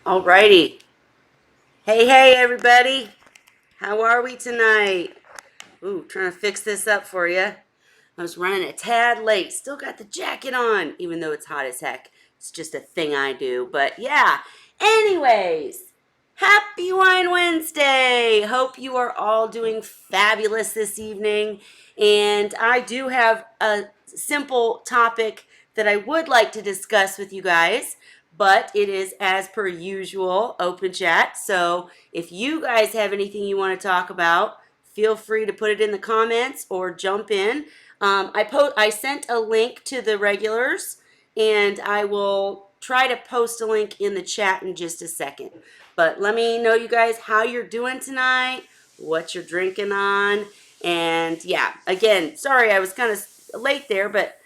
Alrighty. Hey, everybody. How are we tonight? Ooh, trying to fix this up for you. I was running a tad late. Still got the jacket on, even though it's hot as heck. It's just a thing I do. But yeah. Anyways, happy Wine Wednesday. Hope you are all doing fabulous this evening. And I do have a simple topic that I would like to discuss with you guys. But it is, as per usual, open chat. So if you guys have anything you want to talk about, feel free to put it in the comments or jump in. I sent a link to the regulars, and I will try to post a link in the chat in just a second. But let me know, you guys, how you're doing tonight, what you're drinking on, and yeah, again, sorry I was kind of late there, but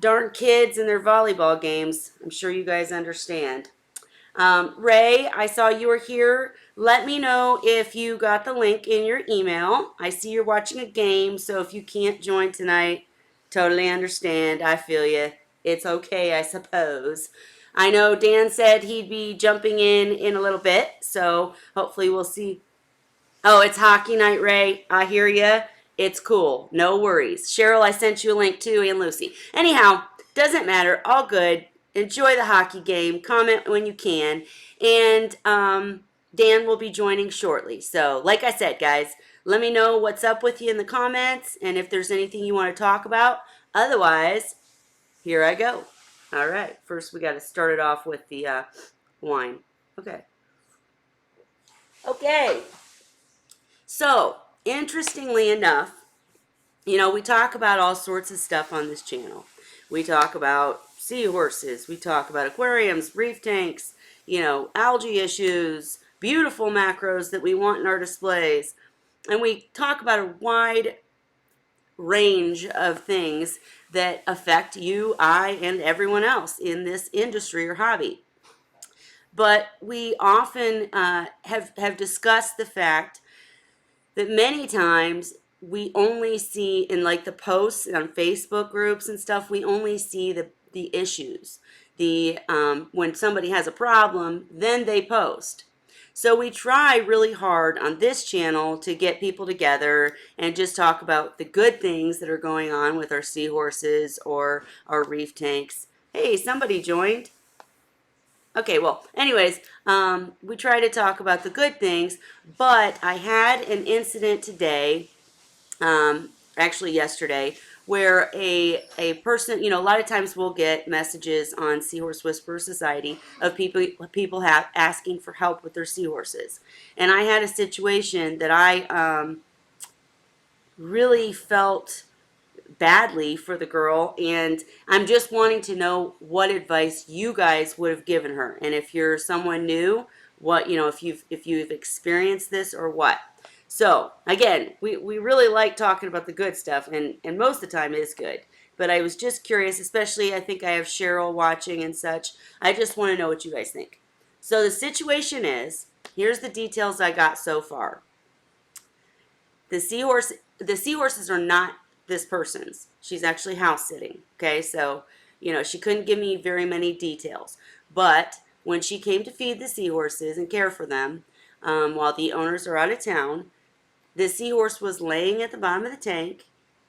darn kids and their volleyball games. I'm sure you guys understand. Ray, I saw you were here. Let me know if you got the link in your email. I see you're watching a game, so if you can't join tonight, totally understand. I feel you. It's okay, I suppose. I know Dan said he'd be jumping in a little bit, so hopefully we'll see. Oh, it's hockey night, Ray. I hear you. It's cool. No worries. Cheryl, I sent you a link too, and Lucy. Anyhow, doesn't matter. All good. Enjoy the hockey game. Comment when you can. And Dan will be joining shortly. So, like I said, guys, let me know what's up with you in the comments and if there's anything you want to talk about. Otherwise, here I go. All right. First, we got to start it off with the wine. Okay. Okay. So, interestingly enough, we talk about all sorts of stuff on this channel. We talk about seahorses, we talk about aquariums, reef tanks, algae issues, beautiful macros that we want in our displays. And we talk about a wide range of things that affect you, I, and everyone else in this industry or hobby. But we often have discussed the fact that many times we only see in like the posts on Facebook groups and stuff, we only see the issues. When somebody has a problem, then they post. So we try really hard on this channel to get people together and just talk about the good things that are going on with our seahorses or our reef tanks. Hey, somebody joined. Okay, well, anyways, we try to talk about the good things, but I had an incident today, actually yesterday, where a person, a lot of times we'll get messages on Seahorse Whisperer Society of people asking for help with their seahorses. And I had a situation that I really felt badly for the girl, and I'm just wanting to know what advice you guys would have given her, and if you're someone new, what if you've experienced this or what. So again, we really like talking about the good stuff, and most of the time it is good, but I was just curious, especially I think I have Cheryl watching and such. I just want to know what you guys think. So the situation is, here's the details I got so far. The seahorses are not this person's. She's actually house sitting. Okay, so she couldn't give me very many details. But when she came to feed the seahorses and care for them, while the owners are out of town, the seahorse was laying at the bottom of the tank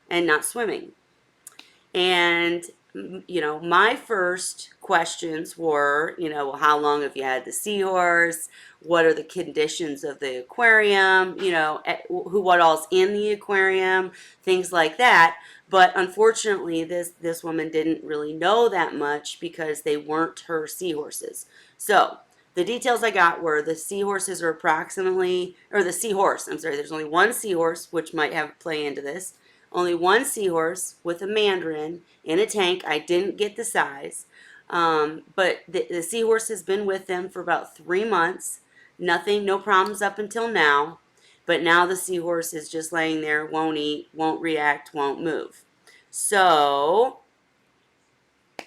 and not swimming. And my first questions were, well, how long have you had the seahorse? What are the conditions of the aquarium? What all's in the aquarium? Things like that. But unfortunately, this woman didn't really know that much because they weren't her seahorses. So the details I got were the seahorses are approximately, or the seahorse, I'm sorry, there's only one seahorse, which might have play into this. Only one seahorse with a mandarin in a tank. I didn't get the size. But the seahorse has been with them for about 3 months. Nothing, no problems up until now. But now the seahorse is just laying there, won't eat, won't react, won't move. So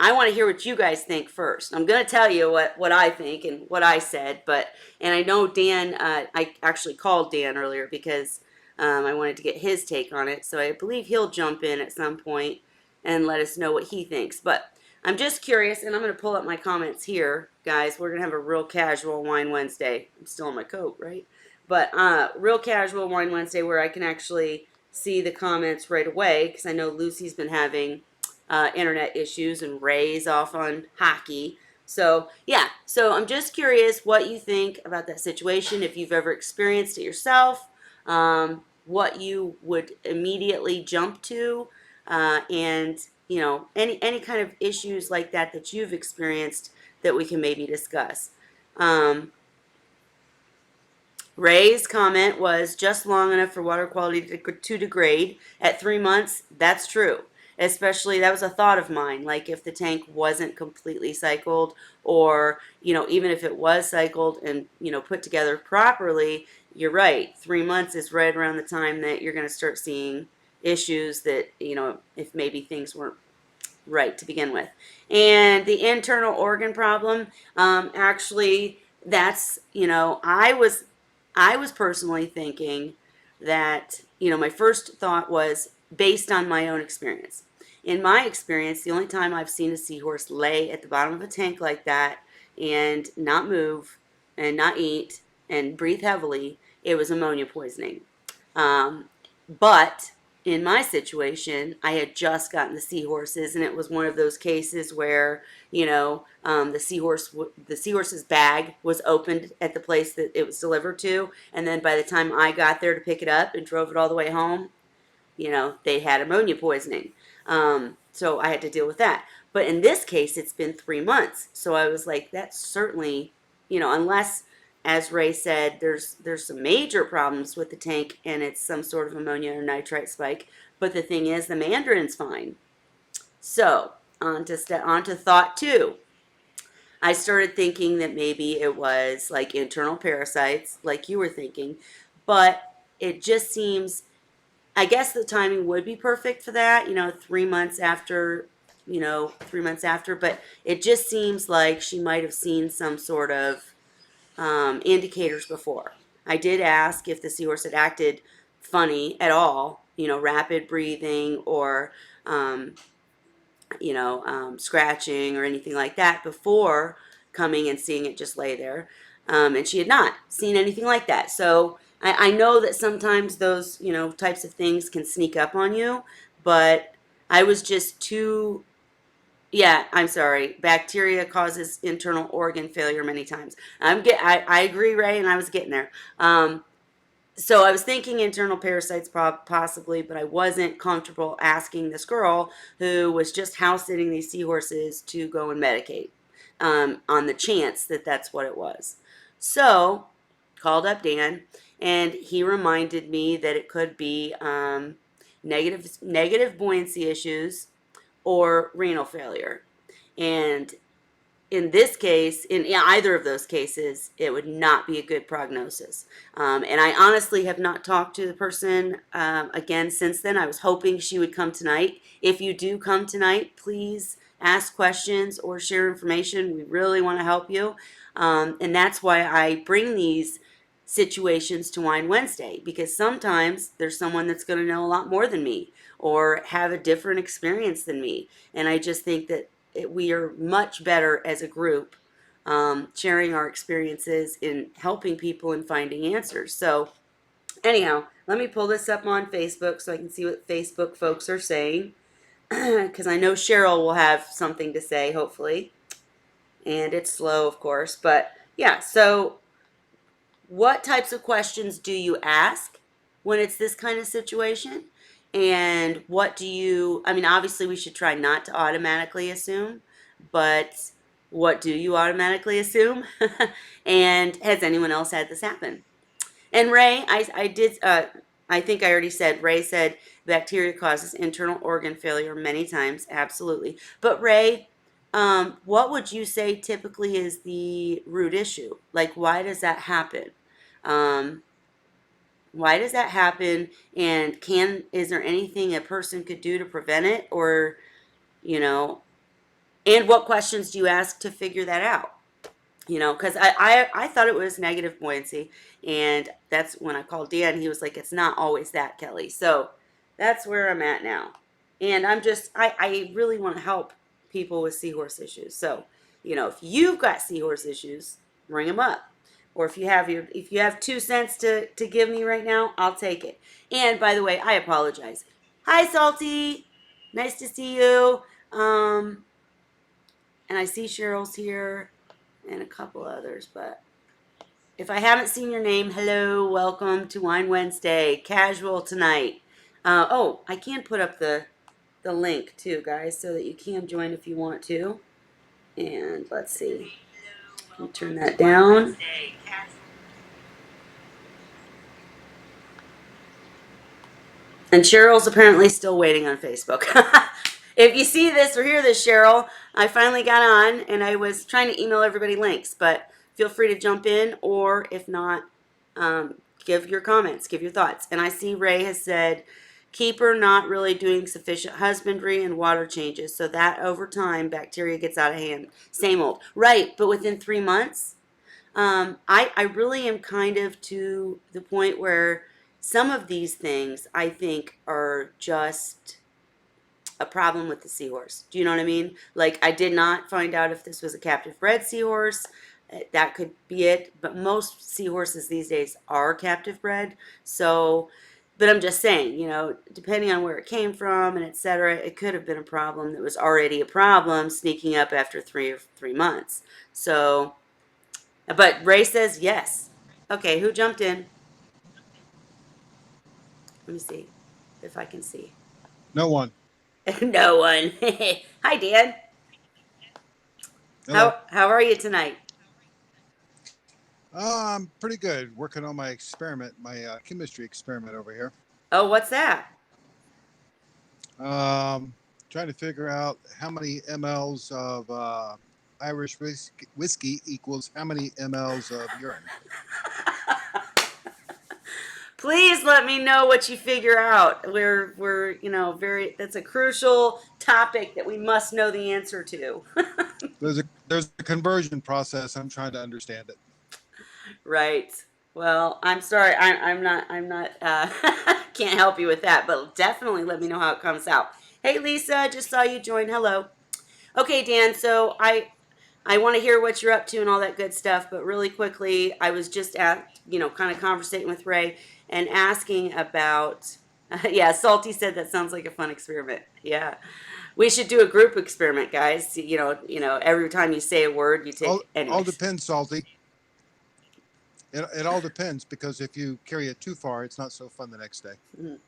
I want to hear what you guys think first. I'm going to tell you what I think and what I said. And I know Dan, I actually called Dan earlier because I wanted to get his take on it, so I believe he'll jump in at some point and let us know what he thinks. But I'm just curious, and I'm going to pull up my comments here, guys. We're going to have a real casual Wine Wednesday. I'm still in my coat, right? But real casual Wine Wednesday where I can actually see the comments right away because I know Lucy's been having internet issues and Ray's off on hockey. So, yeah, so I'm just curious what you think about that situation, if you've ever experienced it yourself, what you would immediately jump to, and any kind of issues like that that you've experienced that we can maybe discuss. Um, Ray's comment was just long enough for water quality to degrade at 3 months. That's true. Especially, that was a thought of mine. Like if the tank wasn't completely cycled, or even if it was cycled and put together properly, you're right. 3 months is right around the time that you're going to start seeing issues that if maybe things weren't right to begin with. And the internal organ problem, actually, that's I was personally thinking that my first thought was based on my own experience. In my experience, the only time I've seen a seahorse lay at the bottom of a tank like that and not move and not eat and breathe heavily, it was ammonia poisoning. But in my situation, I had just gotten the seahorses, and it was one of those cases where the seahorse's bag was opened at the place that it was delivered to, and then by the time I got there to pick it up and drove it all the way home, they had ammonia poisoning. So I had to deal with that. But in this case, it's been 3 months. So I was like, that's certainly, unless, as Ray said, there's some major problems with the tank and it's some sort of ammonia or nitrite spike. But the thing is, the mandarin's fine. So on to thought two. I started thinking that maybe it was like internal parasites, like you were thinking, but it just seems, I guess the timing would be perfect for that, 3 months after, 3 months after, but it just seems like she might have seen some sort of indicators before. I did ask if the seahorse had acted funny at all, rapid breathing or, um, scratching or anything like that before coming and seeing it just lay there. And she had not seen anything like that. So I know that sometimes those, types of things can sneak up on you, but I was just too, yeah, I'm sorry. Bacteria causes internal organ failure many times. I agree, Ray, and I was getting there. So I was thinking internal parasites possibly, but I wasn't comfortable asking this girl who was just house sitting these seahorses to go and medicate, on the chance that that's what it was. So called up Dan, and he reminded me that it could be negative buoyancy issues or renal failure. And in this case, in either of those cases, it would not be a good prognosis. And I honestly have not talked to the person again since then. I was hoping she would come tonight. If you do come tonight, please ask questions or share information. We really want to help you. And that's why I bring these situations to Wine Wednesday, because sometimes there's someone that's going to know a lot more than me or have a different experience than me. And I just think that we are much better as a group, sharing our experiences in helping people and finding answers. So anyhow, let me pull this up on Facebook so I can see what Facebook folks are saying, because I know Cheryl will have something to say, hopefully. And it's slow, of course. But yeah, so what types of questions do you ask when it's this kind of situation? And what do you, I mean, obviously we should try not to automatically assume, but what do you automatically assume? And has anyone else had this happen? And Ray, I think I already said, Ray said bacteria causes internal organ failure many times, absolutely. But Ray, what would you say typically is the root issue? Like, why does that happen? Um, why does that happen? And is there anything a person could do to prevent it? Or, you know, and what questions do you ask to figure that out? Because I thought it was negative buoyancy. And that's when I called Dan. He was like, it's not always that, Kelly. So that's where I'm at now. And I really want to help people with seahorse issues. So, if you've got seahorse issues, bring them up. Or if you have 2 cents to give me right now, I'll take it. And by the way, I apologize. Hi, Salty. Nice to see you. And I see Cheryl's here and a couple others, but if I haven't seen your name, hello, welcome to Wine Wednesday. Casual tonight. I can put up the link too, guys, so that you can join if you want to. And let's see. Let me turn that down. And Cheryl's apparently still waiting on Facebook. If you see this or hear this, Cheryl, I finally got on and I was trying to email everybody links, but feel free to jump in, or if not, give your comments, give your thoughts. And I see Ray has said, keeper not really doing sufficient husbandry and water changes, so that over time bacteria gets out of hand. Same old. Right, but within 3 months, I really am kind of to the point where some of these things I think are just a problem with the seahorse. Do you know what I mean? Like, I did not find out if this was a captive bred seahorse. That could be it. But most seahorses these days are captive bred. So, but I'm just saying, depending on where it came from and et cetera, it could have been a problem that was already a problem sneaking up after 3 months. So, but Ray says yes. Okay, who jumped in? Let me see if I can see. No one. No one. Hi, Dan. Hello. How are you tonight? I'm pretty good. Working on my experiment, my chemistry experiment over here. Oh, what's that? Um, Trying to figure out how many mLs of Irish whiskey equals how many mLs of urine. Please let me know what you figure out. We're that's a crucial topic that we must know the answer to. There's a conversion process. I'm trying to understand it. Right. Well, I'm sorry. I'm not can't help you with that, but definitely let me know how it comes out. Hey, Lisa, just saw you join. Hello. Okay, Dan. So I want to hear what you're up to and all that good stuff, but really quickly, I was just kind of conversating with Ray and asking about. Yeah, Salty said that sounds like a fun experiment. Yeah, we should do a group experiment, guys. Every time you say a word, you take. All Anyways. depends, Salty. It all depends, because if you carry it too far, it's not so fun the next day. Mhm.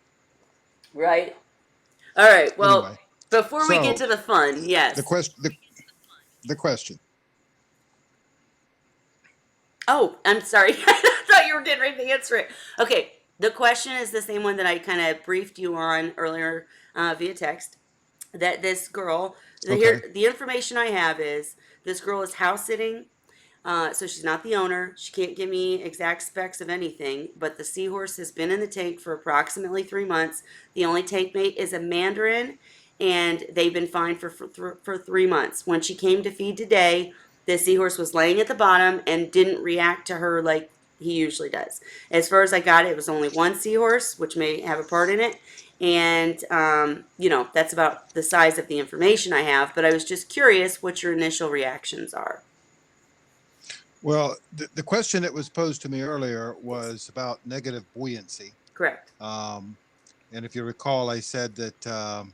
Right. All right. Well, Anyway, before we get so to the fun, the yes. question the question. Oh, I'm sorry. I thought you were getting ready to answer it. Okay. The question is the same one that I kind of briefed you on earlier via text. That this girl, Okay. the information I have is this girl is house sitting. So she's not the owner. She can't give me exact specs of anything, but the seahorse has been in the tank for approximately 3 months. The only tank mate is a mandarin, and they've been fine for 3 months. When she came to feed today, the seahorse was laying at the bottom and didn't react to her like he usually does. As far as I got it was only one seahorse, which may have a part in it. And, that's about the size of the information I have. But I was just curious what your initial reactions are. Well, the question that was posed to me earlier Yes, was about negative buoyancy. correct. Um, and if you recall, I said that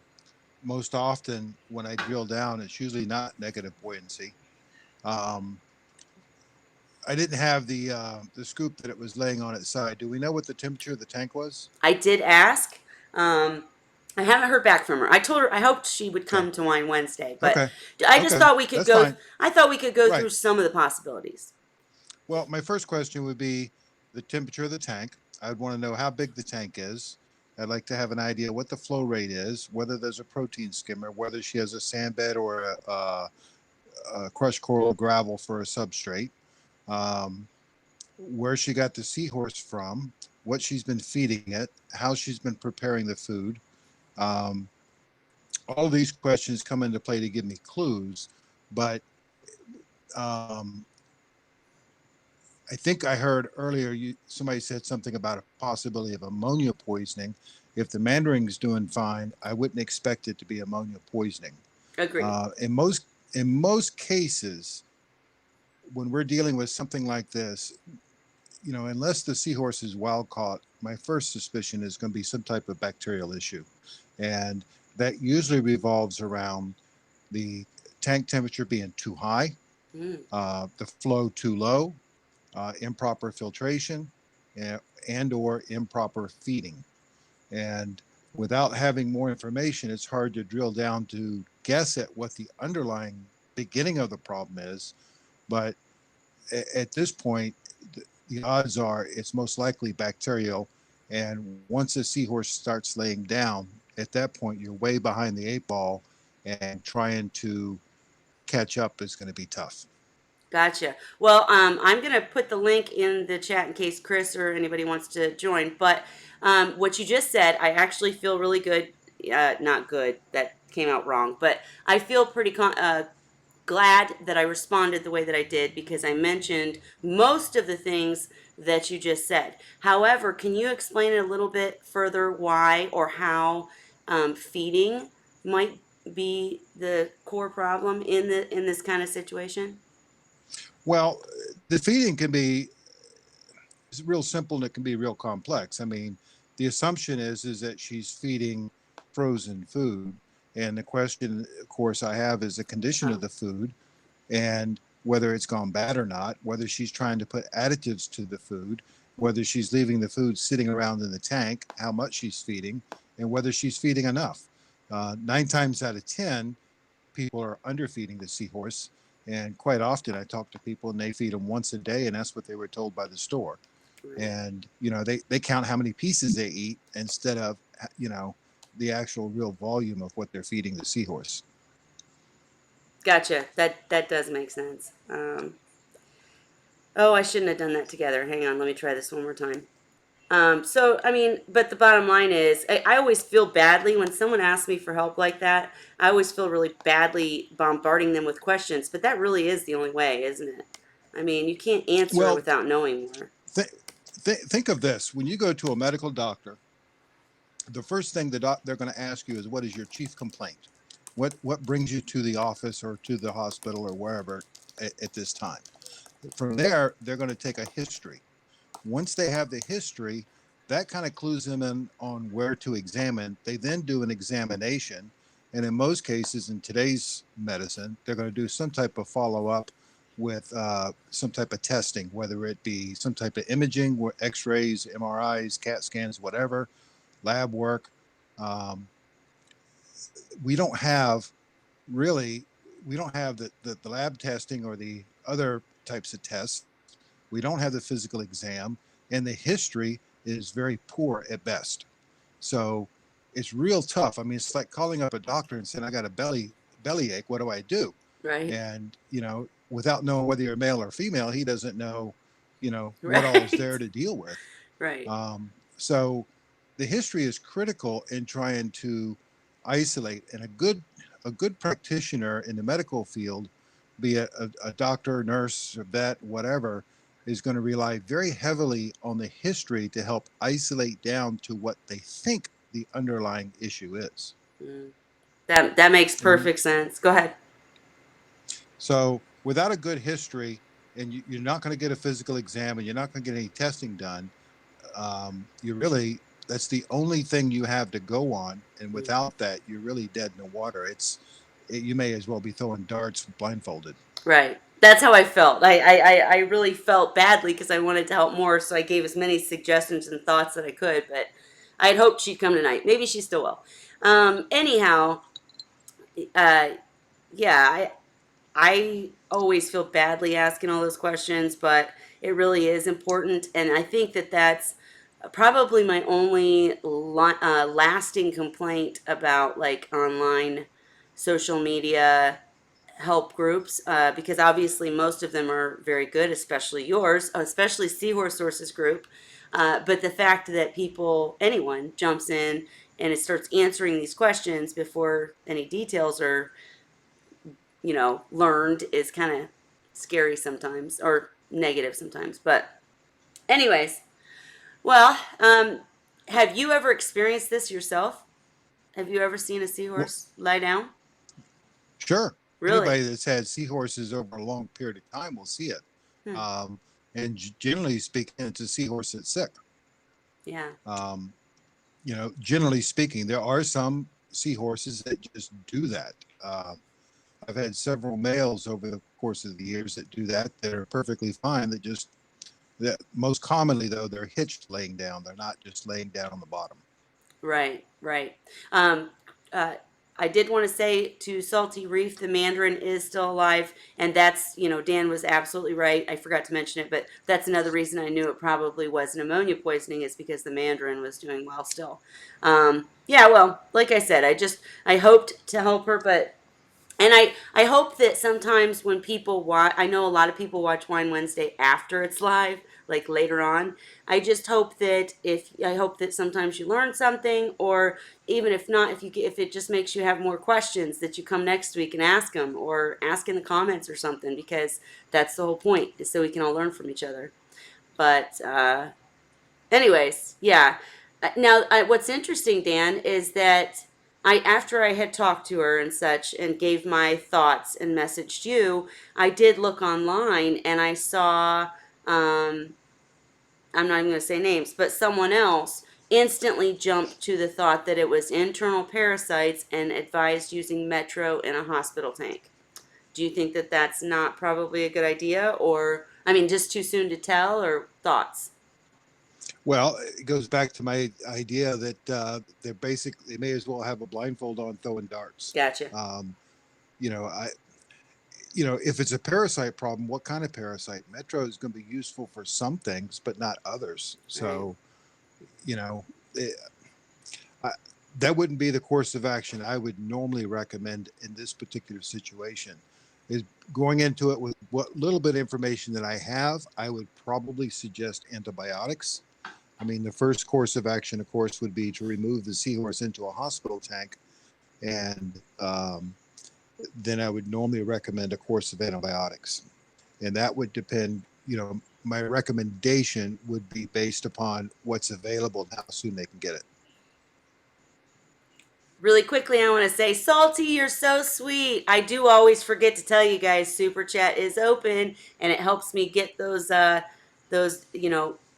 most often when I drill down, it's usually not negative buoyancy. Um, I didn't have the scoop that it was laying on its side. Do we know what the temperature of the tank was? I did ask. Um, I haven't heard back from her. I told her I hoped she would Okay. come to Wine Wednesday, but Okay. I just Okay. thought we could That's go. fine. I thought we could go Right. through some of the possibilities. Well, my first question would be the temperature of the tank. I'd want to know how big the tank is. I'd like to have an idea what the flow rate is, whether there's a protein skimmer, whether she has a sand bed or a crushed coral gravel for a substrate, um, where she got the seahorse from, what she's been feeding it, how she's been preparing the food. Um, all of these questions come into play to give me clues, but um, I think I heard earlier somebody said something about a possibility of ammonia poisoning. If the mandarin's doing fine, I wouldn't expect it to be ammonia poisoning. Agreed. In most cases, when we're dealing with something like this, unless the seahorse is wild caught, my first suspicion is going to be some type of bacterial issue, and that usually revolves around the tank temperature being too high, Mm, the flow too low, improper filtration, and or improper feeding. And without having more information, it's hard to drill down to guess at what the underlying beginning of the problem is. But at this point, the odds are it's most likely bacterial. And once a seahorse starts laying down, at that point, you're way behind the eight ball, and trying to catch up is going to be tough. gotcha. Well, I'm gonna put the link in the chat in case Chris or anybody wants to join. But what you just said, I actually feel really good. Not good. That came out wrong. But I feel pretty glad that I responded the way that I did because I mentioned most of the things that you just said. However, can you explain it a little bit further why or how feeding might be the core problem in this kind of situation? Well, the feeding can be real simple and it can be real complex. I mean, the assumption is that she's feeding frozen food, and the question, of course, I have is the condition of Oh, the food and whether it's gone bad or not, whether she's trying to put additives to the food, whether she's leaving the food sitting around in the tank, how much she's feeding, and whether she's feeding enough. 9 times out of 10, people are underfeeding the seahorse. And quite often I talk to people and they feed them once a day, and that's what they were told by the store. right. And, they count how many pieces they eat instead of, you know, the actual real volume of what they're feeding the seahorse. Gotcha. That does make sense. Oh, I shouldn't have done that together. Hang on, let me try this one more time. So I mean, but the bottom line is, I always feel badly when someone asks me for help like that. I always feel really badly bombarding them with questions, but that really is the only way, isn't it? I mean, you can't answer Well, without knowing more. th- think of this: when you go to a medical doctor, the first thing they're going to ask you is, what is your chief complaint? What brings you to the office or to the hospital or wherever at this time? From there, they're going to take a history. Once they have the history, that kind of clues them in on where to examine. They then do an examination. And in most cases, in today's medicine, they're going to do some type of follow up with some type of testing, whether it be some type of imaging, x rays, MRIs, CAT scans, whatever, lab work. Um, we don't have really, we don't have the lab testing or the other types of tests. We don't have the physical exam, and the history is very poor at best. So it's real tough. I mean, it's like calling up a doctor and saying, "I got a belly ache. What do I do?" Right? And without knowing whether you're male or female, he doesn't know, what all is Right. there to deal with. Right. So the history is critical in trying to isolate, and a good practitioner in the medical field, be it a doctor, nurse, a vet, whatever, is going to rely very heavily on the history to help isolate down to what they think the underlying issue is. Mm. That makes And perfect sense. Go ahead. so without a good history, and you're not going to get a physical exam, and you're not going to get any testing done, you really, that's the only thing you have to go on, and Mm. without that you're really dead in the water. You may as well be throwing darts blindfolded. Right. That's how I felt. I really felt badly because I wanted to help more, so I gave as many suggestions and thoughts that I could, but I had hoped she'd come tonight. Maybe she still will. Anyhow, uh, yeah, I always feel badly asking all those questions, but it really is important, and I think that that's probably my only lasting complaint about like online social media help groups, because obviously most of them are very good, especially yours, especially Seahorse Sources group. But the fact that anyone jumps in and it starts answering these questions before any details are, learned is kind of scary sometimes or negative sometimes. But, anyways, well, have you ever experienced this yourself? Have you ever seen a Well, seahorse lie down? Sure. Really? Anybody that's had seahorses over a long period of time will see it. Hmm. Um, and generally speaking, it's a seahorse that's sick. Yeah. Um, generally speaking, there are some seahorses that just do that. I've had several males over the course of the years that do that that are perfectly fine. That most commonly though they're hitched laying down. They're not just laying down on the bottom. Right, right. Um, uh, I did want to say to Salty Reef, the mandarin is still alive, and that's, Dan was absolutely right. I forgot to mention it, but that's another reason I knew it probably was an ammonia poisoning is because the mandarin was doing well still. Yeah, well, like I said, I hoped to help her, but and I hope that sometimes when people watch, I know a lot of people watch Wine Wednesday after it's live, like later on. I hope that sometimes you learn something, or even if not, if it just makes you have more questions, that you come next week and ask them, or ask in the comments or something, because that's the whole point, is so we can all learn from each other. But anyways, yeah. Now, what's interesting, Dan, is that after I had talked to her and such and gave my thoughts and messaged you, I did look online and I saw, um, I'm not even going to say names, but someone else instantly jumped to the thought that it was internal parasites and advised using Metro in a hospital tank. Do you think that that's not probably a good idea, or, I mean, just too soon to tell, or thoughts? Well, it goes back to my idea that they may as well have a blindfold on throwing darts. Gotcha. Um, you know, I if it's a parasite problem, what kind of parasite? Metro is going to be useful for some things, but not others. Right. So, you know, it, I, that wouldn't be the course of action I would normally recommend in this particular situation. Is going into it with what little bit of information that I have, I would probably suggest antibiotics. I mean, the first course of action, of course, would be to remove the seahorse into a hospital tank, and then I would normally recommend a course of antibiotics, and that would depend. My recommendation would be based upon what's available and how soon they can get it. Really quickly, I want to say, Salty, you're so sweet. I do always forget to tell you guys, Super Chat is open, and it helps me get those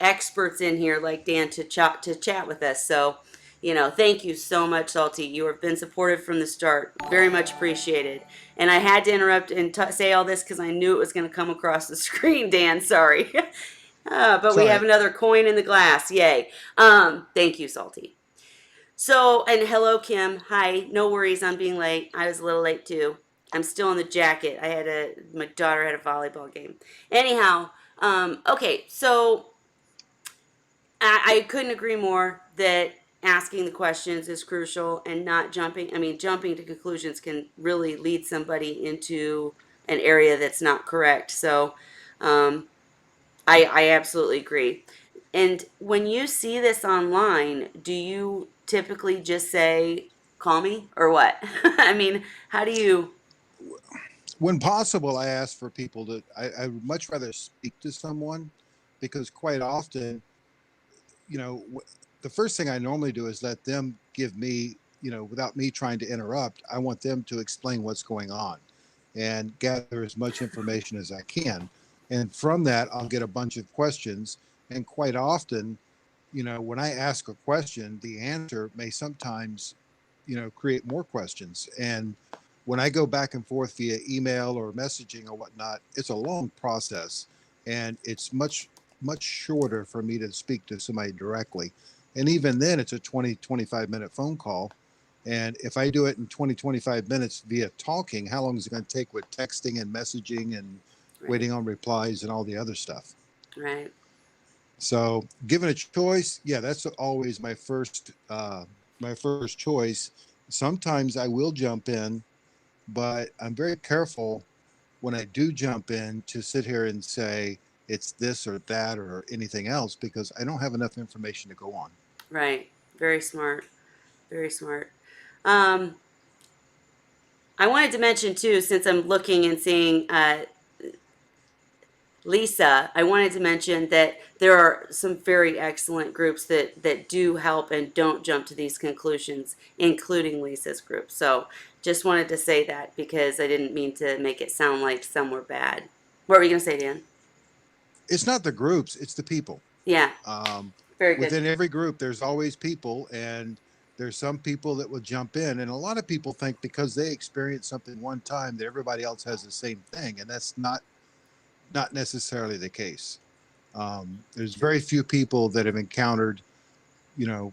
experts in here like Dan to chat with us. So, thank you so much, Salty. You have been supportive from the start. Very much appreciated. And I had to interrupt and say all this because I knew it was going to come across the screen, Dan. Sorry. But It's we all have right. another coin in the glass. Yay. Thank you, Salty. So, and hello, Kim. Hi. No worries on being late. I was a little late too. I'm still in the jacket. My daughter had a volleyball game. Anyhow, okay. So I couldn't agree more that asking the questions is crucial and not jumping. I mean, jumping to conclusions can really lead somebody into an area that's not correct. So, um, I absolutely agree. And when you see this online, do you typically just say, call me or what? I mean, how do you? When possible, I ask for people to. I would much rather speak to someone because quite often, you know, the first thing I normally do is let them give me, without me trying to interrupt. I want them to explain what's going on and gather as much information as I can. And from that, I'll get a bunch of questions. And quite often, when I ask a question, the answer may sometimes, create more questions. And when I go back and forth via email or messaging or whatnot, it's a long process, and it's much shorter for me to speak to somebody directly. And even then, it's a 20-25 minute phone call. And if I do it in 20-25 minutes via talking, how long is it going to take with texting and messaging and Right, waiting on replies and all the other stuff? right, So, given a choice, yeah, that's always my first choice. Sometimes I will jump in, but I'm very careful when I do jump in to sit here and say it's this or that or anything else because I don't have enough information to go on. right. Very smart. Very smart. Um, I wanted to mention too, since I'm looking and seeing, Lisa, I wanted to mention that there are some very excellent groups that do help and don't jump to these conclusions, including Lisa's group. So just wanted to say that because I didn't mean to make it sound like some were bad. What were you going to say, Dan? It's not the groups, it's the people. Yeah, Um, very good. Within every group, there's always people, and there's some people that will jump in. And a lot of people think because they experience something one time that everybody else has the same thing, and that's not necessarily the case. There's very few people that have encountered, you know,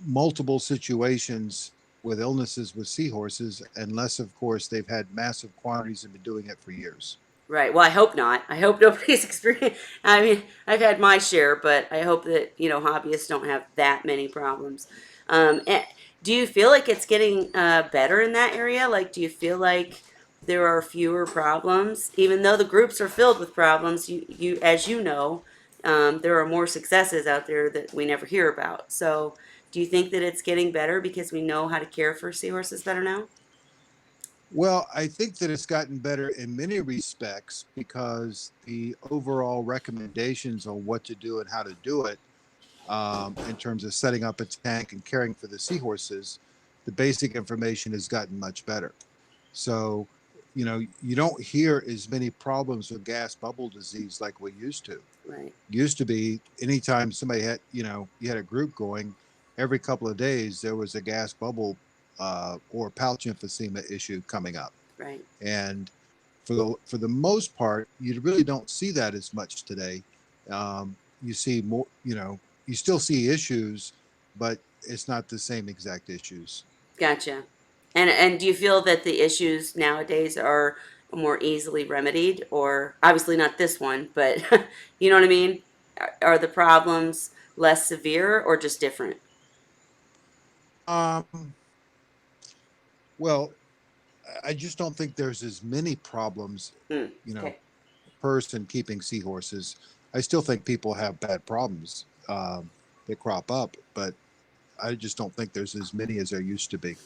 multiple situations with illnesses with seahorses, unless, of course, they've had massive quantities and been doing it for years. Right. Well, I hope not. I hope nobody's experienced. I mean, I've had my share, but I hope that, hobbyists don't have that many problems. Do you feel like it's getting better in that area? Like, do you feel like there are fewer problems, even though the groups are filled with problems? As you know, there are more successes out there that we never hear about. So, do you think that it's getting better because we know how to care for seahorses better now? Well, I think that it's gotten better in many respects because the overall recommendations on what to do and how to do it, in terms of setting up a tank and caring for the seahorses, the basic information has gotten much better. So, you don't hear as many problems with gas bubble disease like we used to. Right. Used to be anytime somebody had, you had a group going, every couple of days there was a gas bubble or pouch emphysema issue coming up. Right. And for the most part, you really don't see that as much today. You see more, you still see issues, but it's not the same exact issues. Gotcha. And do you feel that the issues nowadays are more easily remedied, or obviously not this one, but you know what I mean? Are the problems less severe or just different? Um, well, I just don't think there's as many problems, Hmm. you know, Okay. person keeping seahorses. I still think people have bad problems that crop up, but I just don't think there's as many as there used to be.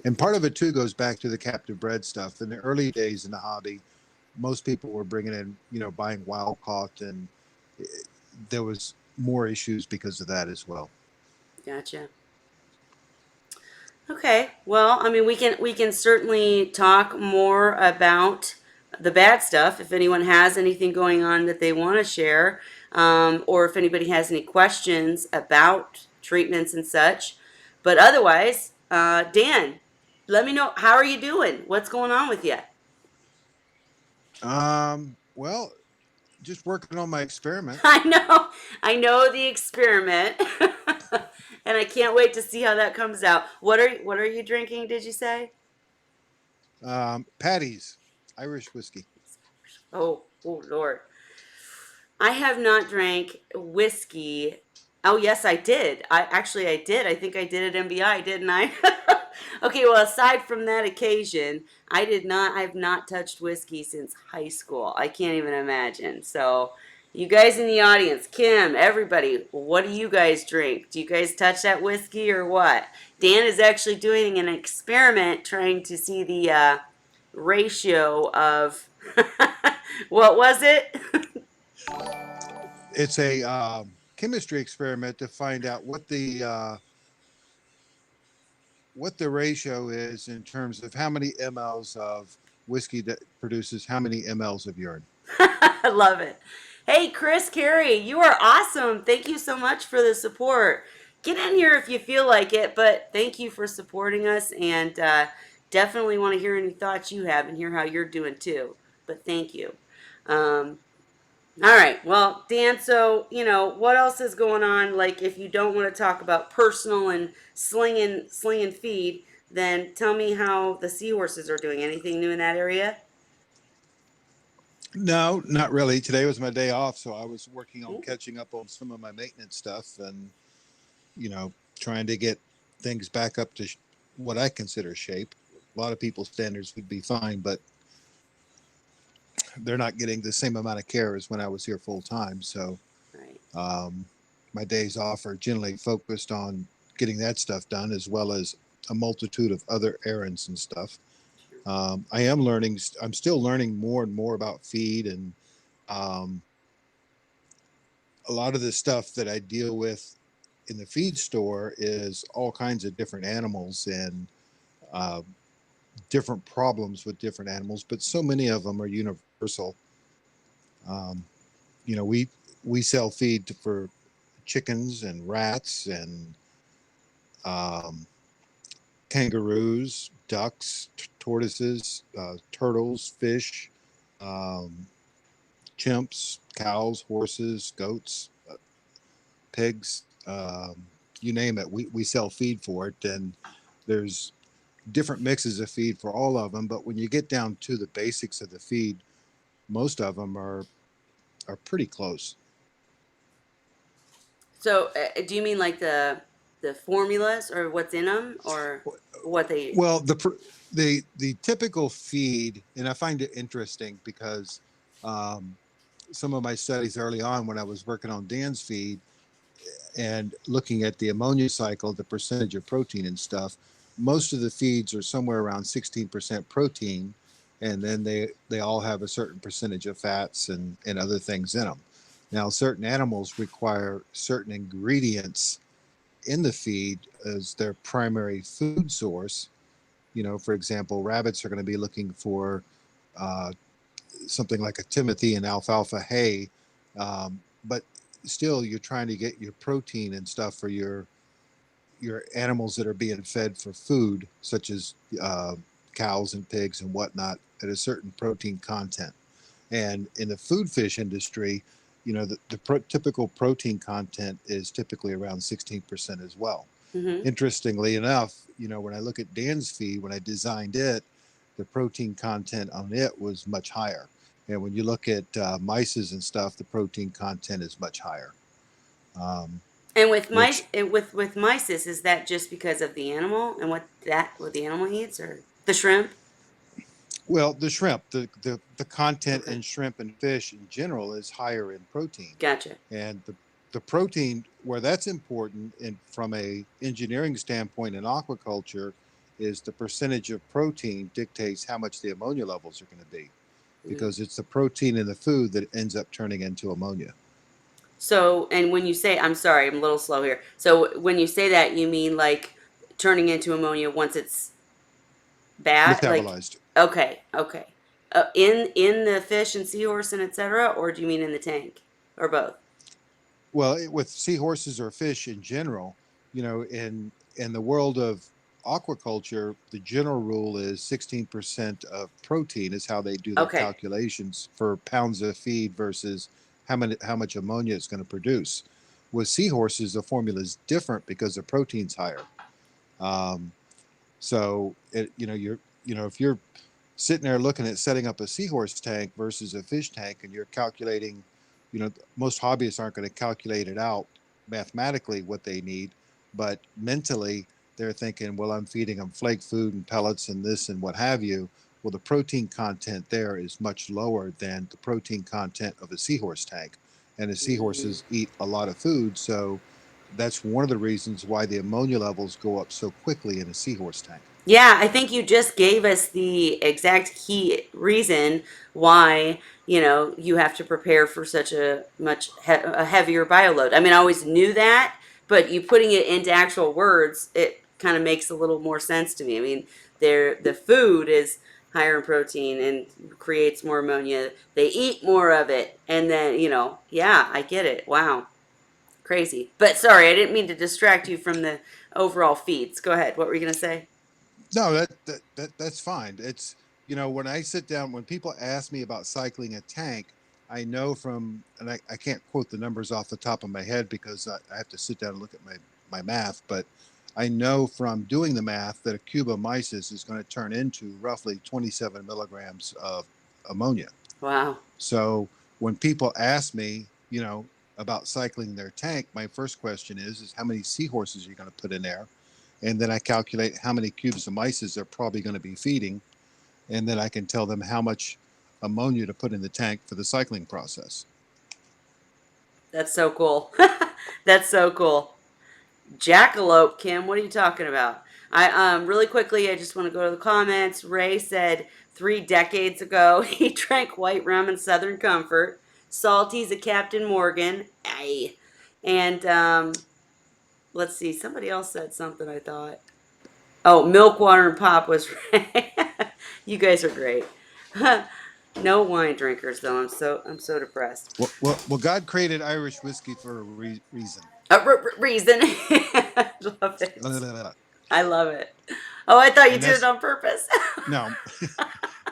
And part of it too goes back to the captive bred stuff. In the early days in the hobby, most people were bringing in, buying wild caught, and eh, there was more issues because of that as well. Gotcha. Okay. Well, I mean, we can certainly talk more about the bad stuff if anyone has anything going on that they want to share, or if anybody has any questions about treatments and such. But otherwise, Dan, let me know, how are you doing? What's going on with you? Well, just working on my experiment. I know the experiment, and I can't wait to see how that comes out. What are you drinking? Did you say? Patty's, Irish whiskey. Oh, Lord. I have not drank whiskey. Oh, yes, I did. I did. I think I did at MBI, didn't I? Okay, well, aside from that occasion, I did not. I've not touched whiskey since high school. I can't even imagine. So, you guys in the audience, Kim, everybody, what do you guys drink? Do you guys touch that whiskey or what? Dan is actually doing an experiment trying to see the ratio of what was it? It's a chemistry experiment to find out what the ratio is in terms of how many mLs of whiskey that produces how many mLs of urine. I love it. Hey, Chris Carey, you are awesome. Thank you so much for the support. Get in here if you feel like it, but thank you for supporting us, and definitely want to hear any thoughts you have and hear how you're doing too. But thank you. Um, all right. Well, Dan, so, what else is going on? Like, if you don't want to talk about personal and slinging feed, then tell me how the seahorses are doing. Anything new in that area? No, not really. Today was my day off, so I was working on catching up on some of my maintenance stuff and, trying to get things back up to what I consider shape. A lot of people's standards would be fine, but they're not getting the same amount of care as when I was here full time. So Right. um, my days off are generally focused on getting that stuff done, as well as a multitude of other errands and stuff. Sure. I am learning. I'm still learning more and more about feed and Um, a lot of the stuff that I deal with in the feed store is all kinds of different animals and uh, different problems with different animals, but so many of them are universal. Um, you know, we sell feed for chickens and rats and um, kangaroos, ducks, tortoises, turtles, fish, um, chimps, cows, horses, goats, pigs, you name it. We sell feed for it, and there's different mixes of feed for all of them. But when you get down to the basics of the feed, most of them are pretty close. So, do you mean like the formulas or what's in them or what they? Well, the typical feed, and I find it interesting because um, some of my studies early on when I was working on Dan's feed and looking at the ammonia cycle, the percentage of protein and stuff, most of the feeds are somewhere around 16% protein, and then they all have a certain percentage of fats and other things in them. Now, certain animals require certain ingredients in the feed as their primary food source. You know, for example, rabbits are going to be looking for uh, something like a Timothy and alfalfa hay, but still you're trying to get your protein and stuff for your animals that are being fed for food, such as cows and pigs and whatnot, at a certain protein content. And in the food fish industry, you know, the typical protein content is typically around 16% as well. Mm-hmm. Interestingly enough, you know, when I look at Dan's feed, when I designed it, the protein content on it was much higher. And when you look at mices and stuff, the protein content is much higher. Um, And with my which with mysis, is that just because of the animal and what the animal eats, or the shrimp? Well, the shrimp, the content Okay, in shrimp and fish in general is higher in protein, gotcha. and the protein where that's important in from a engineering standpoint in aquaculture is the percentage of protein dictates how much the ammonia levels are going to be Mm. because it's the protein in the food that ends up turning into ammonia. So, and when you say, I'm sorry, I'm a little slow here. So, when you say that, you mean like turning into ammonia once it's bad? Like, Metabolized. okay, okay. In the fish and seahorse and etc., or do you mean in the tank, or both? Well, with seahorses or fish in general, you know, in the world of aquaculture, the general rule is 16% of protein is how they do their Okay. calculations for pounds of feed versus how much ammonia it's going to produce. With seahorses, the formula is different because the protein's higher. Um, so you know, if you're sitting there looking at setting up a seahorse tank versus a fish tank, and you're calculating, you know, most hobbyists aren't going to calculate it out mathematically what they need, but mentally they're thinking, well, I'm feeding them flake food and pellets and this and what have you. Well, the protein content there is much lower than the protein content of a seahorse tank, and the Mm. seahorses eat a lot of food, so that's one of the reasons why the ammonia levels go up so quickly in a seahorse tank. Yeah, I think you just gave us the exact key reason why, you have to prepare for such a heavier bioload. I mean, I always knew that, but you putting it into actual words, it kind of makes a little more sense to me. I mean, the food is higher in protein and creates more ammonia. They eat more of it, and then, yeah, I get it. Wow, crazy. But sorry, I didn't mean to distract you from the overall feeds. Go ahead. What were you gonna say? No, that's fine. It's, you know, when I sit down, when people ask me about cycling a tank, I know from, and I can't quote the numbers off the top of my head because I have to sit down and look at my math, but I know from doing the math that a cube of mysis is going to turn into roughly 27 milligrams of ammonia. Wow. So when people ask me, you know, about cycling their tank, my first question is how many seahorses are you going to put in there? And then I calculate how many cubes of mysis they're probably going to be feeding, and then I can tell them how much ammonia to put in the tank for the cycling process. That's so cool. That's so cool. Jackalope, Kim, what are you talking about? Really quickly, I just want to go to the comments. Ray said 3 decades ago he drank white rum in Southern Comfort. Salty's a Captain Morgan. Aye. And let's see, somebody else said something I thought. Oh, milk, water, and pop was right. You guys are great. No wine drinkers though. I'm so depressed. Well, God created Irish whiskey for a reason. Reason. I love it. I love it. Oh, I thought you And did it that's on purpose. now,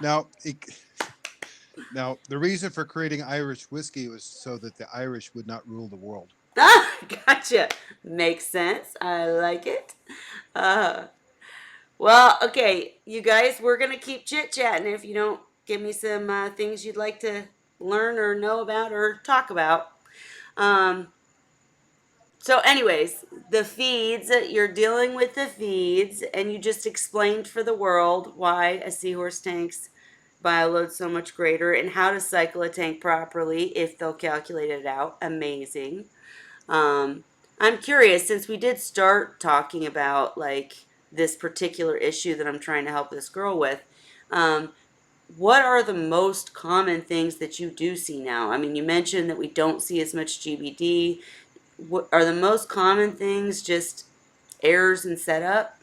now, it, now the reason for creating Irish whiskey was so that the Irish would not rule the world. Ah, gotcha. Makes sense. I like it. Uh, well, okay, you guys, we're gonna keep chit chatting if you don't give me some things you'd like to learn or know about or talk about. Um, so, anyways, the feeds, you're dealing with the feeds, and you just explained for the world why a seahorse tank's bioload's so much greater and how to cycle a tank properly if they'll calculate it out. Amazing. Um, I'm curious, since we did start talking about like this particular issue that I'm trying to help this girl with, um, what are the most common things that you do see now? I mean, you mentioned that we don't see as much GBD. What are the most common things? Just errors in setup,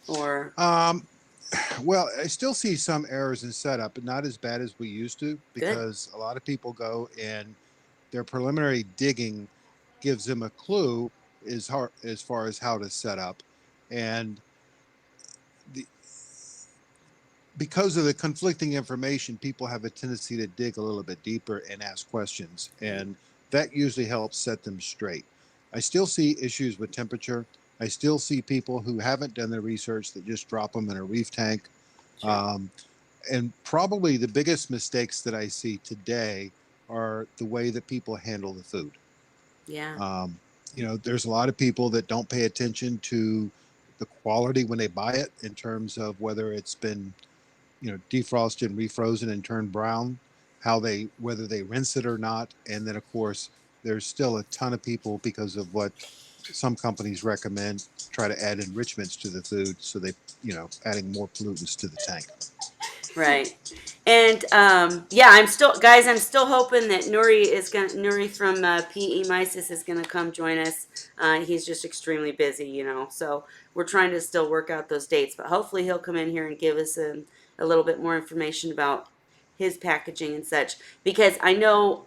or Um, well, I still see some errors in setup, but not as bad as we used to good? because a lot of people go and their preliminary digging gives them a clue as far as how to set up, and the, because of the conflicting information, people have a tendency to dig a little bit deeper and ask questions, and that usually helps set them straight. I still see issues with temperature. I still see people who haven't done their research that just drop them in a reef tank. Sure. Um, and probably the biggest mistakes that I see today are the way that people handle the food. Yeah. Um, there's a lot of people that don't pay attention to the quality when they buy it in terms of whether it's been defrosted and refrozen and turned brown, how they whether they rinse it or not, and then of course there's still a ton of people because of what some companies recommend try to add enrichments to the food, so they adding more pollutants to the tank. Right. And yeah, I'm still hoping that Nuri from PE Mysis is gonna come join us. He's just extremely busy. So we're trying to still work out those dates, but hopefully he'll come in here and give us a little bit more information about his packaging and such. Because I know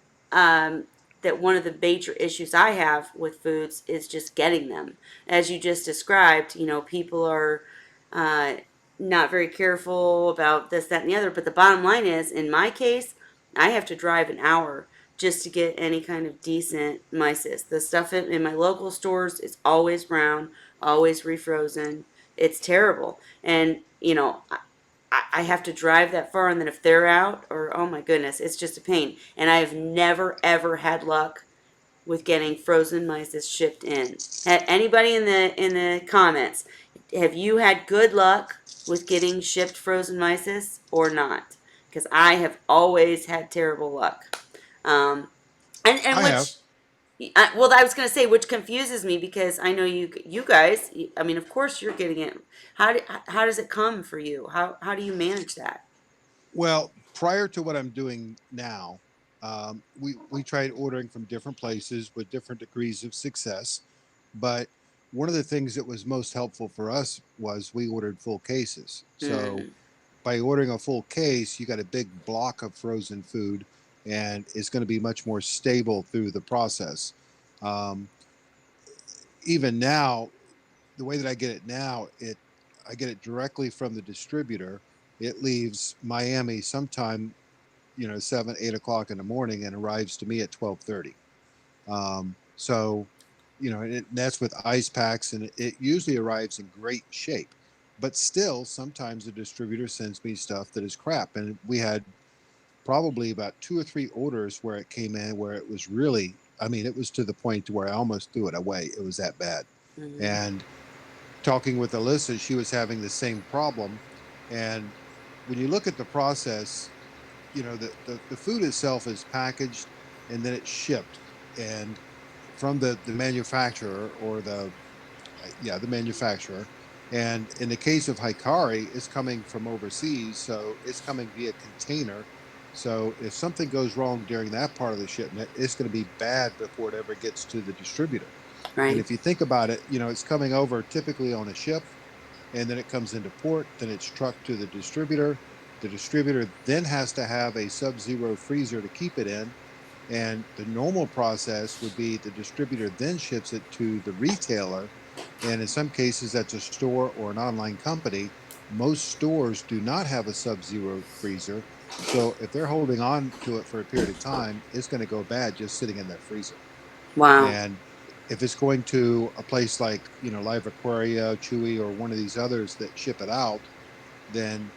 that one of the major issues I have with foods is just getting them. As you just described, people are uh, not very careful about this, that, and the other. But the bottom line is, in my case, I have to drive an hour just to get any kind of decent mysis. The stuff in my local stores is always brown, always refrozen. It's terrible. And, I have to drive that far, and then if they're out, or oh my goodness, it's just a pain. And I have never, ever had luck with getting frozen mice that's shipped in. Anybody in the comments, have you had good luck with getting shipped frozen mice or not? Because I have always had terrible luck. Um, and I have. which well, I was going to say, which confuses me because I know you guys. I mean, of course you're getting it. How does it come for you? How do you manage that? Well, prior to what I'm doing now, we tried ordering from different places with different degrees of success. But one of the things that was most helpful for us was we ordered full cases. So Mm, by ordering a full case, you got a big block of frozen food, and it's going to be much more stable through the process. Um, Even now, the way that I get it now, I get it directly from the distributor. It leaves Miami sometime 7, 8 o'clock in the morning and arrives to me at 12:30. So that's with ice packs, and it usually arrives in great shape. But still, sometimes the distributor sends me stuff that is crap, and we had probably about 2 or 3 orders where it came in where it was really, I mean, it was to the point where I almost threw it away. It was that bad. mm, And talking with Alyssa, she was having the same problem. And when you look at the process, the food itself is packaged and then it's shipped, and from the manufacturer or the manufacturer. And in the case of Hikari, it's coming from overseas, so it's coming via container, So if something goes wrong during that part of the shipment, it's going to be bad before it ever gets to the distributor. And Right. if you think about it, it's coming over typically on a ship, and then it comes into port, then it's trucked to the distributor. The distributor then has to have a sub-zero freezer to keep it in. And the normal process would be the distributor then ships it to the retailer. And in some cases, that's a store or an online company. Most stores do not have a sub zero freezer. So if they're holding on to it for a period of time, it's going to go bad just sitting in their freezer. Wow. And if it's going to a place like, Live Aquaria, Chewy, or one of these others that ship it out, then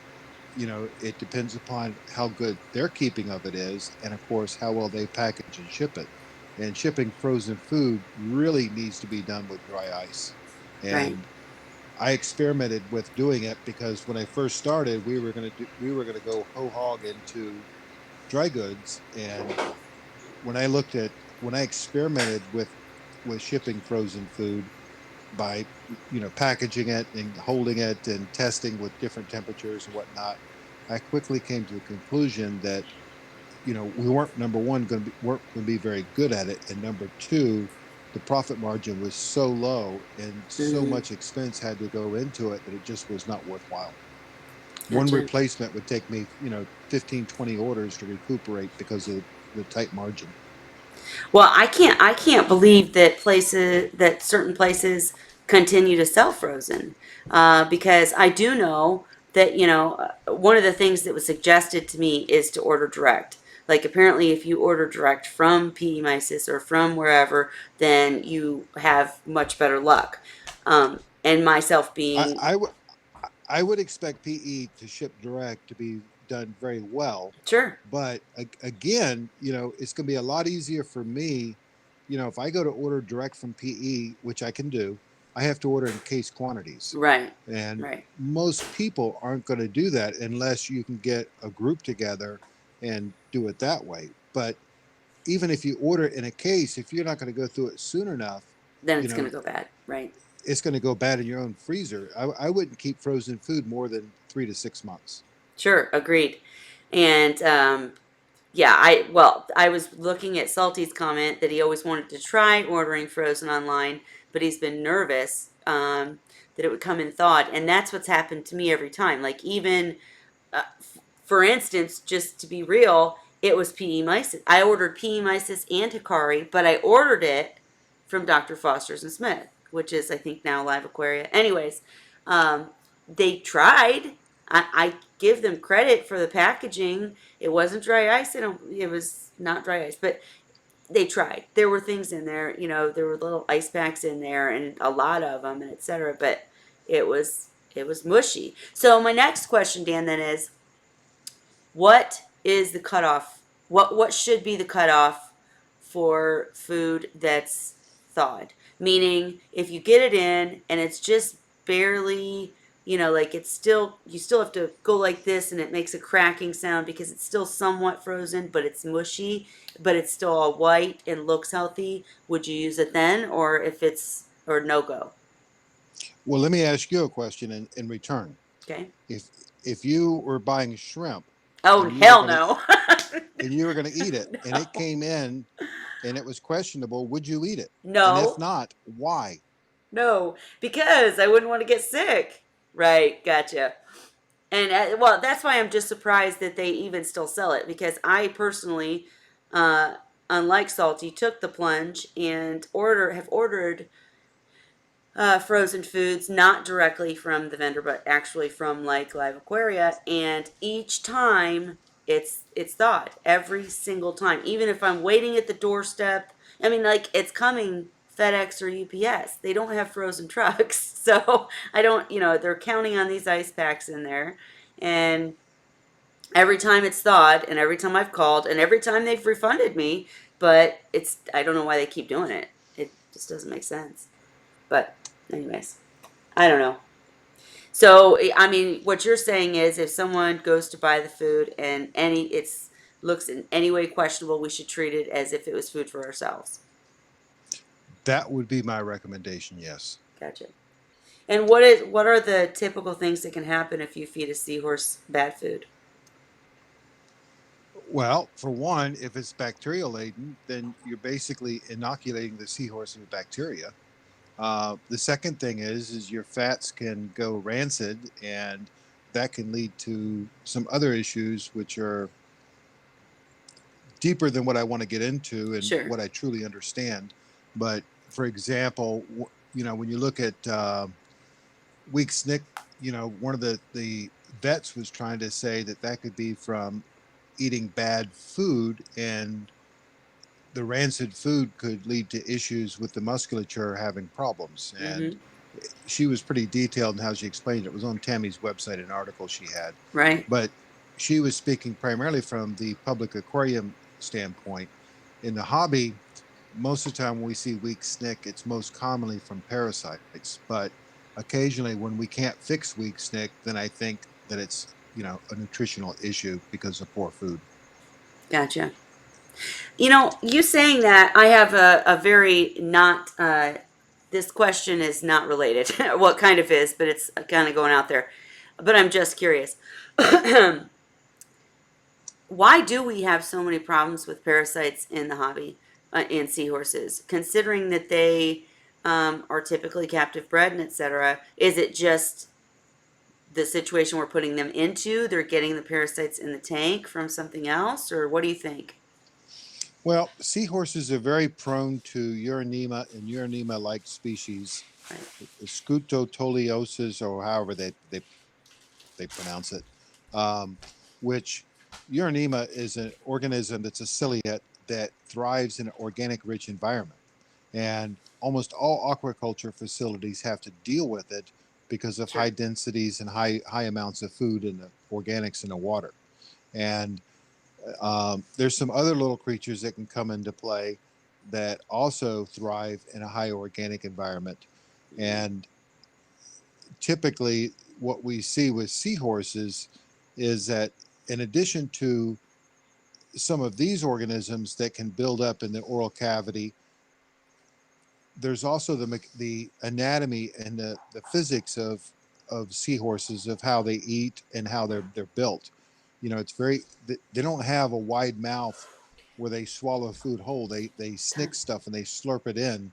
it depends upon how good their keeping of it is, and of course, how well they package and ship it. And shipping frozen food really needs to be done with dry ice. Right. And I experimented with doing it because when I first started, we were going to go whole hog into dry goods. And when I experimented with shipping frozen food by packaging it and holding it and testing with different temperatures and whatnot, I quickly came to the conclusion that we weren't, number one, weren't going to be very good at it, and number two, the profit margin was so low and so Mm-hmm. much expense had to go into it that it just was not worthwhile. One Gotcha. replacement would take me 15, 20 orders to recuperate because of the tight margin. Well, I can't believe that certain places continue to sell frozen, because I do know that one of the things that was suggested to me is to order direct. Like apparently, if you order direct from PE Mysis or from wherever, then you have much better luck. And myself I, being I, I would expect PE to ship direct to be done very well, sure, but again, it's going to be a lot easier for me. If I go to order direct from PE, which I can do, I have to order in case quantities. right, And right, most people aren't going to do that unless you can get a group together and do it that way. But even if you order in a case, if you're not going to go through it soon enough, then you it's going know, to go bad, right? it's going to go bad in your own freezer. I wouldn't keep frozen food more than 3 to 6 months. Sure, agreed. And yeah, I was looking at Salty's comment that he always wanted to try ordering frozen online, but he's been nervous that it would come in thawed, and that's what's happened to me every time. Like even for instance, just to be real, it was PE Mysis. I ordered PE Mysis and Hikari, but I ordered it from Dr. Foster's and Smith, which is I think now Live Aquaria. Anyways, they tried. I give them credit for the packaging. It wasn't dry ice. It was not dry ice, but they tried. There were things in there. There were little ice packs in there, and a lot of them, and etc. But it was mushy. So my next question, Dan, then is what is the cutoff? What should be the cutoff for food that's thawed? Meaning, if you get it in and it's just barely, like it's still you still have to go like this and it makes a cracking sound because it's still somewhat frozen, but it's mushy, but it's still all white and looks healthy. Would you use it then, or if it's or no go? Well, let me ask you a question in return. Okay. If if you were buying shrimp Oh and you were hell gonna no. and you were gonna eat it and it No. came in and it was questionable, would you eat it? And if No. not, why? No, because I wouldn't want to get sick. Right, gotcha. And well, that's why I'm just surprised that they even still sell it because I personally, uh, unlike Salty, took the plunge and have ordered frozen foods, not directly from the vendor, but actually from like Live Aquaria. And each time it's thawed every single time, even if I'm waiting at the doorstep. I mean, like it's coming FedEx or UPS. They don't have frozen trucks, so I don't. They're counting on these ice packs in there, and every time it's thawed, and every time I've called, and every time they've refunded me, but I don't know why they keep doing it. It just doesn't make sense. But anyways. I don't know. So, I mean, what you're saying is if someone goes to buy the food and it's looks in any way questionable, we should treat it as if it was food for ourselves. That would be my recommendation, yes. Gotcha. And what are the typical things that can happen if you feed a seahorse bad food? Well, for one, if it's bacterial laden, then you're basically inoculating the seahorse with bacteria. The second thing is your fats can go rancid, and that can lead to some other issues, which are deeper than what I want to get into and Sure. what I truly understand. But for example, when you look at weak SNP, one of the vets was trying to say that that could be from eating bad food, and the rancid food could lead to issues with the musculature having problems. And Mm-hmm. she was pretty detailed in how she explained it. It was on Tammy's website, an article she had. Right. But she was speaking primarily from the public aquarium standpoint. In the hobby, most of the time when we see weak SNP, it's most commonly from parasites. But occasionally when we can't fix weak SNP, then I think that it's, a nutritional issue because of poor food. Gotcha. You saying that, I have a very not, this question is not related. What kind of is, but it's kind of going out there. But I'm just curious. Why do we have so many problems with parasites in the hobby, in seahorses, considering that they are typically captive bred and etc.? Is it just the situation we're putting them into? They're getting the parasites in the tank from something else, or what do you think? Well, seahorses are very prone to urinema and urinema-like species, Right. scutotoliosis, or however they pronounce it, which urinema is an organism that's a ciliate that thrives in an organic rich environment. And almost all aquaculture facilities have to deal with it because of Sure. high densities and high amounts of food and the organics in the water. And there's some other little creatures that can come into play that also thrive in a high organic environment. And typically, what we see with seahorses is that in addition to some of these organisms that can build up in the oral cavity, there's also the anatomy and the physics of seahorses, of how they eat and how they're built. It's very, they don't have a wide mouth where they swallow food whole. They snick stuff and they slurp it in,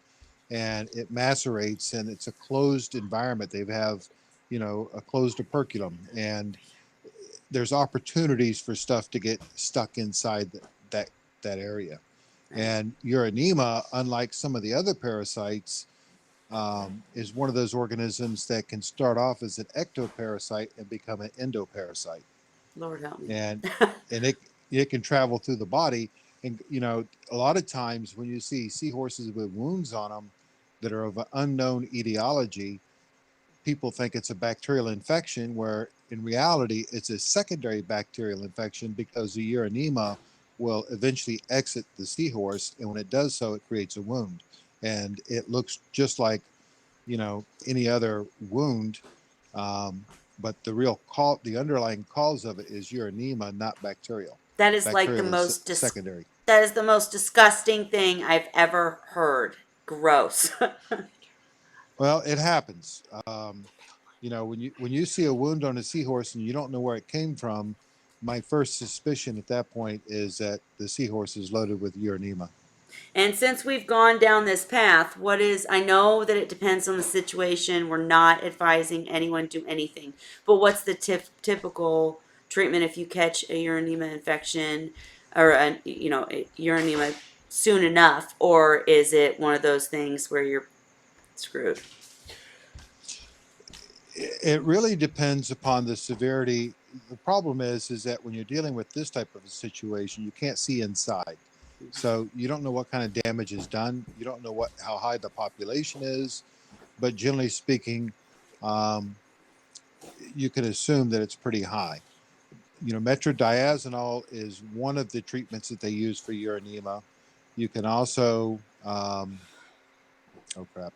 and it macerates, and it's a closed environment. They have, a closed operculum, and there's opportunities for stuff to get stuck inside that that area. Right. And urinema, unlike some of the other parasites, is one of those organisms that can start off as an ectoparasite and become an endoparasite, Lord help me. and and it can travel through the body. And a lot of times when you see seahorses with wounds on them that are of an unknown etiology, people think it's a bacterial infection, where in reality it's a secondary bacterial infection, because the urinema will eventually exit the seahorse, and when it does so, it creates a wound, and it looks just like any other wound. um, but the underlying cause of it is urinema, not bacterial. That is like the Bacterial is most secondary. that is the most disgusting thing I've ever heard. Gross. Well, it happens. When you see a wound on a seahorse and you don't know where it came from, my first suspicion at that point is that the seahorse is loaded with urinema. And since we've gone down this path, I know that it depends on the situation. We're not advising anyone do anything. But what's the typical treatment if you catch a urinema infection, or a urinema soon enough, or is it one of those things where you're screwed? It really depends upon the severity. The problem is that when you're dealing with this type of a situation, you can't see inside. So you don't know what kind of damage is done. You don't know how high the population is, but generally speaking, um, you can assume that it's pretty high. Metrodiazole is one of the treatments that they use for urinema. You can also, oh crap,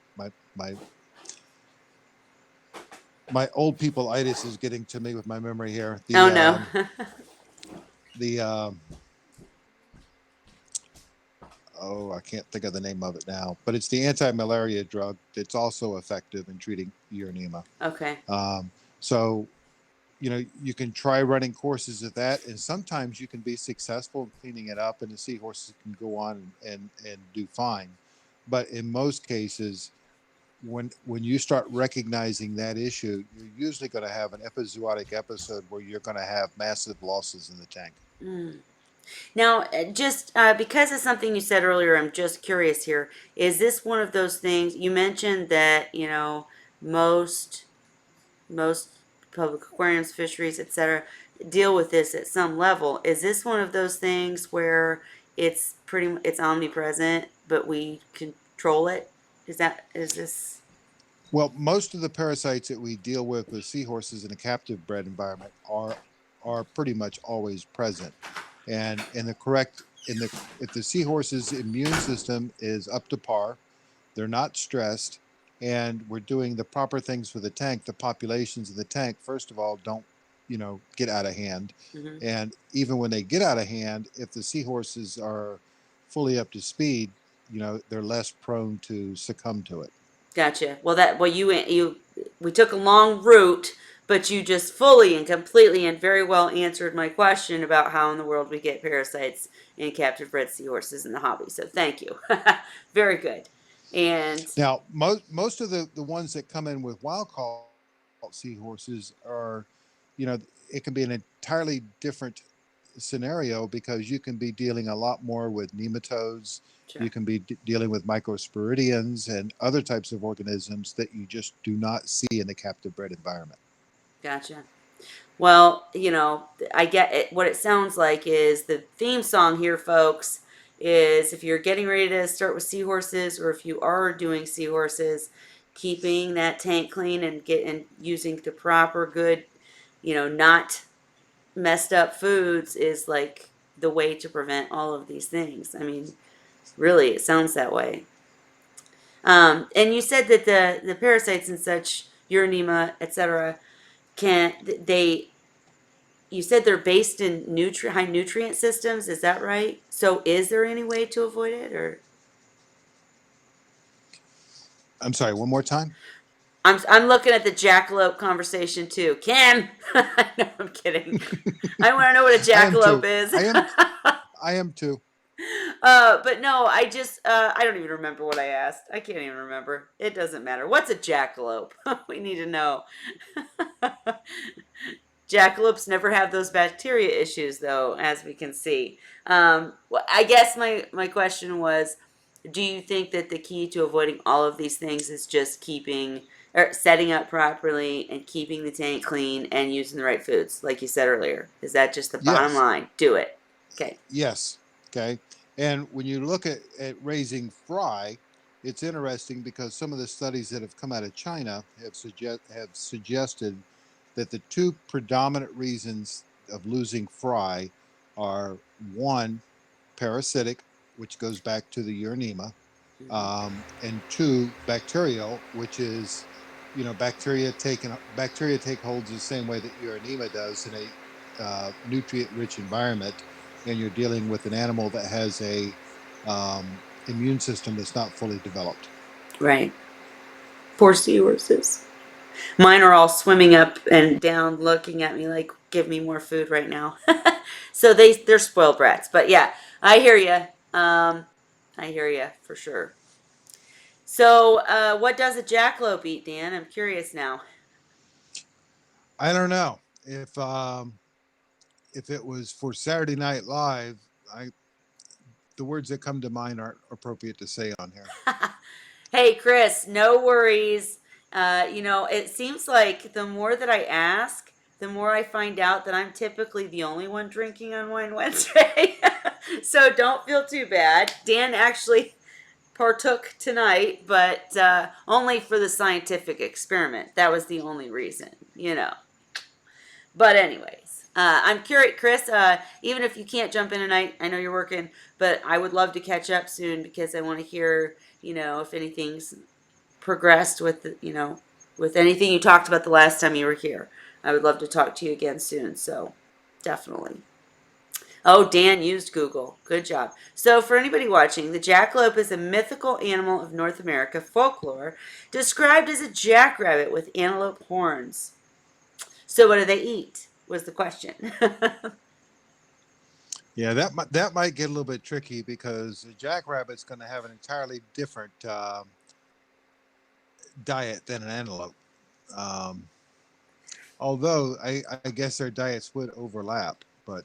my old people itis is getting to me with my memory here. Oh no. The oh, I can't think of the name of it now, but it's the anti-malaria drug that's also effective in treating urinema. Okay. So you can try running courses at that, and sometimes you can be successful in cleaning it up, and the seahorses can go on and do fine. But in most cases, when you start recognizing that issue, you're usually going to have an epizootic episode where you're going to have massive losses in the tank. Mm. Now, just because of something you said earlier, I'm just curious here. Is this one of those things you mentioned that, most most public aquariums, fisheries, etc., deal with this at some level? Is this one of those things where it's omnipresent, but we control it? Is this? Well, most of the parasites that we deal with seahorses in a captive bred environment are pretty much always present. And in the correct in the if the seahorse's immune system is up to par, they're not stressed, and we're doing the proper things for the tank, the populations of the tank, first of all, don't, get out of hand. Mhm. And even when they get out of hand, if the seahorses are fully up to speed, they're less prone to succumb to it. Gotcha. Well, you we took a long route, but you just fully and completely and very well answered my question about how in the world we get parasites in captive bred seahorses in the hobby. So thank you. Very good. And Now, most of the ones that come in with wild caught seahorses are, you know, it can be an entirely different scenario because you can be dealing a lot more with nematodes. You sure, can be dealing with microsporidians and other types of organisms that you just do not see in the captive bred environment. gotcha. Well, I get it. What it sounds like is the theme song here, folks, is if you're getting ready to start with seahorses, or if you are doing seahorses, keeping that tank clean and using the proper good, not messed up foods is like the way to prevent all of these things. I mean, really, it sounds that way. And you said that the parasites and such, urinema, etc., can they you said they're based in high nutrient systems, is that right? So is there any way to avoid it, or I'm sorry, one more time. I'm looking at the jackalope conversation too. Kim, no, I'm kidding. I want to know what a I am jackalope too. is. I am too. But no, I don't even remember what I asked. I can't even remember. It doesn't matter. What's a jackalope? We need to know. Jackalopes never have those bacteria issues, though, as we can see. Well, I guess my question was, do you think that the key to avoiding all of these things is just keeping or setting up properly and keeping the tank clean and using the right foods, like you said earlier? Is that just the bottom Yes. line? Do it. Okay. Yes. Okay. And when you look at raising fry, it's interesting because some of the studies that have come out of China have suggested that the two predominant reasons of losing fry are one, parasitic, which goes back to the urinema, Mhm. and two, bacterial, which is, bacteria take holds the same way that urinema does in a nutrient-rich environment, and you're dealing with an animal that has a immune system that's not fully developed. Right. Poor seahorses. Mine are all swimming up and down, looking at me like, "Give me more food right now." So they're spoiled brats. But yeah, I hear you. I hear you for sure. So, what does a jackalope eat, Dan? I'm curious now. I don't know if it was for Saturday Night Live. I The words that come to mind aren't appropriate to say on here. Hey, Chris, no worries. It seems like the more that I ask, the more I find out that I'm typically the only one drinking on Wine Wednesday. So don't feel too bad. Dan actually partook tonight, but only for the scientific experiment. That was the only reason. But anyways, I'm curious, Chris. Even if you can't jump in tonight, I know you're working, but I would love to catch up soon because I want to hear, if anything's progressed with anything you talked about the last time you were here. I would love to talk to you again soon. So definitely. Oh, Dan used Google. Good job. So, for anybody watching, the jackalope is a mythical animal of North America folklore described as a jackrabbit with antelope horns. So what do they eat? Was the question. Yeah, that might get a little bit tricky because a jackrabbit's going to have an entirely different diet than an antelope. Um, although I guess their diets would overlap, but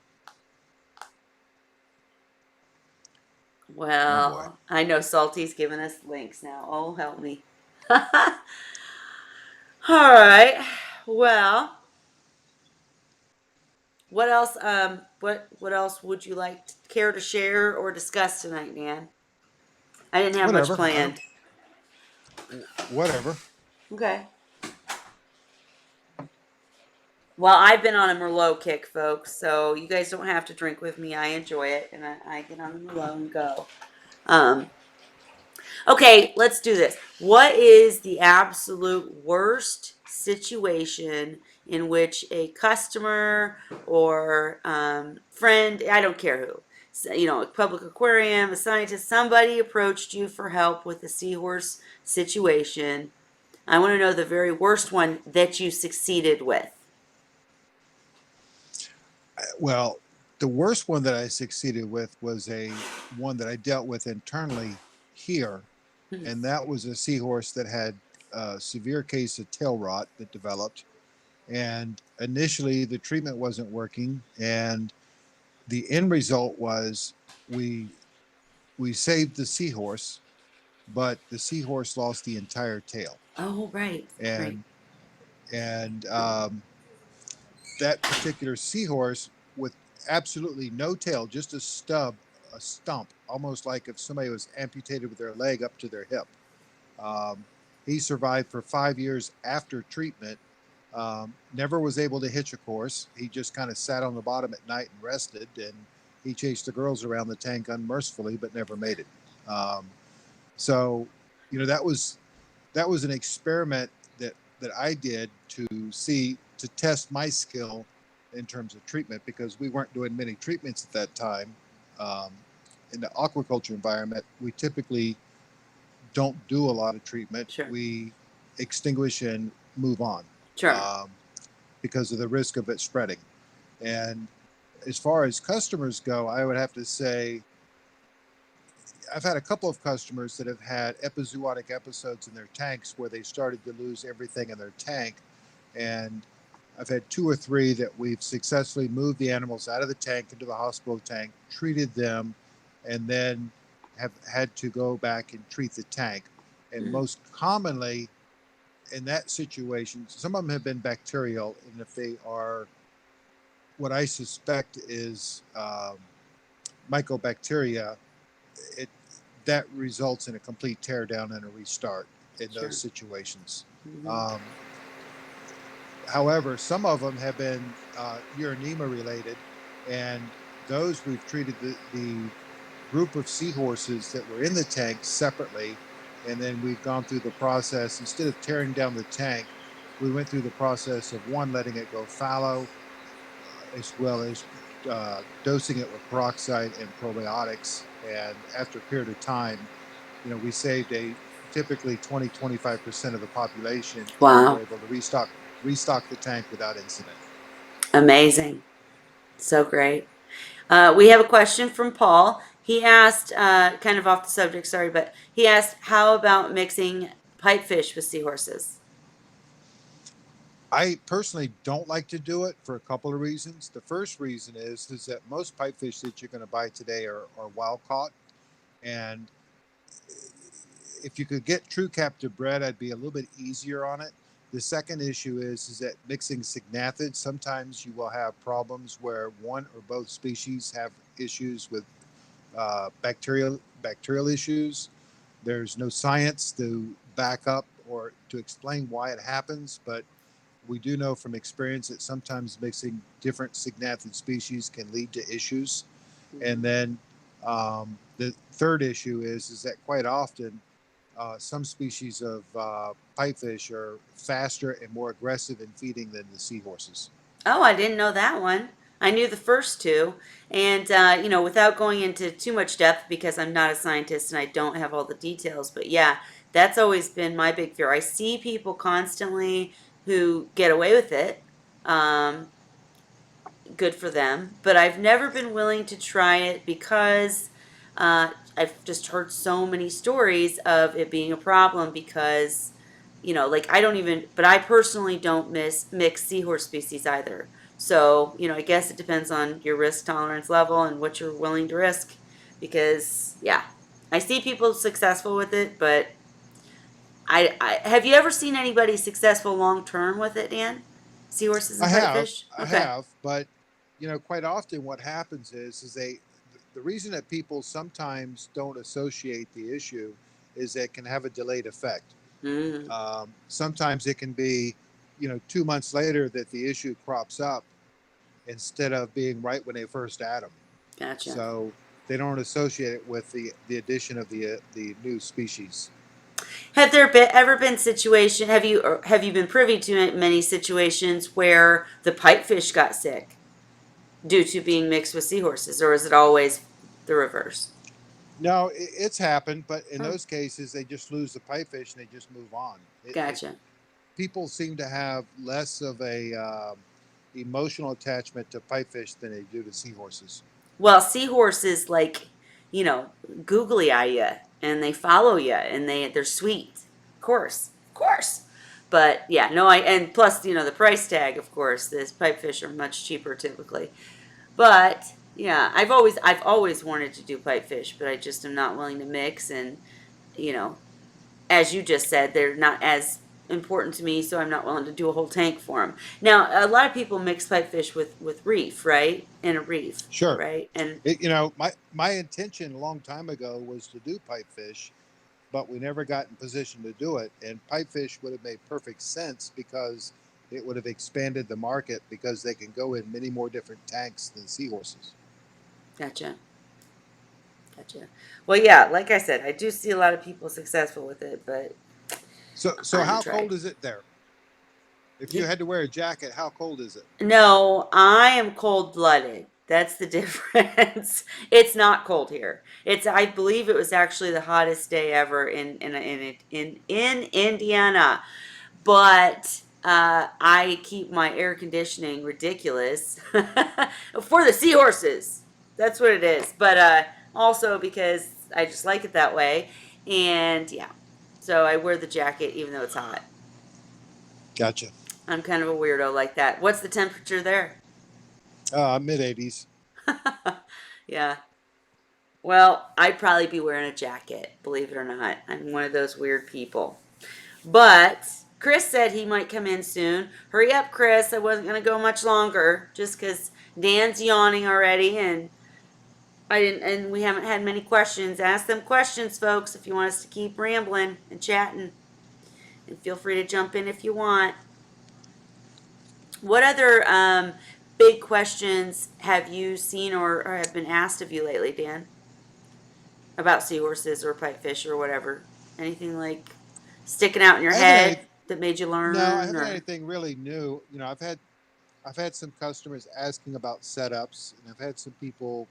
oh boy, Well, I know Salty's giving us links now. Oh, help me. All right. Well, what else? What else would you like to care to share or discuss tonight, Dan? I didn't have much whatever. I don't planned. whatever. Okay. Well, I've been on a Merlot kick, folks, so you guys don't have to drink with me. I enjoy it, and I get on the Merlot and go. Um, okay, let's do this. What is the absolute worst situation in which a customer or friend, I don't care who, a public aquarium, a scientist, somebody approached you for help with the seahorse situation? I want to know the very worst one that you succeeded with. Well, the worst one that I succeeded with was a one that I dealt with internally here, Hmm. and that was a seahorse that had a severe case of tail rot that developed. And initially, the treatment wasn't working, and the end result was we we saved the seahorse, but the seahorse lost the entire tail, Oh, right, right. and and that particular seahorse with absolutely no tail, just a stub, a stump, almost like if somebody was amputated with their leg up to their hip. Um, he survived for 5 years after treatment. Never was able to hitch a course. He just kind of sat on the bottom at night and rested, and he chased the girls around the tank unmercifully, but never made it. Um, so, that was an experiment that I did to see to test my skill in terms of treatment because we weren't doing many treatments at that time. Um, in the aquaculture environment, we typically don't do a lot of treatment. Sure, We extinguish and move on sure. um, because of the risk of it spreading. And as far as customers go, I would have to say I've had a couple of customers that have had epizootic episodes in their tanks where they started to lose everything in their tank. And I've had two or three that we've successfully moved the animals out of the tank into the hospital tank, treated them, and then have had to go back and treat the tank. And Mm. most commonly in that situation, some of them have been bacterial. And if they are what I suspect is mycobacteria, it that results in a complete teardown and a restart in those Sure. situations. Hmm. Um, however, some of them have been urinema related, and those we've treated the group of seahorses that were in the tank separately, and then we've gone through the process. Instead of tearing down the tank, we went through the process of one, letting it go fallow, as well as dosing it with peroxide and probiotics. And after a period of time, we saved a typically 20-25% of the population, and we were Wow. able to restock the tank without incident. Amazing. So great. We have a question from Paul. He asked, kind of off the subject, sorry, but he asked, how about mixing pipefish with seahorses? I personally don't like to do it for a couple of reasons. The first reason is that most pipefish that you're going to buy today are wild caught, and if you could get true captive bred, I'd be a little bit easier on it. The second issue is that mixing signathids, sometimes you will have problems where one or both species have issues with bacterial issues. There's no science to back up or to explain why it happens, but we do know from experience that sometimes mixing different signathid species can lead to issues. And Mhm. then the third issue is that quite often some species of pipefish are faster and more aggressive in feeding than the seahorses. Oh, I didn't know that one. I knew the first two. And, without going into too much depth because I'm not a scientist and I don't have all the details, but yeah, that's always been my big fear. I see people constantly who get away with it. Um, Good for them. But I've never been willing to try it because I've just heard so many stories of it being a problem because, like I don't even, but I personally don't mix seahorse species either. So, I guess it depends on your risk tolerance level and what you're willing to risk because, yeah, I see people successful with it, but I have you ever seen anybody successful long term with it, Dan? Seahorses I and have, pipefish? I Okay. have, but quite often what happens is the reason that people sometimes don't associate the issue is that it can have a delayed effect. Mm, Sometimes it can be, 2 months later that the issue crops up instead of being right when they first add them. gotcha. So they don't associate it with the addition of the new species. Have there ever been situation? Have you been privy to many situations where the pipefish got sick due to being mixed with seahorses, or is it always the reverse? No, it's happened, but in Oh, those cases, they just lose the pipefish and they just move on. gotcha. People seem to have less of a emotional attachment to pipefish than they do to seahorses. Well, seahorses googly eye you and they follow you and they're sweet, of course. But yeah, no, and plus the price tag, of course. This pipefish are much cheaper typically. But yeah, I've always wanted to do pipefish, but I just am not willing to mix. And you know, as you just said, they're not as important to me, so I'm not willing to do a whole tank for them. Now, a lot of people mix pipefish with reef, right? In a reef, Sure. right? And My intention a long time ago was to do pipefish, but we never got in position to do it. And pipefish would have made perfect sense because it would have expanded the market because they can go in many more different tanks than seahorses. gotcha, gotcha. Well, yeah, like I said, I do see a lot of people successful with it, but So I haven't how tried. cold is it there? If you Yeah. had to wear a jacket, how cold is it? No, I am cold blooded. That's the difference. It's not cold here. I believe it was actually the hottest day ever in Indiana. But I keep my air conditioning ridiculous for the seahorses. That's what it is. But also because I just like it that way. And yeah, so I wear the jacket even though it's hot. Gotcha. I'm kind of a weirdo like that. What's the temperature there? Mid 80s. Yeah. Well, I'd probably be wearing a jacket, believe it or not. I'm one of those weird people. But Chris said he might come in soon. Hurry up, Chris. I wasn't going to go much longer just because Dan's yawning already and we haven't had many questions. Ask them questions, folks, if you want us to keep rambling and chatting. And feel free to jump in if you want. What other big questions have you seen or have been asked of you lately, Dan? About seahorses or pipefish or whatever? Anything like sticking out in your I haven't had any, head that made you no, I learn haven't had or anything really new. I've had some customers asking about setups, and I've had some people,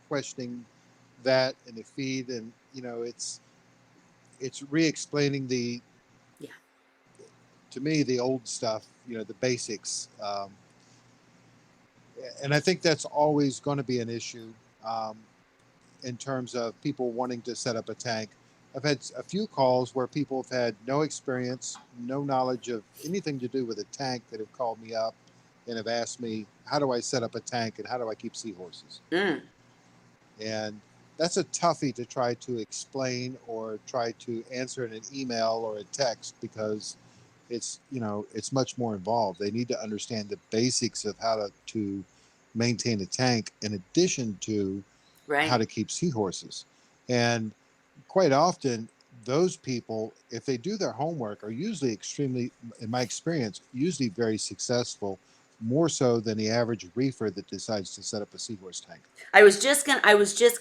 questioning that in the feed, and it's re-explaining yeah, to me the old stuff, the basics, and I think that's always going to be an issue um, in terms of people wanting to set up a tank. I've had a few calls where people have had no experience, no knowledge of anything to do with a tank that have called me up and have asked me, how do I set up a tank and how do I keep seahorses? mm, And that's a toughie to try to explain or try to answer in an email or a text because it's much more involved. They need to understand the basics of how to maintain a tank in addition to how right. to keep seahorses. And quite often, those people, if they do their homework, are usually extremely, in my experience, usually very successful, more so than the average reefer that decides to set up a seahorse tank. I was just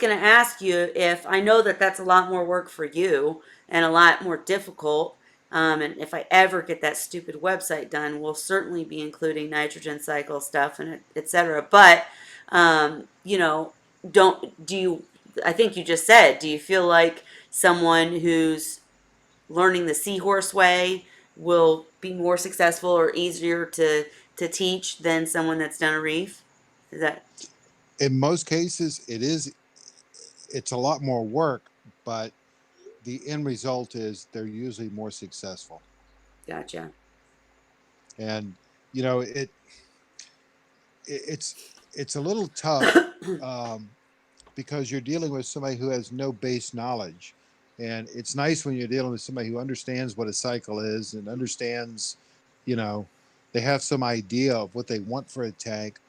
gonna ask you if I know that that's a lot more work for you and a lot more difficult. And if I ever get that stupid website done, we'll certainly be including nitrogen cycle stuff and et cetera. But don't do you? I think you just said. Do you feel like someone who's learning the seahorse way will be more successful or easier to to teach than someone that's done a reef? Is that In most cases, it's a lot more work, but the end result is they're usually more successful. gotcha? And you know, it's it's a little tough, um, because you're dealing with somebody who has no base knowledge. And it's nice when you're dealing with somebody who understands what a cycle is and understands, you know, they have some idea of what they want for a tank.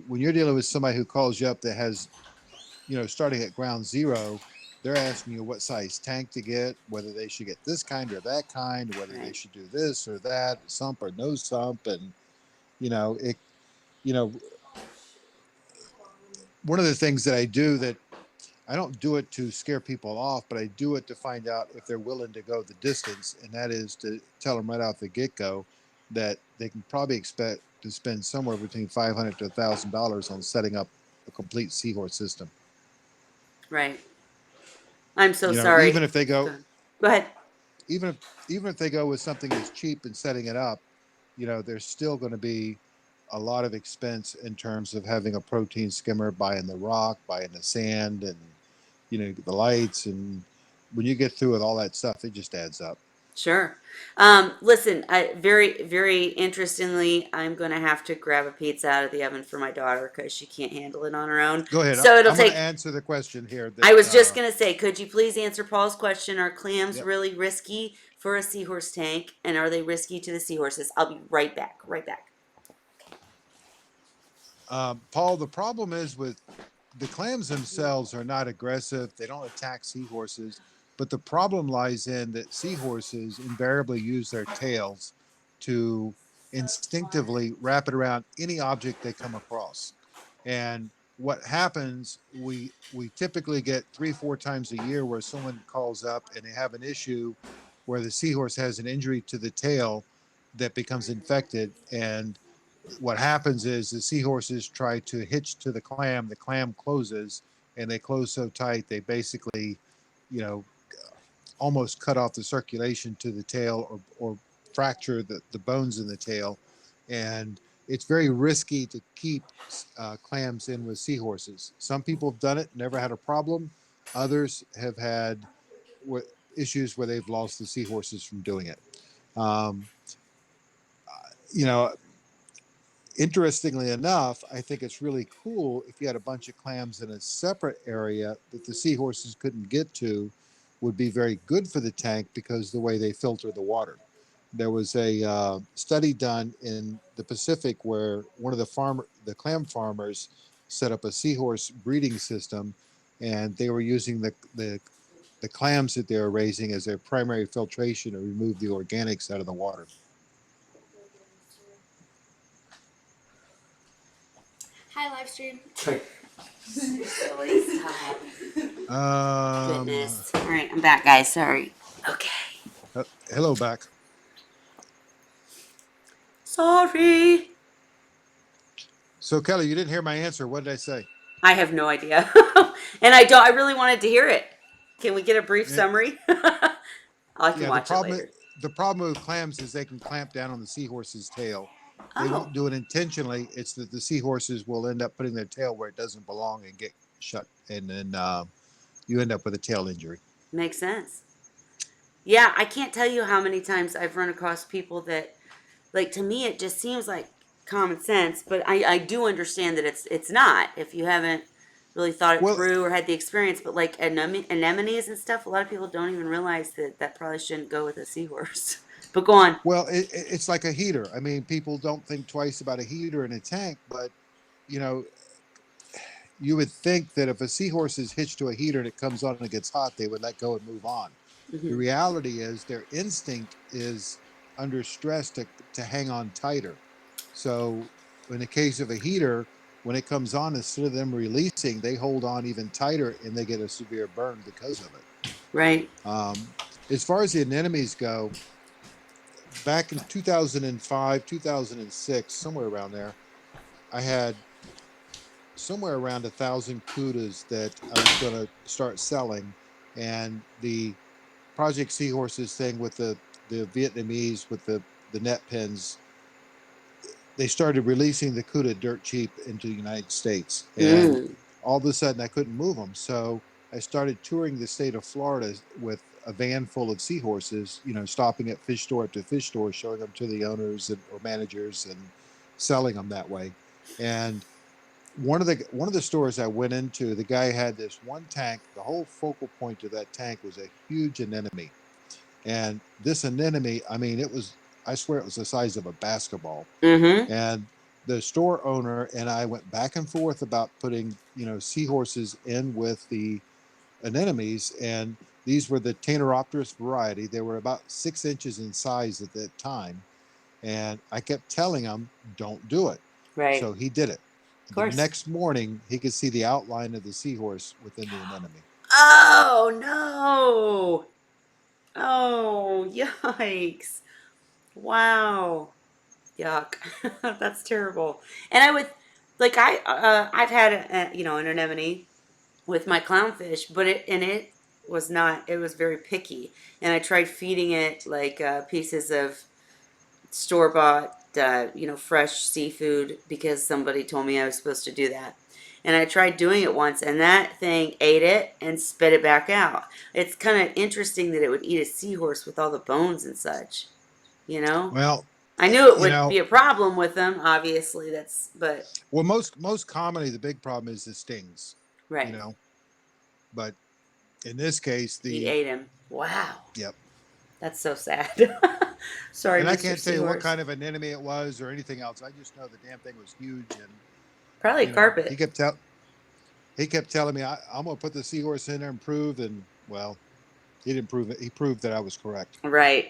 When you're dealing with somebody who calls you up that has, starting at ground zero, they're asking you what size tank to get, whether they should get this kind or that kind, whether they Right. should do this or that, sump or no sump. And, it, you know, one of the things that I do that I don't do it to scare people off, but I do it to find out if they're willing to go the distance, and that is to tell them right off the get go that they can probably expect to spend somewhere between $500 to $1,000 on setting up a complete Seahorse system. Right. I'm so You know, sorry. even if they Go go, ahead. Go ahead. even if even if they go with something that's cheap and setting it up, there's still going to be a lot of expense in terms of having a protein skimmer, buying the rock, buying the sand, and the lights. And when you get through with all that stuff, it just adds up. Sure. Listen, very, very interestingly, I'm going to have to grab a pizza out of the oven for my daughter because she can't handle it on her own. Go ahead. So it'll I'm going to take, answer the question here. I That was just going to say, could you please answer Paul's question? Are clams Yep. really risky for a seahorse tank? And are they risky to the seahorses? I'll be right back. Right back. Paul, the problem is with the clams themselves are not aggressive. They don't attack seahorses, but the problem lies in that seahorses invariably use their tails to instinctively wrap it around any object they come across. And what happens, we typically get 3-4 times a year where someone calls up and they have an issue where the seahorse has an injury to the tail that becomes infected. And what happens is the seahorses try to hitch to the clam closes, and they close so tight they basically, you know, almost cut off the circulation to the tail, or fracture the bones in the tail. And it's very risky to keep clams in with seahorses. Some people have done it, never had a problem. Others have had issues where they've lost the seahorses from doing it. Um, you know, Interestingly enough, I think it's really cool if you had a bunch of clams in a separate area that the seahorses couldn't get to, would be very good for the tank because the way they filter the water. There was a study done in the Pacific where one of the clam farmers set up a seahorse breeding system, and they were using the clams that they were raising as their primary filtration to remove the organics out of the water. Hi, live stream. Silly, stop. Um, Goodness. All right, I'm back, guys. Sorry. Okay. Hello back. Sorry. So Kelly, you didn't hear my answer. What did I say? I have no idea. And I really wanted to hear it. Can we get a brief Yeah, summary? I can yeah. watch it later. The problem with clams is they can clamp down on the seahorse's tail. They Oh, won't do it intentionally. It's that the seahorses will end up putting their tail where it doesn't belong and get shut, and then you end up with a tail injury. makes sense. Yeah, I can't tell you how many times I've run across people that, like, to me it just seems like common sense, but I do understand that it's not if you haven't really thought it Well, through or had the experience. But like anemones and stuff, a lot of people don't even realize that that probably shouldn't go with a seahorse. But go on. it's like a heater. I mean, people don't think twice about a heater in a tank, but you know, you would think that if a seahorse is hitched to a heater and it comes on and it gets hot, they would let go and move on. The Hmm. reality is their instinct is under stress to hang on tighter. So, in the case of a heater, when it comes on, instead of them releasing, they hold on even tighter and they get a severe burn because of it. Right. As far as the anemones go, back in 2005, 2006, somewhere around there, I had somewhere around 1,000 cudas that I was going to start selling. And the Project Seahorses thing with the Vietnamese with the net pens, they started releasing the CUDA dirt cheap into the United States, and Mm. all of a sudden I couldn't move them. So I started touring the state of Florida with a van full of seahorses, stopping at fish store after fish store, showing them to the owners or managers and selling them that way. And one of the stores I went into, the guy had this one tank. The whole focal point of that tank was a huge anemone, and this anemone, I mean, I swear it was the size of a basketball. Mm-hmm. And the store owner and I went back and forth about putting, seahorses in with the anemones, and these were the Tanoropterus variety. They were about 6 inches in size at that time, and I kept telling him, "Don't do it." Right. So he did it. Of The course. next morning, he could see the outline of the seahorse within the anemone. Oh no. Oh, yikes. Wow. Yuck. That's terrible. And I would like I've had an anemone with my clownfish, but it was not, it was very picky. And I tried feeding it like pieces of store bought fresh seafood because somebody told me I was supposed to do that. And I tried doing it once, and that thing ate it and spit it back out. It's kind of interesting that it would eat a seahorse with all the bones and such, you know? Well, I knew it you would know, be a problem with them, obviously. But well, most commonly the big problem is the stings, you right. know. But in this case, He the ate him. Wow. yep. That's so sad. Sorry, And I Mr. can't tell you what Seahorse. kind of an enemy it was or anything else. I just know the damn thing was huge, and Probably carpet. he kept telling me I'm gonna put the seahorse in there and prove, and well, he didn't prove it. He proved that I was correct. Right.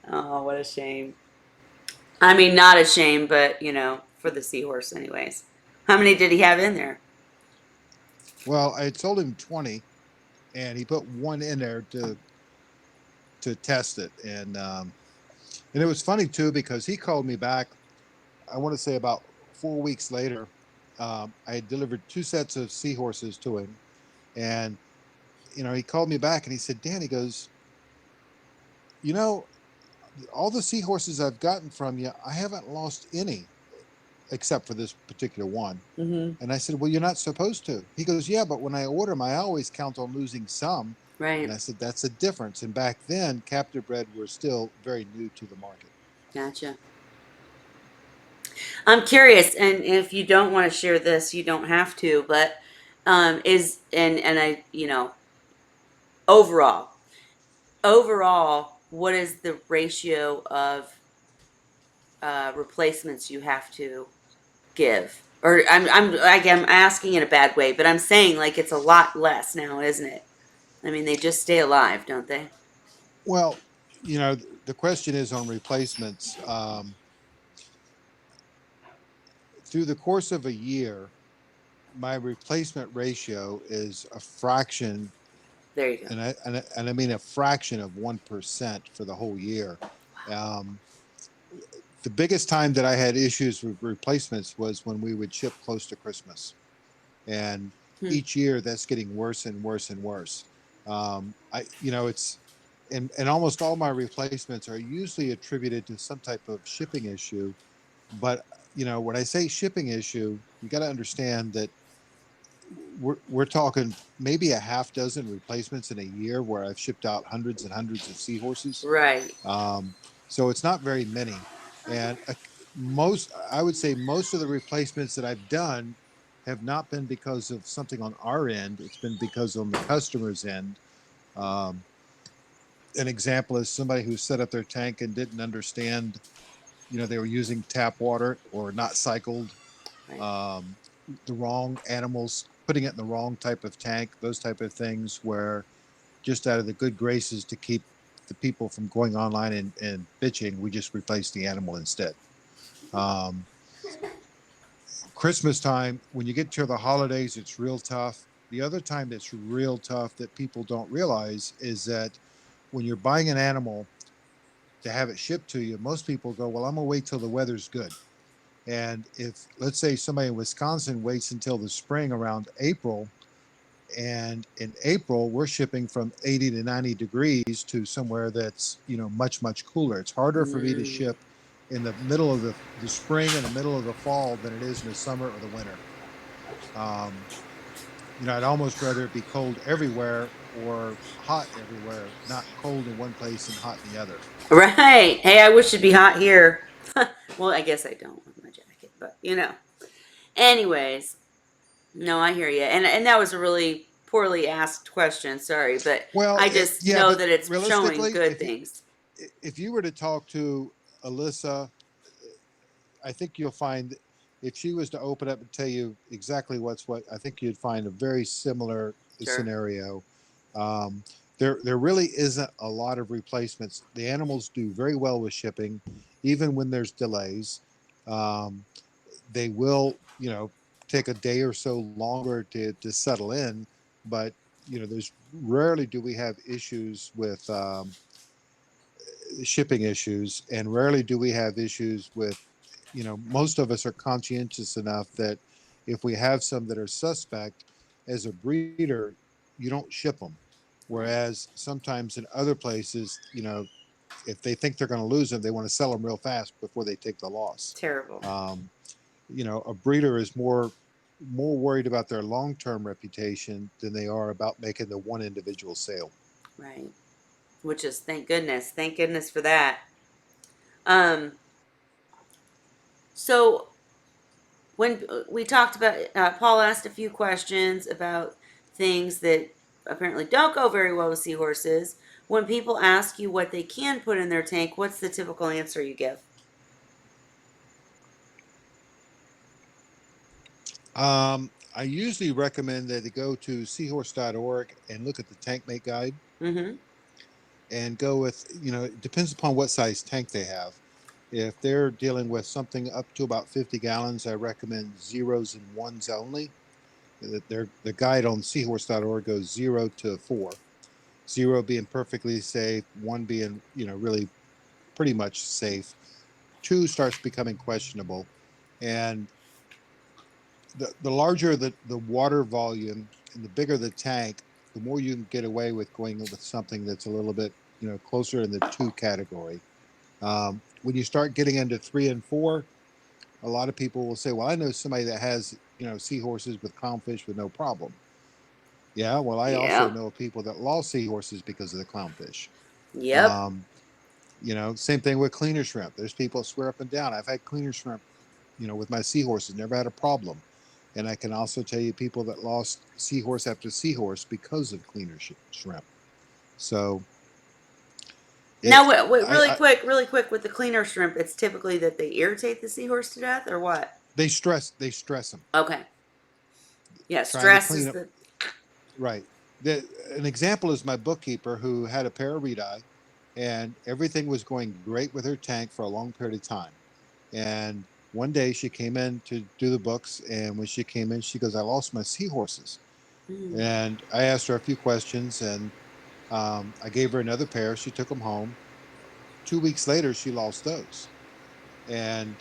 Oh, what a shame. I mean, not a shame, but for the seahorse, anyways. How many did he have in there? Well, I had sold him 20, and he put one in there to test it, and it was funny too because he called me back. I want to say about 4 weeks later. I had delivered two sets of seahorses to him, and he called me back and he said, "Dan," he goes, "you know, all the seahorses I've gotten from you, I haven't lost any except for this particular one." Mm-hmm. And I said, "Well, you're not supposed to." He goes, "Yeah, but when I order them, I always count on losing some." And Right. I said, "That's a difference." And back then, captive bred were still very new to the market. Gotcha. I'm curious, and if you don't want to share this, you don't have to, but is and I, overall, what is the ratio of replacements you have to give? Or I'm asking in a bad way, but I'm saying like it's a lot less now, isn't it? I mean, they just stay alive, don't they? Well, the question is on replacements. Through the course of a year, my replacement ratio is a fraction, There you go. and I mean a fraction of 1% for the whole year. Um, the biggest time that I had issues with replacements was when we would ship close to Christmas, and Hmm. each year that's getting worse and worse and worse. It's and almost all my replacements are usually attributed to some type of shipping issue. But when I say shipping issue, you got to understand that we're talking maybe a half dozen replacements in a year where I've shipped out hundreds and hundreds of seahorses. Right. Um, so it's not very many. And I would say most of the replacements that I've done have not been because of something on our end. It's been because on the customer's end. Um, an example is somebody who set up their tank and didn't understand, they were using tap water or not cycled, Right. um, the wrong animals, putting it in the wrong type of tank, those type of things where just out of the good graces to keep the people from going online and bitching, we just replaced the animal instead. Um, Christmas time, when you get to the holidays, it's real tough. The other time that's real tough that people don't realize is that when you're buying an animal to have it shipped to you, most people go, "Well, I'm gonna wait till the weather's good." And if, let's say, somebody in Wisconsin waits until the spring around April, and in April we're shipping from 80 to 90 degrees to somewhere that's much cooler. It's harder for me to Mm, ship in the middle of the spring and the middle of the fall than it is in the summer or the winter. Um, I'd almost rather it be cold everywhere or hot everywhere, not cold in one place and hot in the other. Right. Hey, I wish it'd be hot here. Well, I guess I don't with my jacket, but Anyways, no, I hear you. And that was a really poorly asked question. Sorry, but Well, I just yeah, know but that it's showing realistically, good things. if you were to talk to Alyssa, I think you'll find if she was to open up and tell you exactly what's what, I think you'd find a very similar Sure. scenario. Um, there really isn't a lot of replacements. The animals do very well with shipping, even when there's delays. Um, they will, take a day or so longer to settle in, but there's rarely do we have issues with shipping issues, and rarely do we have issues with, most of us are conscientious enough that if we have some that are suspect, as a breeder, you don't ship them. Right. Whereas sometimes in other places, if they think they're going to lose them, they want to sell them real fast before they take the loss. Terrible. Um, a breeder is more worried about their long-term reputation than they are about making the one individual sale. Right. Which is thank goodness. Thank goodness for that. Um, so when we talked about, Paul asked a few questions about things that apparently don't go very well with seahorses. When people ask you what they can put in their tank, what's the typical answer you give? I usually recommend that they go to seahorse.org and look at the tank mate guide Mm-hmm. and go with, it depends upon what size tank they have. If they're dealing with something up to about 50 gallons, I recommend zeros and ones only. The guide on seahorse.org goes 0 to 4, 0 being perfectly safe, one being, really pretty much safe. Two starts becoming questionable. And the larger the water volume and the bigger the tank, the more you can get away with going with something that's a little bit, closer in the two category. When you start getting into 3 and 4, a lot of people will say, "Well, I know somebody that has, seahorses with clownfish with no problem." Yeah, well, I also Yeah. know people that lost seahorses because of the clownfish. Yep. Um, Same thing with cleaner shrimp. There's people that swear up and down. I've had cleaner shrimp, with my seahorses, never had a problem. And I can also tell you people that lost seahorse after seahorse because of cleaner shrimp. So it, Now, wait, I really quick with the cleaner shrimp, it's typically that they irritate the seahorse to death, or what? they stress them Okay. Yeah, trying to stress clean is up. the. Right. An example is my bookkeeper who had a pair of reedi, and everything was going great with her tank for a long period of time. And one day she came in to do the books, and when she came in, she goes, "I lost my seahorses." Mm, And I asked her a few questions, and I gave her another pair. She took them home. 2 weeks later, she lost those. And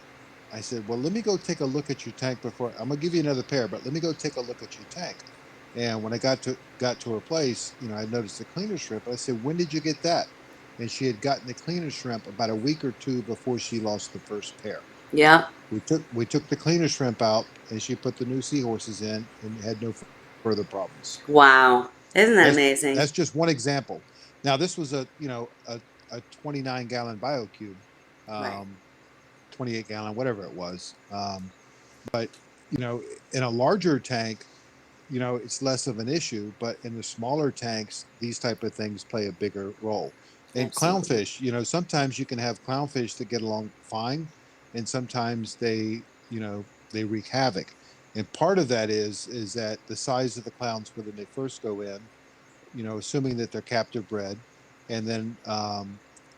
I said, "Well, let me go take a look at your tank before I'm gonna give you another pair, but let me go take a look at your tank." And when I got to her place, I noticed the cleaner shrimp. I said, "When did you get that?" And she had gotten the cleaner shrimp about a week or two before she lost the first pair. yeah. We took the cleaner shrimp out, and she put the new seahorses in, and had no further problems. Wow. Isn't that That's amazing? that's just one example. Now this was a 29-gallon BioCube, Right. um, 28-gallon, whatever it was. But in a larger tank, it's less of an issue. But in the smaller tanks, these type of things play a bigger role. And Absolutely. clownfish, sometimes you can have clownfish that get along fine, and sometimes they wreak havoc. And part of that is that the size of the clowns when they first go in, assuming that they're captive bred, and then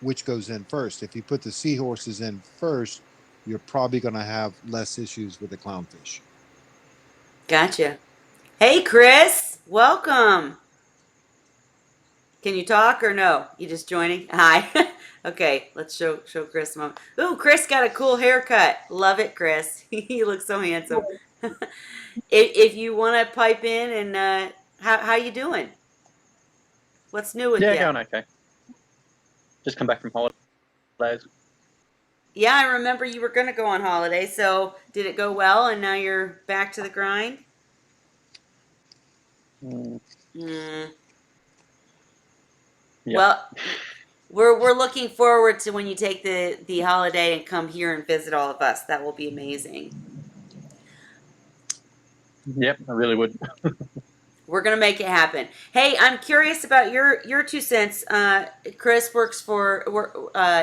which goes in first. If you put the seahorses in first, you're probably going to have less issues with the clownfish. Gotcha. Hey, Chris. Welcome. Can you talk or no? You just joining? Hi. Okay, let's show Chris a moment. Ooh, Chris got a cool haircut. Love it, Chris. He looks so handsome. If you want to pipe in and how you doing? What's new with Yeah, you? going okay. Just come back from holidays. Yeah, I remember you were going to go on holiday. So did it go well and now you're back to the grind? Mm, Mm, yep. well, we're looking forward to when you take the holiday and come here and visit all of us. That will be amazing. Yep, I really would. We're gonna make it happen. Hey, I'm curious about your 2 cents. Chris works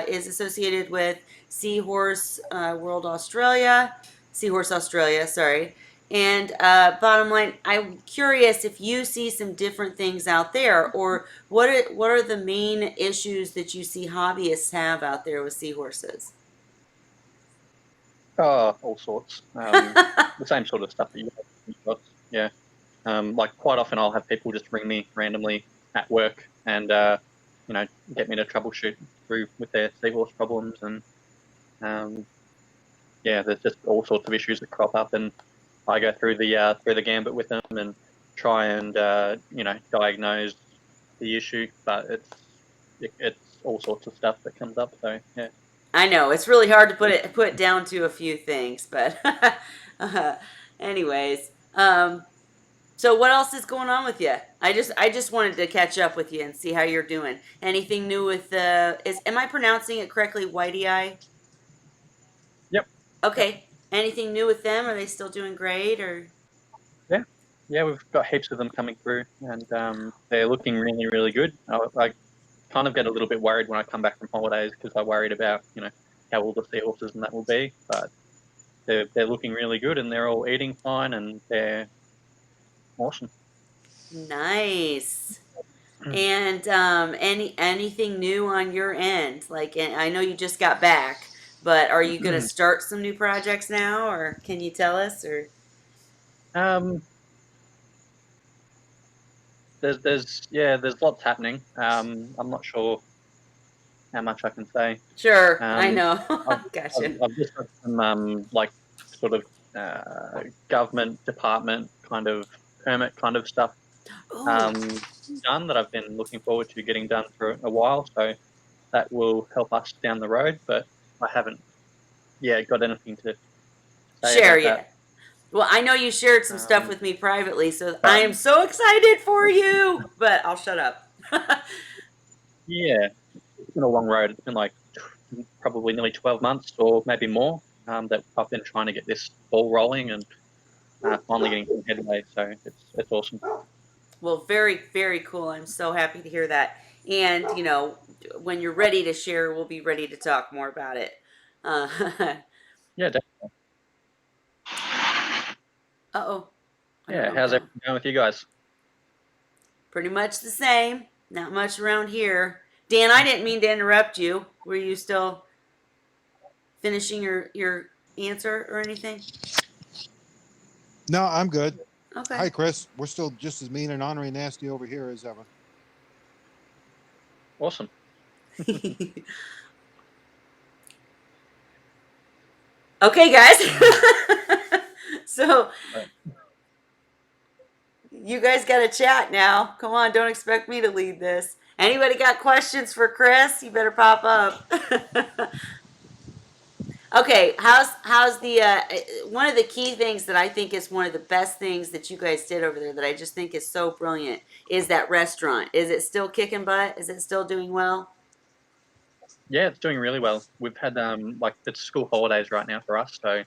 is associated with Seahorse World Australia, Seahorse Australia. Sorry. And bottom line, I'm curious if you see some different things out there, or what are the main issues that you see hobbyists have out there with seahorses? Oh, all sorts. The same sort of stuff that you have. Yeah. Like quite often I'll have people just ring me randomly at work and you know, get me to troubleshoot through with their seahorse problems and um, yeah, there's just all sorts of issues that crop up and I go through the gambit with them and try and you know, diagnose the issue, but it's all sorts of stuff that comes up. So yeah. I know it's really hard to put down to a few things, but uh, anyways, so what else is going on with you? I just wanted to catch up with you and see how you're doing. Anything new with the is am I pronouncing it correctly? Whitey Eye. Yep. Yep. Okay. Anything new with them? Are they still doing great or? Yeah. Yeah, we've got heaps of them coming through, and they're looking really, really good. I kind of get a little bit worried when I come back from holidays because I worried about, you know, how all the seahorses and that will be. But they're looking really good, and they're all eating fine, and they're awesome. Nice. And anything new on your end? Like, and I know you just got back, but are you gonna start some new projects now, or can you tell us? Or um, there's lots happening. I'm not sure how much I can say. sure, I Um, know. I've, I've, Gotcha. I've just got some like sort of government department kind of permit kind of stuff Oh, um, done that I've been looking forward to getting done for a while. So that will help us down the road. But I haven't got anything to say share about that. yeah. Well, I know you shared some stuff Um, with me privately, so I but am so excited for you. But I'll shut up. yeah, it's been a long road. It's been like probably nearly 12 months or maybe more that I've been trying to get this ball rolling and finally getting some headway. So it's awesome. Well, very, very cool. I'm so happy to hear that. And, when you're ready to share, we'll be ready to talk more about it. Uh Yeah, oh. I don't yeah. know what How's that. everything going with you guys? Pretty much the same. Not much around here. Dan, I didn't mean to interrupt you. Were you still finishing your answer or anything? No, I'm good. Okay. Hi, Chris. We're still just as mean and ornery nasty over here as ever. Awesome. Okay, guys. So you guys got to chat now. Come on, don't expect me to lead this. Anybody got questions for Chris? You better pop up. Okay, how's the one of the key things that I think is one of the best things that you guys did over there that I just think is so brilliant is that restaurant. Is it still kicking butt? Is it still doing well? Yeah, it's doing really well. We've had like it's school holidays right now for us, so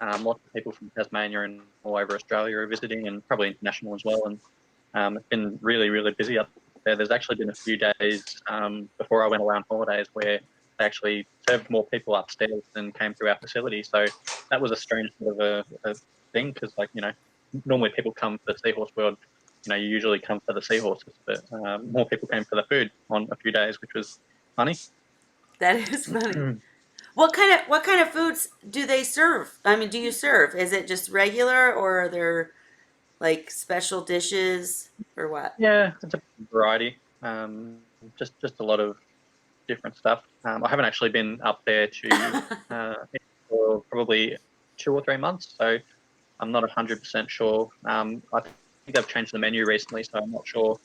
lots of people from Tasmania and all over Australia are visiting, and probably international as well. And it's been really, really busy up there. There's actually been a few days before I went away on holidays where they actually served more people upstairs than came through our facility. So that was a strange sort of a thing because, like, you know, normally people come for the Seahorse World. You know, you usually come for the seahorses, but more people came for the food on a few days, which was funny. That is funny. What kind of foods do they serve? I mean, do you serve? Is it just regular or are there like special dishes or what? Yeah, it's a variety. Just a lot of different stuff. I haven't actually been up there to uh, for probably 2 or 3 months, so I'm not 100% sure. I think they've changed the menu recently, so I'm not sure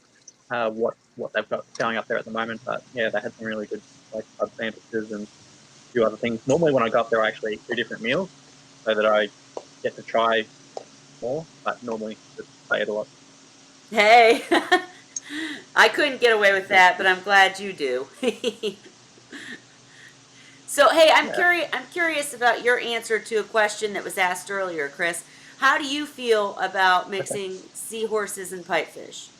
what they've got going up there at the moment. But yeah, they had some really good like club sandwiches and few other things. Normally when I go up there, I actually eat 2 different meals so that I get to try more, but normally just play it a lot. Hey, I couldn't get away with that, but I'm glad you do. So, hey, Yeah. I'm curious about your answer to a question that was asked earlier, Chris. How do you feel about Okay. mixing seahorses and pipefish?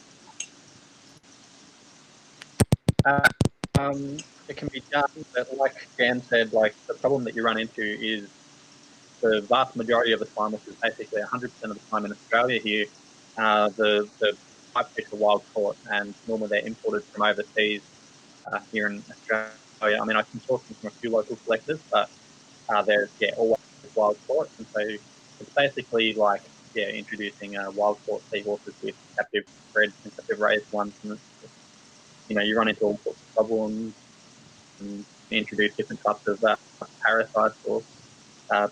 Uh, it can be done, but like Jan said, like the problem that you run into is the vast majority of the time, which is basically 100% of the time in Australia here, the pipefish are wild caught, and normally they're imported from overseas here in Australia. I mean, I can talk from a few local collectors, but they're always wild caught, and so it's basically like introducing wild caught seahorses with captive bred and captive raised ones, and you run into all sorts of problems and introduce different types of parasites or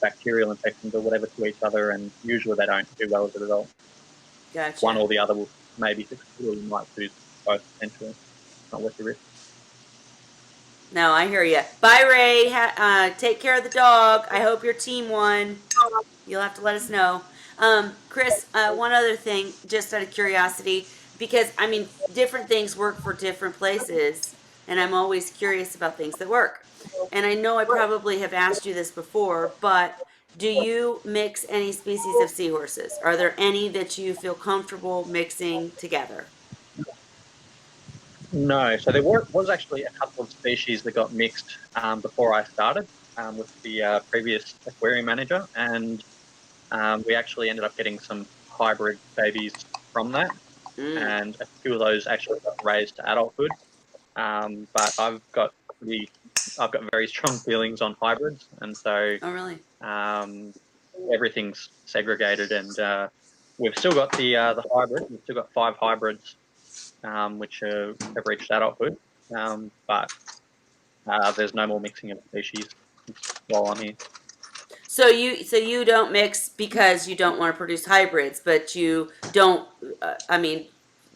bacterial infections or whatever to each other, and usually they don't do well as a result. One Gotcha. or the other will maybe succeed, or you might lose both potentially. It's not worth the risk. No, I hear you. Bye, Ray. Take care of the dog. I hope your team won. You'll have to let us know. Chris, one other thing, just out of curiosity, because I mean, different things work for different places, and I'm always curious about things that work. And I know I probably have asked you this before, but do you mix any species of seahorses? Are there any that you feel comfortable mixing together? No, so there was actually a couple of species that got mixed before I started with the previous aquarium manager, and we actually ended up getting some hybrid babies from that, Mm. and a few of those actually got raised to adulthood. But I've got very strong feelings on hybrids, and so Oh, really? um, everything's segregated, and we've still got the hybrid. We've still got 5 hybrids, which have reached adulthood, but there's no more mixing of species while I'm here. So you don't mix because you don't want to produce hybrids, but you don't. I mean,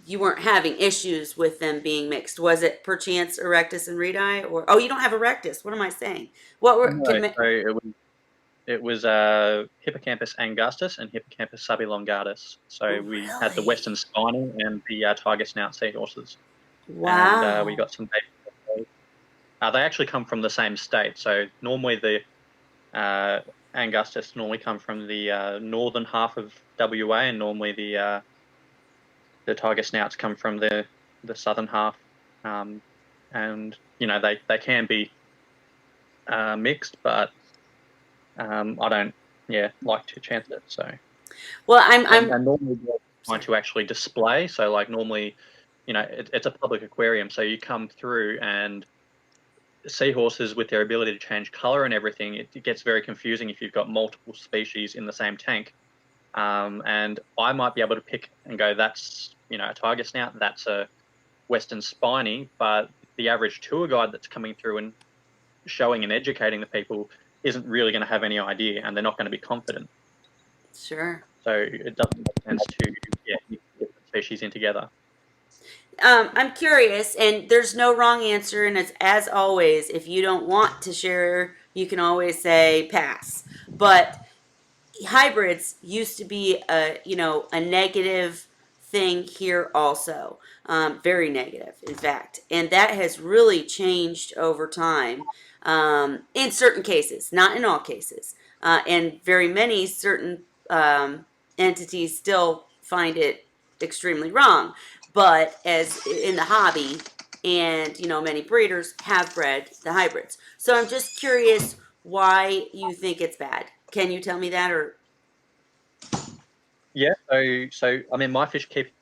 you weren't having issues with them being mixed. Was it perchance erectus and redi, or you don't have erectus? What am I saying? What were No, so it was Hippocampus angustus and Hippocampus subelongatus. So we had the really? western spiny and the tiger snout seahorses, and we Wow. got some babies. They actually come from the same state. So normally the angustus normally come from the northern half of WA, and normally the tiger snouts come from the southern half. Um, and they can be mixed, but I don't like to chance it. So Well, and normally they're trying sorry. to actually display. So like normally, it's a public aquarium, so you come through and seahorses with their ability to change color and everything, it gets very confusing if you've got multiple species in the same tank. And I might be able to pick and go, that's a tiger snout, that's a western spiny, but the average tour guide that's coming through and showing and educating the people isn't really going to have any idea, and they're not going to be confident. Sure. So it doesn't make sense to mix different species in together. I'm curious, and there's no wrong answer. And it's as always, if you don't want to share, you can always say pass. But hybrids used to be a negative thing here also, very negative in fact, and that has really changed over time, in certain cases, not in all cases, and very many certain entities still find it extremely wrong, but as in the hobby, and many breeders have bred the hybrids. So I'm just curious why you think it's bad. Can you tell me that? Or Yeah, so I mean, my fish keeping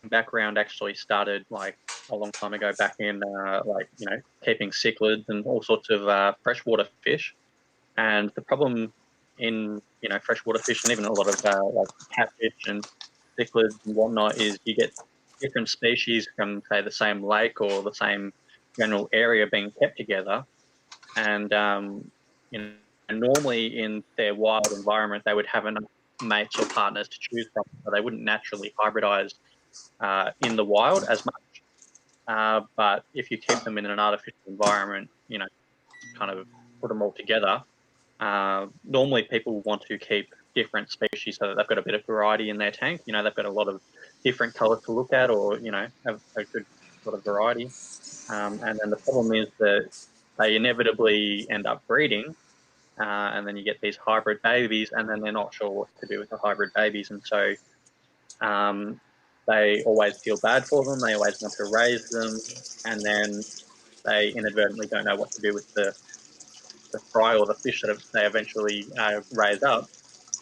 background actually started like a long time ago, back in like keeping cichlids and all sorts of freshwater fish. And the problem in freshwater fish, and even a lot of like catfish and cichlids and whatnot, is you get different species from say the same lake or the same general area being kept together, and normally in their wild environment they would have enough mates or partners to choose from, so they wouldn't naturally hybridize in the wild as much. But if you keep them in an artificial environment, kind of put them all together, normally people want to keep different species so that they've got a bit of variety in their tank. You know, they've got a lot of different colours to look at, or you know, have a good sort of variety. And then the problem is that they inevitably end up breeding, and then you get these hybrid babies, and then they're not sure what to do with the hybrid babies, and so they always feel bad for them. They always want to raise them, and then they inadvertently don't know what to do with the fry or the fish that they eventually raise up,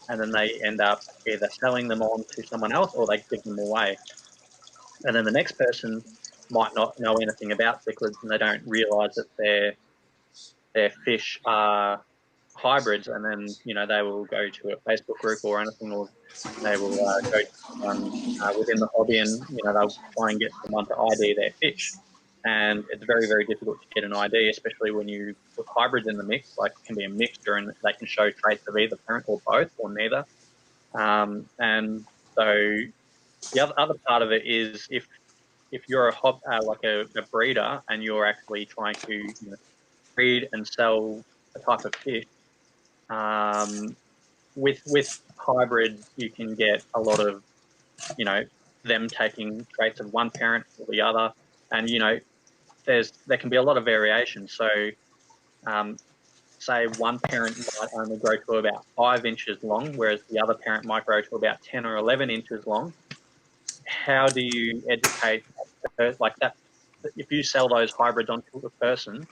and then they end up either selling them on to someone else or they give them away. And then the next person might not know anything about cichlids, and they don't realise that their fish are hybrids, and then you know they will go to a Facebook group or anything, or they will go to someone within the hobby, and you know they'll try and get someone to ID their fish. And it's very, very difficult to get an ID, especially when you put hybrids in the mix. Like it can be a mixture, and they can show traits of either parent or both or neither. And so the other part of it is if you're a breeder and you're actually trying to breed and sell a type of fish, with hybrids you can get a lot of them taking traits of one parent or the other, and there can be a lot of variation. So say one parent might only grow to about 5 inches long, whereas the other parent might grow to about 10 or 11 inches long. How do you educate like that? If you sell those hybrids onto a person,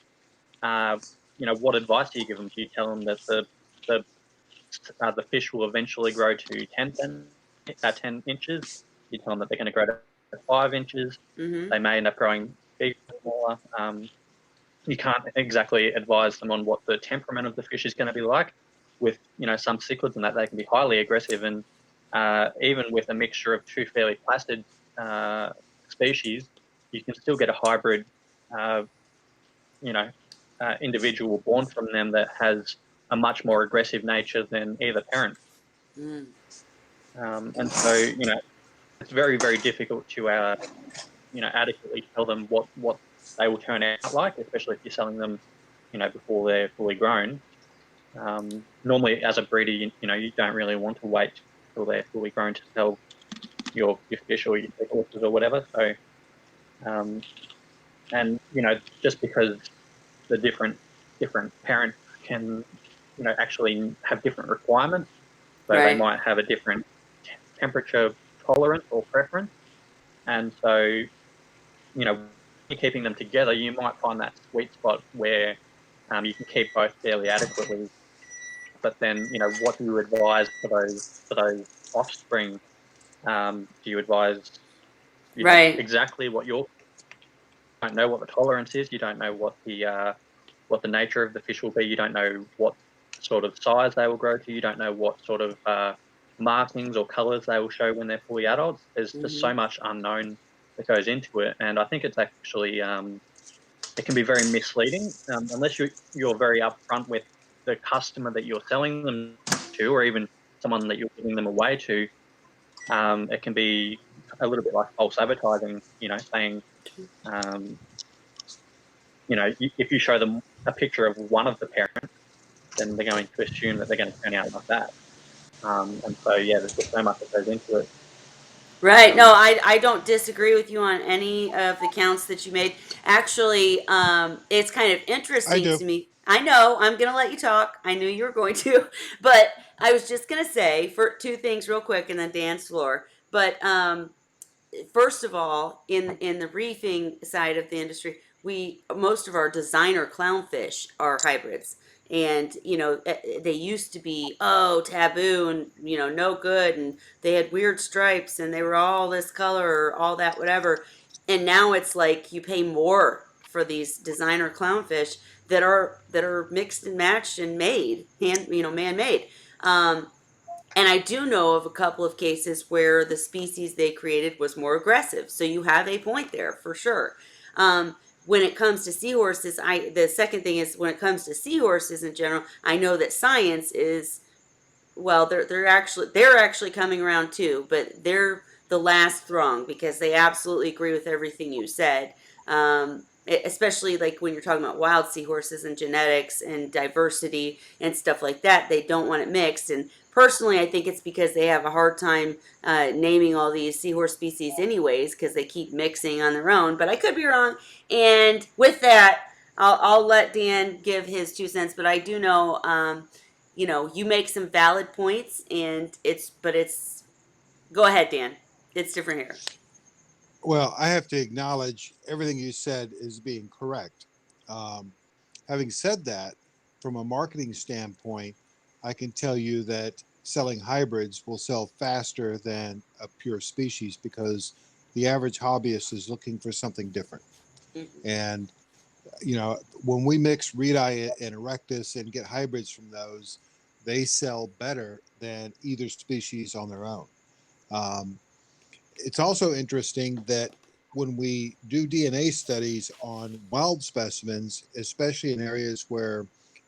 what advice do you give them? Do you tell them that the fish will eventually grow to 10 inches? You tell them that they're going to grow to 5 inches. Mm-hmm. They may end up growing bigger, smaller. You can't exactly advise them on what the temperament of the fish is going to be like. With some cichlids and that, they can be highly aggressive, and even with a mixture of two fairly placid species, you can still get a hybrid, individual born from them that has a much more aggressive nature than either parent. Mm. And so it's very, very difficult to adequately tell them what they will turn out like, especially if you're selling them before they're fully grown. Normally as a breeder, you don't really want to wait till they're fully grown to sell your fish or your horses or whatever. So and just because the different parents can actually have different requirements, so they Right. might have a different temperature tolerance or preference, and so you're keeping them together, you might find that sweet spot where you can keep both fairly adequately. But then, what do you advise for those offspring? Do you advise Right. exactly what you don't know what the tolerance is? You don't know what the nature of the fish will be. You don't know what sort of size they will grow to. You don't know what sort of markings or colours they will show when they're fully adults. There's just so much unknown that goes into it, and I think it's actually it can be very misleading unless you're very upfront with the customer that you're selling them to, or even someone that you're giving them away to. It can be a little bit like false advertising, saying, if you show them a picture of one of the parents, then they're going to assume that they're going to turn out like that. And so, there's just so much that goes into it. Right. No, I don't disagree with you on any of the counts that you made. Actually, it's kind of I interesting do. to me. I know, I'm going to let you talk. I knew you were going to. But I was just going to say for two things real quick and then Dan's floor. But first of all, in the reefing side of the industry, most of our designer clownfish are hybrids, and they used to be taboo and no good, and they had weird stripes and they were all this color or all that whatever, and now it's like you pay more for these designer clownfish that are mixed and matched and made man made. And I do know of a couple of cases where the species they created was more aggressive. So you have a point there for sure. When it comes to seahorses, the second thing is when it comes to seahorses in general, I know that science is, well, they're actually coming around too, but the the last throng, because they absolutely agree with everything you said. Especially like when you're talking about wild seahorses and genetics and diversity and stuff like that, they don't want it mixed. And personally, I think it's because they have a hard time naming all these seahorse species, anyways, because they keep mixing on their own. But I could be wrong. And with that, I'll let Dan give his 2 cents. But I do know, you make some valid points, and it's. Go ahead, Dan. It's different here. Well, I have to acknowledge everything you said is being correct. Um, Having said that, from a marketing standpoint, I can tell you that selling hybrids will sell faster than a pure species because the average hobbyist is looking for something different. Mm-hmm. And, when we mix Reedi and Erectus and get hybrids from those, they sell better than either species on their own. Um, it's also interesting that when we do DNA studies on wild specimens, especially in areas where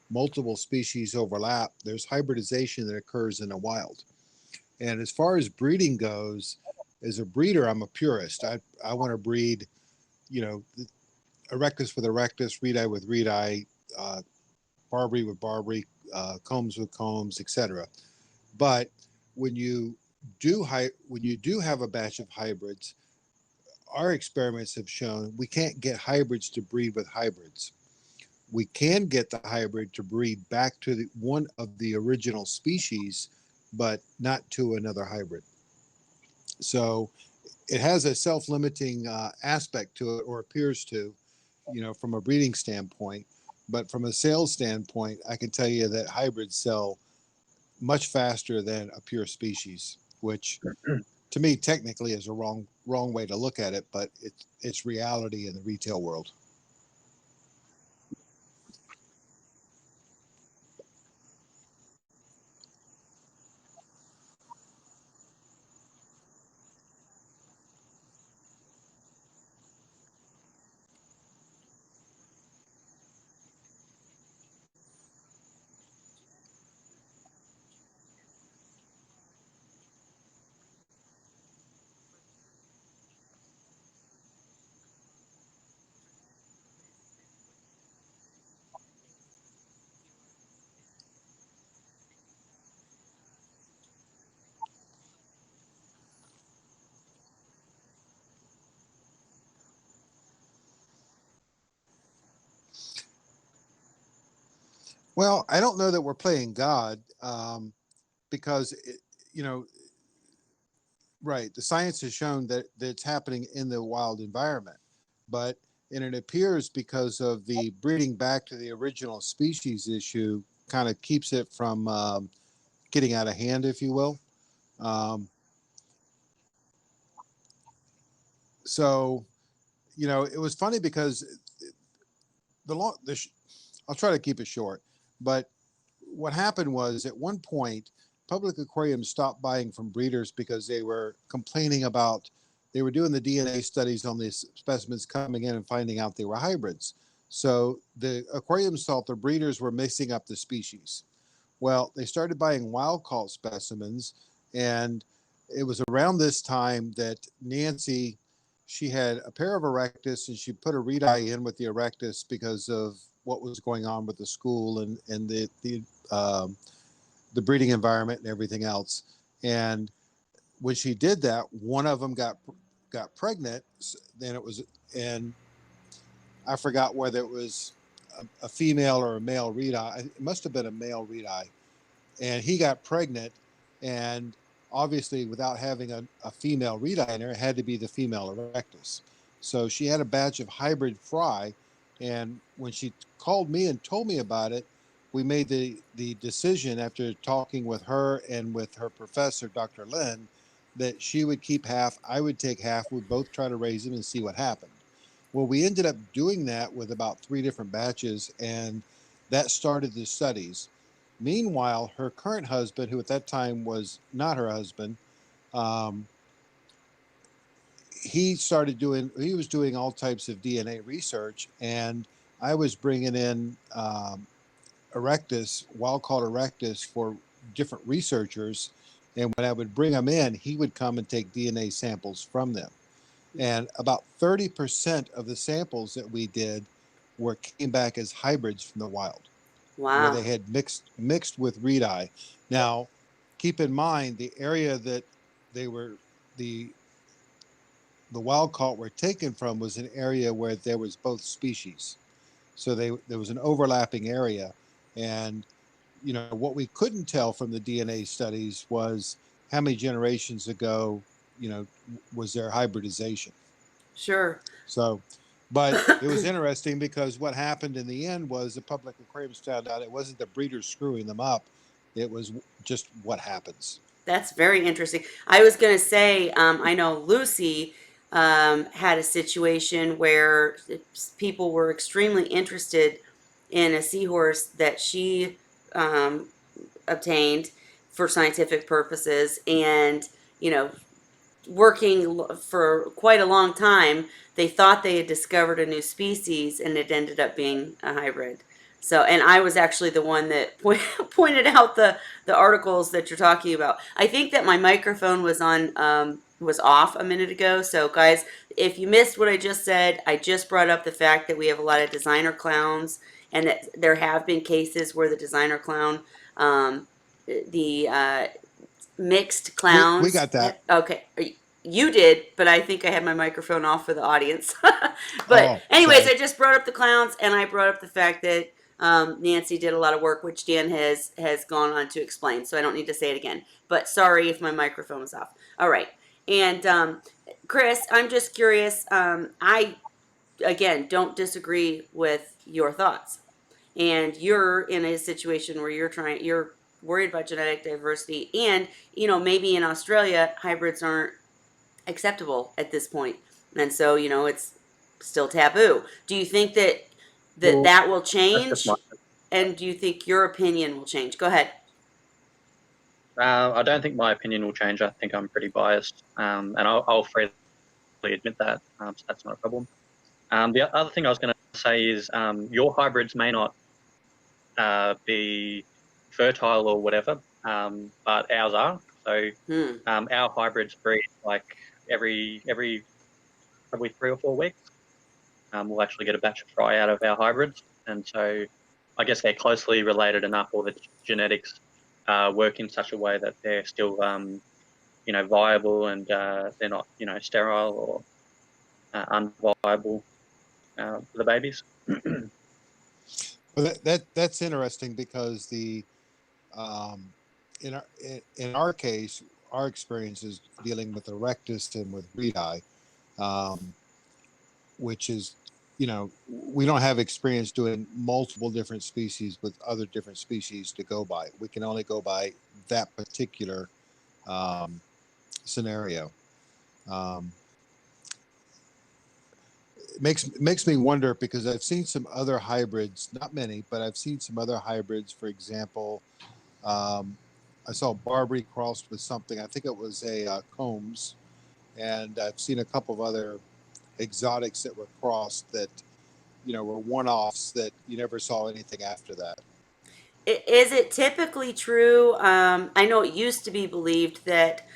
multiple species overlap, there's hybridization that occurs in the wild. And as far as breeding goes, as a breeder, I'm a purist. I want to breed, you know, Erectus with Erectus, Reedi with Reedi, uh, Barbary with Barbary, Combs with Combs, etc. But when you when you do have a batch of hybrids, our experiments have shown we can't get hybrids to breed with hybrids. We can get the hybrid to breed back to one of the original species, but not to another hybrid. So it has a self-limiting aspect to it, or appears to, from a breeding standpoint. But from a sales standpoint, I can tell you that hybrids sell much faster than a pure species, which to me technically is a wrong way to look at it, but it's reality in the retail world. Well, I don't know that we're playing God, because you know, right? The science has shown that it's happening in the wild environment, but and it appears because of the breeding back to the original species issue, kind of keeps it from getting out of hand, if you will. Um, so it was funny because the long the I'll try to keep it short, but what happened was at one point, public aquariums stopped buying from breeders because they were complaining about they were doing the DNA studies on these specimens coming in and finding out they were hybrids. So the aquariums thought the breeders were mixing up the species. Well, they started buying wild caught specimens, and it was around this time that Nancy, she had a pair of Erectus, and she put a Reedi in with the Erectus because of what was going on with the school and um, the breeding environment and everything else. And when she did that, one of them got pregnant. Then it was, and I forgot whether it was a female or a male Reedi. It must have been a male Reedi, and he got pregnant, and obviously without having a female Reedi in her, it had to be the female Erectus. So she had a batch of hybrid fry, and when she called me and told me about it, we made the decision after talking with her and with her professor, Dr. Lynn, that she would keep half, I would take half. We'd both try to raise them and see what happened. Well, we ended up doing that with about 3 different batches, and that started the studies. Meanwhile, her current husband, who at that time was not her husband, um, he was doing all types of DNA research, and I was bringing in Erectus, wild caught Erectus, for different researchers, And when I would bring them in, he would come and take DNA samples from them. And about 30% of the samples that we did came back as hybrids from the wild, where Wow. they had mixed with reed-eye. Now, keep in mind the area that they were the wild caught were taken from was an area where there was both species. So there was an overlapping area, and what we couldn't tell from the DNA studies was how many generations ago was there hybridization. Sure. So, but it was interesting because what happened in the end was the public aquariums found out it wasn't the breeders screwing them up, it was just what happens. That's very interesting. I was going to say, I know Lucy had a situation where people were extremely interested in a seahorse that she um, obtained for scientific purposes, and you know, working for quite a long time, they thought they had discovered a new species, and it ended up being a hybrid. So, and I was actually the one that pointed out the articles that you're talking about. I think that my microphone was off a minute ago. So, guys, if you missed what I just said, I just brought up the fact that we have a lot of designer clowns, and that there have been cases where the designer clown, the mixed We clowns. got that. Okay, you did, but I think I had my microphone off for the audience. But Oh, anyways, sorry. I just brought up the clowns, and I brought up the fact that Nancy did a lot of work, which Dan has gone on to explain. So I don't need to say it again. But sorry if my microphone was off. All right, and Chris, I'm just curious. I again don't disagree with your thoughts, and you're in a situation where you're worried about genetic diversity, and maybe in Australia hybrids aren't acceptable at this point, and so it's still taboo. Do you think that Well, that will that's just change, my. and do you think your opinion will change? Go ahead. I don't think my opinion will change. I think I'm pretty biased, and I'll freely admit that. So that's not a problem. The other thing I was going to say is your hybrids may not be fertile or whatever, but ours are. So Hmm. our hybrids breed like every probably 3 or 4 weeks. We'll actually get a batch of fry out of our hybrids, and so I guess they're closely related enough, or the genetics work in such a way that they're still viable, and they're not sterile or unviable for the babies. Well, that's interesting because um, in our case, our experience is dealing with erectus and with reed-eye, um, which is, we don't have experience doing multiple different species with other different species to go by. We can only go by that particular um, scenario. Um, it makes me wonder because I've seen some other hybrids, not many, but I've seen some other hybrids. For example, um, I saw Barbary crossed with something. I think it was a Combs, and I've seen a couple of other exotics that were crossed that were one-offs that you never saw anything after that. Is it typically true? I know it used to be believed that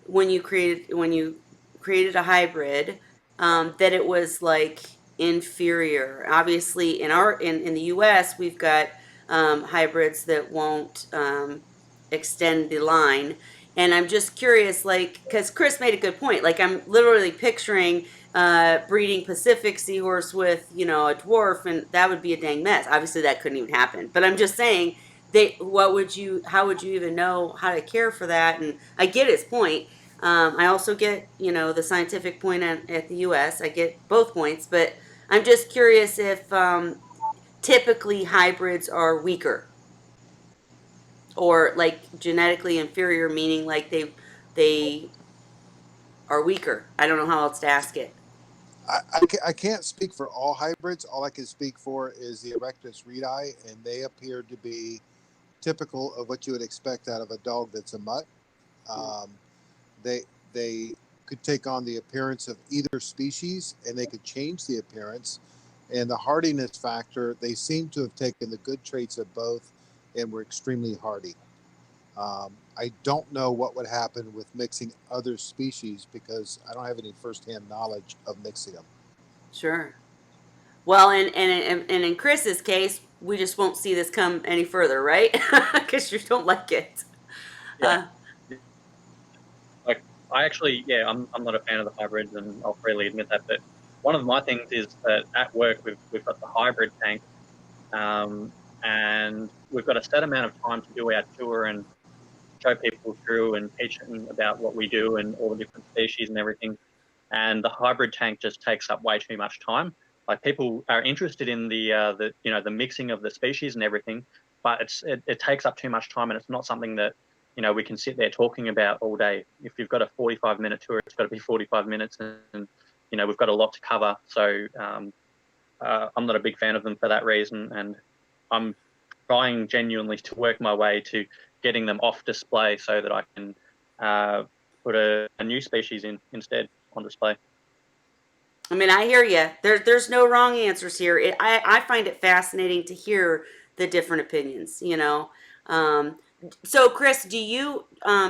when you created a hybrid, that it was like inferior. Obviously, in the U.S., we've got hybrids that won't extend the line. And I'm just curious, like, because Chris made a good point. Like, I'm literally picturing breeding Pacific seahorse with, a dwarf, and that would be a dang mess. Obviously, that couldn't even happen. But I'm just saying, how would you even know how to care for that? And I get his point. I also get, the scientific point at the U.S. I get both points, but I'm just curious if typically hybrids are weaker, or like genetically inferior, meaning like they are weaker. I don't know how else to ask it. I can't speak for all hybrids. All I can speak for is the erectus reedi, and they appear to be typical of what you would expect out of a dog that's a mutt. Um, they they could take on the appearance of either species, and they could change the appearance. And the hardiness factor, they seem to have taken the good traits of both, and were extremely hardy. I don't know what would happen with mixing other species because I don't have any firsthand knowledge of mixing them. Sure. Well, and in Chris's case, we just won't see this come any further, right? Because you don't like it. Yeah. Uh, Like I actually, yeah, I'm not a fan of the hybrids, and I'll freely admit that. But one of my things is that at work we've got the hybrid tank, um, and we've got a set amount of time to do our tour and show people through and teach them about what we do and all the different species and everything. And the hybrid tank just takes up way too much time. Like people are interested in the mixing of the species and everything, but it takes up too much time, and it's not something that we can sit there talking about all day. If you've got a 45-minute tour, it's got to be 45 minutes, and we've got a lot to cover. So I'm not a big fan of them for that reason, and I'm trying genuinely to work my way to getting them off display so that I can put a new species in instead on display. I mean, I hear you. There's no wrong answers here. I find it fascinating to hear the different opinions, you know. Um, so, Chris, do you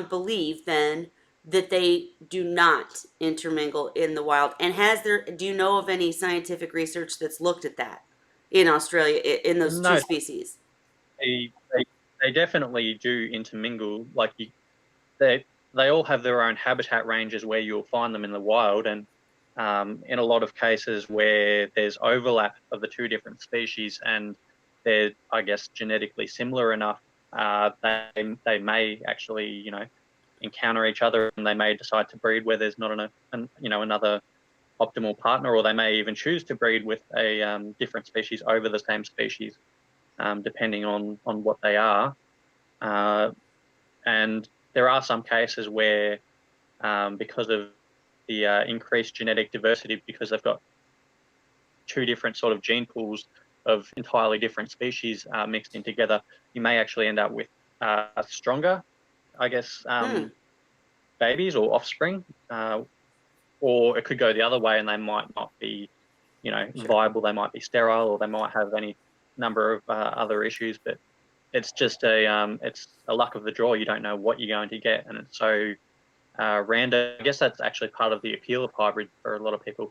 believe then that they do not intermingle in the wild? And do you know of any scientific research that's looked at that in Australia in those two No, species? they definitely do intermingle. Like they they all have their own habitat ranges where you'll find them in the wild, and in a lot of cases where there's overlap of the two different species and they're, I guess, genetically similar enough, they may actually encounter each other, and they may decide to breed where there's not another optimal partner, or they may even choose to breed with a different species over the same species, depending on what they are. Uh, and there are some cases where, because of the increased genetic diversity, because they've got two different sort of gene pools of entirely different species mixed in together, you may actually end up with stronger, I guess, Hmm. babies or offspring. Or it could go the other way, and they might not be, Sure. viable. They might be sterile, or they might have any number of other issues. But it's a luck of the draw. You don't know what you're going to get, and it's so random. I guess that's actually part of the appeal of hybrid for a lot of people.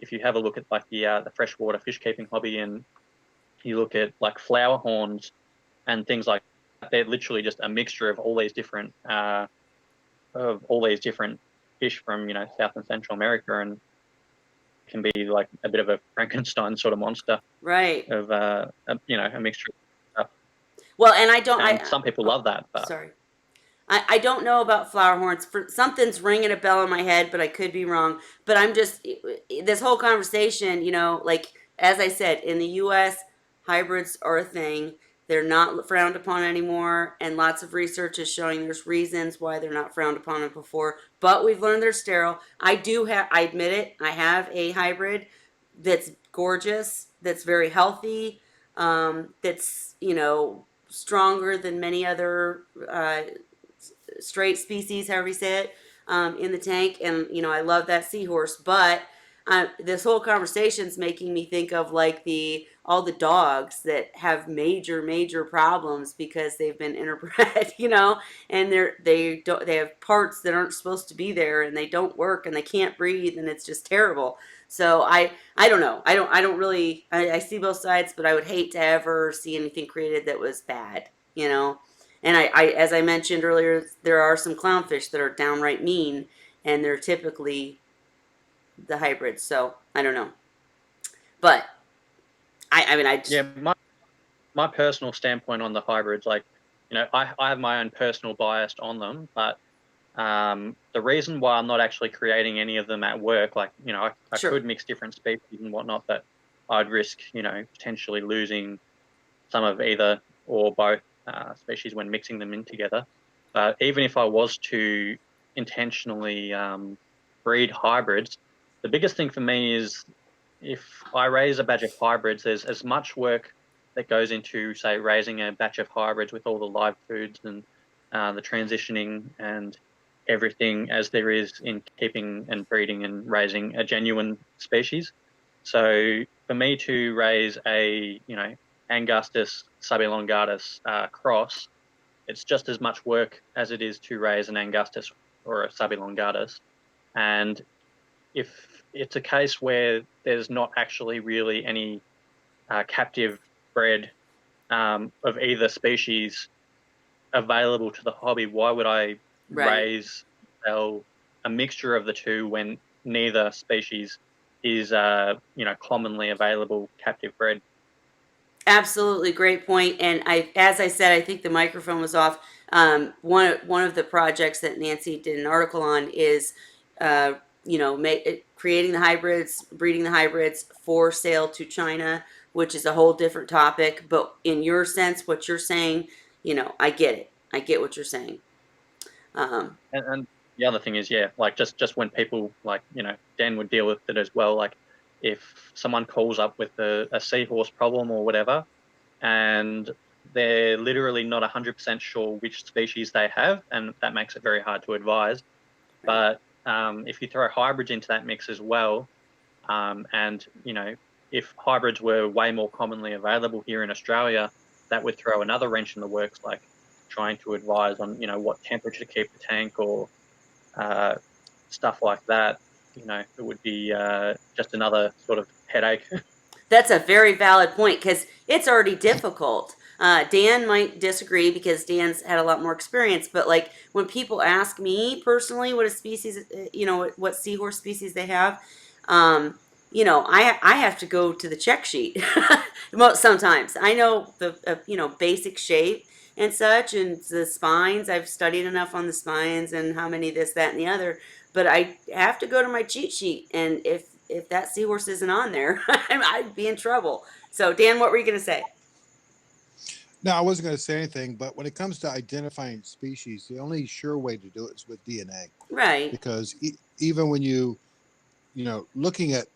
If you have a look at like the freshwater fish keeping hobby, and you look at like flower horns and things like that, they're literally just a mixture of all these different fish from South and Central America, and can be like a bit of a Frankenstein sort of monster Right. of a mixture of stuff. Well, and I don't. And some people Oh, love that, but sorry. I don't know about flower horns. For something's ringing a bell in my head, but I could be wrong. But I'm just this whole conversation, like as I said, in the U.S., hybrids are a thing. They're not frowned upon anymore, and lots of research is showing there's reasons why they're not frowned upon before. But we've learned they're sterile. I admit it. I have a hybrid that's gorgeous, that's very healthy, that's stronger than many other straight species, however you say it, in the tank. And, I love that seahorse. But this whole conversation is making me think of like all the dogs that have major problems because they've been interbred, and they have parts that aren't supposed to be there, and they don't work, and they can't breathe, and it's just terrible. So I don't know. I don't really I see both sides, but I would hate to ever see anything created that was bad, you know. And as I mentioned earlier, there are some clownfish that are downright mean, and they're typically the hybrids. So I don't know, but I mean, I just yeah, my personal standpoint on the hybrids, like I have my own personal bias on them, but the reason why I'm not actually creating any of them at work, like I sure. could mix different species and whatnot, but I'd risk potentially losing some of either or both species when mixing them in together. But even if I was to intentionally breed hybrids, the biggest thing for me is if I raise a batch of hybrids, there's as much work that goes into, say, raising a batch of hybrids with all the live foods and the transitioning and everything as there is in keeping and breeding and raising a genuine species. So for me to raise a, Angustus subilongatus cross, it's just as much work as it is to raise an Angustus or a Subelongatus. And if it's a case where there's not actually really any captive bred of either species available to the hobby, why would I Right. raise, sell a mixture of the two when neither species is, commonly available captive bred? Absolutely, great point. And as I said, I think the microphone was off. One of the projects that Nancy did an article on is, creating the hybrids, breeding the hybrids for sale to China, which is a whole different topic. But in your sense, what you're saying, I get it. I get what you're saying. Um, And the other thing is, yeah, like just when people Dan would deal with it as well. Like if someone calls up with a seahorse problem or whatever, and they're literally not 100% sure which species they have, and that makes it very hard to advise. right. But if you throw hybrids into that mix as well, and if hybrids were way more commonly available here in Australia, that would throw another wrench in the works, like trying to advise on what temperature to keep the tank or uh, stuff like that. It would be just another sort of headache. That's a very valid point because it's already difficult. Dan might disagree because Dan's had a lot more experience, but like when people ask me personally what a species, what seahorse species they have, I have to go to the check sheet. Sometimes I know the basic shape and such, and the spines. I've studied enough on the spines and how many this, that, and the other, but I have to go to my cheat sheet, and if that seahorse isn't on there, I'd be in trouble. So, Dan, what were you going to say? No, I wasn't going to say anything, but when it comes to identifying species, the only sure way to do it is with DNA, Right. because even when looking at,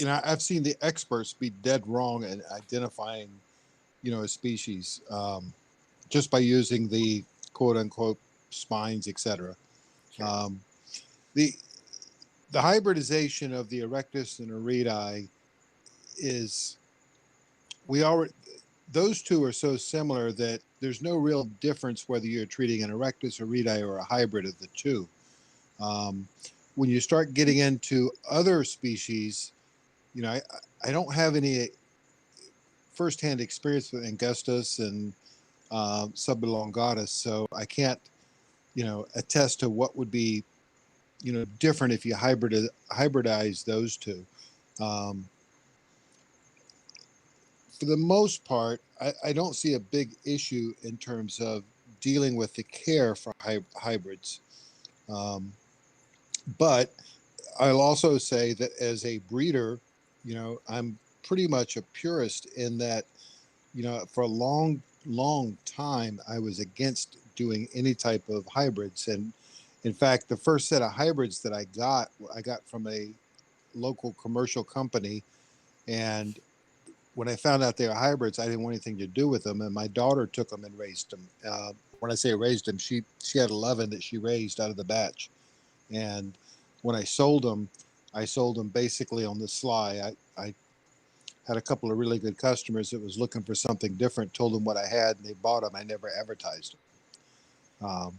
I've seen the experts be dead wrong in identifying, a species, just by using the quote unquote spines, etc. Sure. Um, the the hybridization of the erectus and aridi is we already those two are so similar that there's no real difference whether you're treating an erectus aridi or a hybrid of the two. Um, when you start getting into other species, I don't have any firsthand experience with Angustus and Subelongatus, so I can't, attest to what would be, different if you hybridize those two. Um, for the most part, I don't see a big issue in terms of dealing with the care for hybrids. Um, but I'll also say that as a breeder, I'm pretty much a purist in that, for a long, long time, I was against doing any type of hybrids. And in fact, the first set of hybrids that I got from a local commercial company. And when I found out they were hybrids, I didn't want anything to do with them. And my daughter took them and raised them. When I say raised them, she had 11 that she raised out of the batch. And when I sold them basically on the sly. I had a couple of really good customers that was looking for something different, told them what I had, and they bought them. I never advertised them.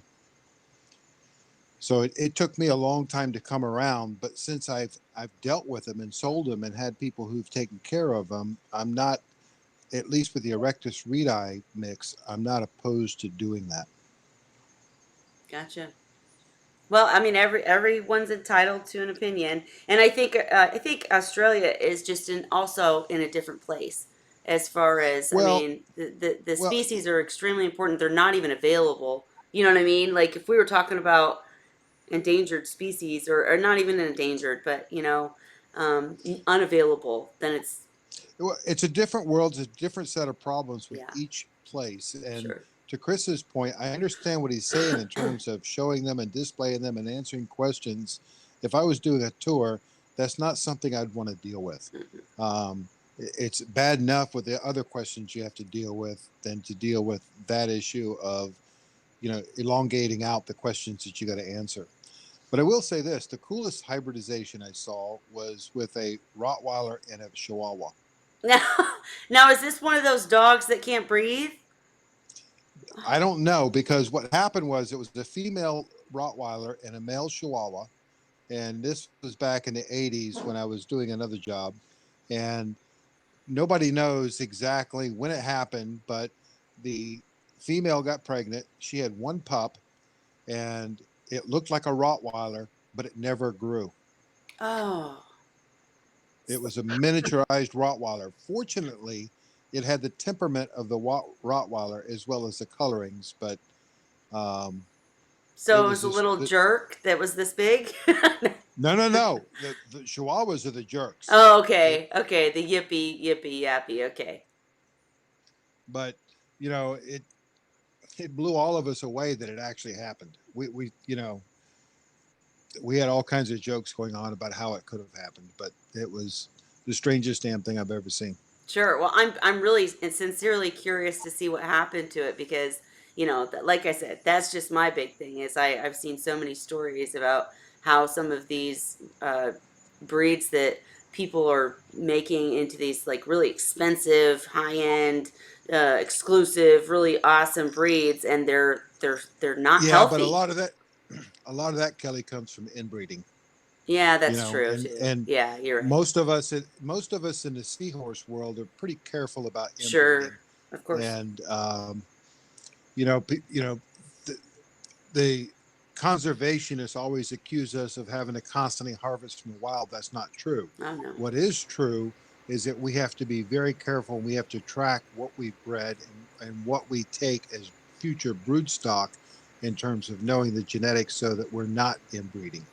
So it took me a long time to come around, but since I've dealt with them and sold them and had people who've taken care of them, I'm not, at least with the Erectus reedi mix, I'm not opposed to doing that. Gotcha. Well, I mean, everyone's entitled to an opinion, and I think Australia is just also in a different place as far as, I Well, mean, the well, species are extremely important. They're not even available. You know what I mean? Like if we were talking about endangered species, or not even endangered, but unavailable, then it's a different world. It's a different set of problems with yeah, each place. And sure. to Chris's point, I understand what he's saying in terms of showing them and displaying them and answering questions. If I was doing a tour, that's not something I'd want to deal with. Um, it's bad enough with the other questions you have to deal with than to deal with that issue of, elongating out the questions that you got to answer. But I will say this, the coolest hybridization I saw was with a Rottweiler and a Chihuahua. Now, now is this one of those dogs that can't breathe? I don't know, because what happened was it was a female Rottweiler and a male Chihuahua, and this was back in the '80s when I was doing another job, and nobody knows exactly when it happened, but the female got pregnant. She had one pup, and it looked like a Rottweiler, but it never grew. Oh, It was a miniaturized Rottweiler. Fortunately, it had the temperament of the Rottweiler as well as the colorings, but um, it so it was was a just little jerk that was this big. no. The Chihuahuas are the jerks. Oh, It, okay, okay. The yippee yappy. Okay, but it blew all of us away that it actually happened. We had all kinds of jokes going on about how it could have happened, but it was the strangest damn thing I've ever seen. sure. Well, I'm really and sincerely curious to see what happened to it because like I said, that's just my big thing. Is I've seen so many stories about how some of these breeds that people are making into these like really expensive, high end, exclusive, really awesome breeds, and they're not Yeah, but healthy. a lot of that, Kelly, comes from inbreeding. Yeah, You that's know, true and too. and Yeah, you're right. most of us in the seahorse world are pretty careful about inbreeding, Sure, of course. and you know, the, the conservationists always accuse us of having to constantly harvest from the wild. That's not true. Oh no. What is true is that we have to be very careful, and we have to track what we've bred, and what we take as future brood stock in terms of knowing the genetics so that we're not inbreeding.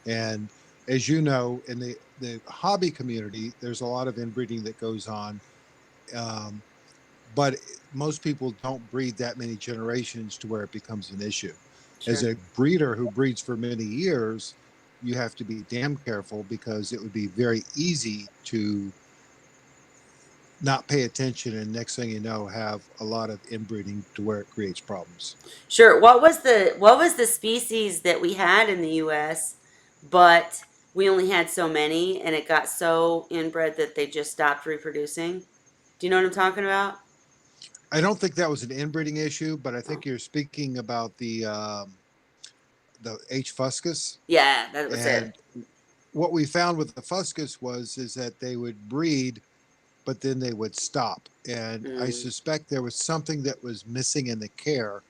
And as you know, in the hobby community, there's a lot of inbreeding that goes on. Um, but most people don't breed that many generations to where it becomes an issue. As Sure. a breeder who breeds for many years, you have to be damn careful, because it would be very easy to not pay attention, and next thing you know, have a lot of inbreeding to where it creates problems. Sure. What was the species that we had in the US, but we only had so many and it got so inbred that they just stopped reproducing? Do you know what I'm talking about? I don't think that was an inbreeding issue, but I Oh. think you're speaking about the H. fuscus. Yeah, that was it. And what we found with the fuscus was is that they would breed, but then they would stop. And I Mm, suspect there was something that was missing in the care.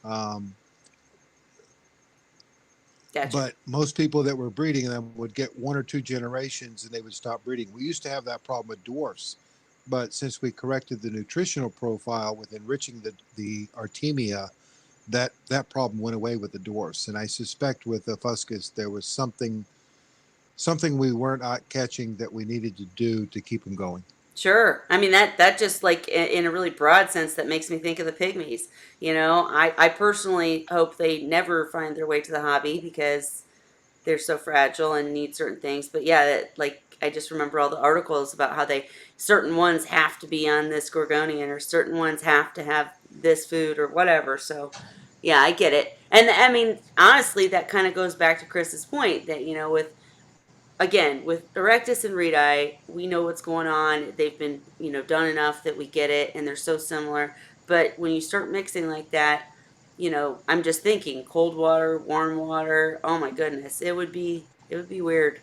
Um, gotcha. but most people that were breeding them would get one or two generations and they would stop breeding. We used to have that problem with dwarfs, but since we corrected the nutritional profile with enriching the artemia, that problem went away with the dwarfs. And I suspect with the fuscus there was something we weren't catching that we needed to do to keep them going. Sure. I mean that just like in a really broad sense that makes me think of the pygmies. I personally hope they never find their way to the hobby because they're so fragile and need certain things. But yeah, like I just remember all the articles about how they certain ones have to be on this gorgonian or certain ones have to have this food or whatever. So yeah, I get it. And I mean, honestly, that kind of goes back to Chris's point that with again with erectus and redi, we know what's going on. They've been done enough that we get it, and they're so similar. But when you start mixing like that, I'm just thinking cold water, warm water. Oh my goodness, it would be weird.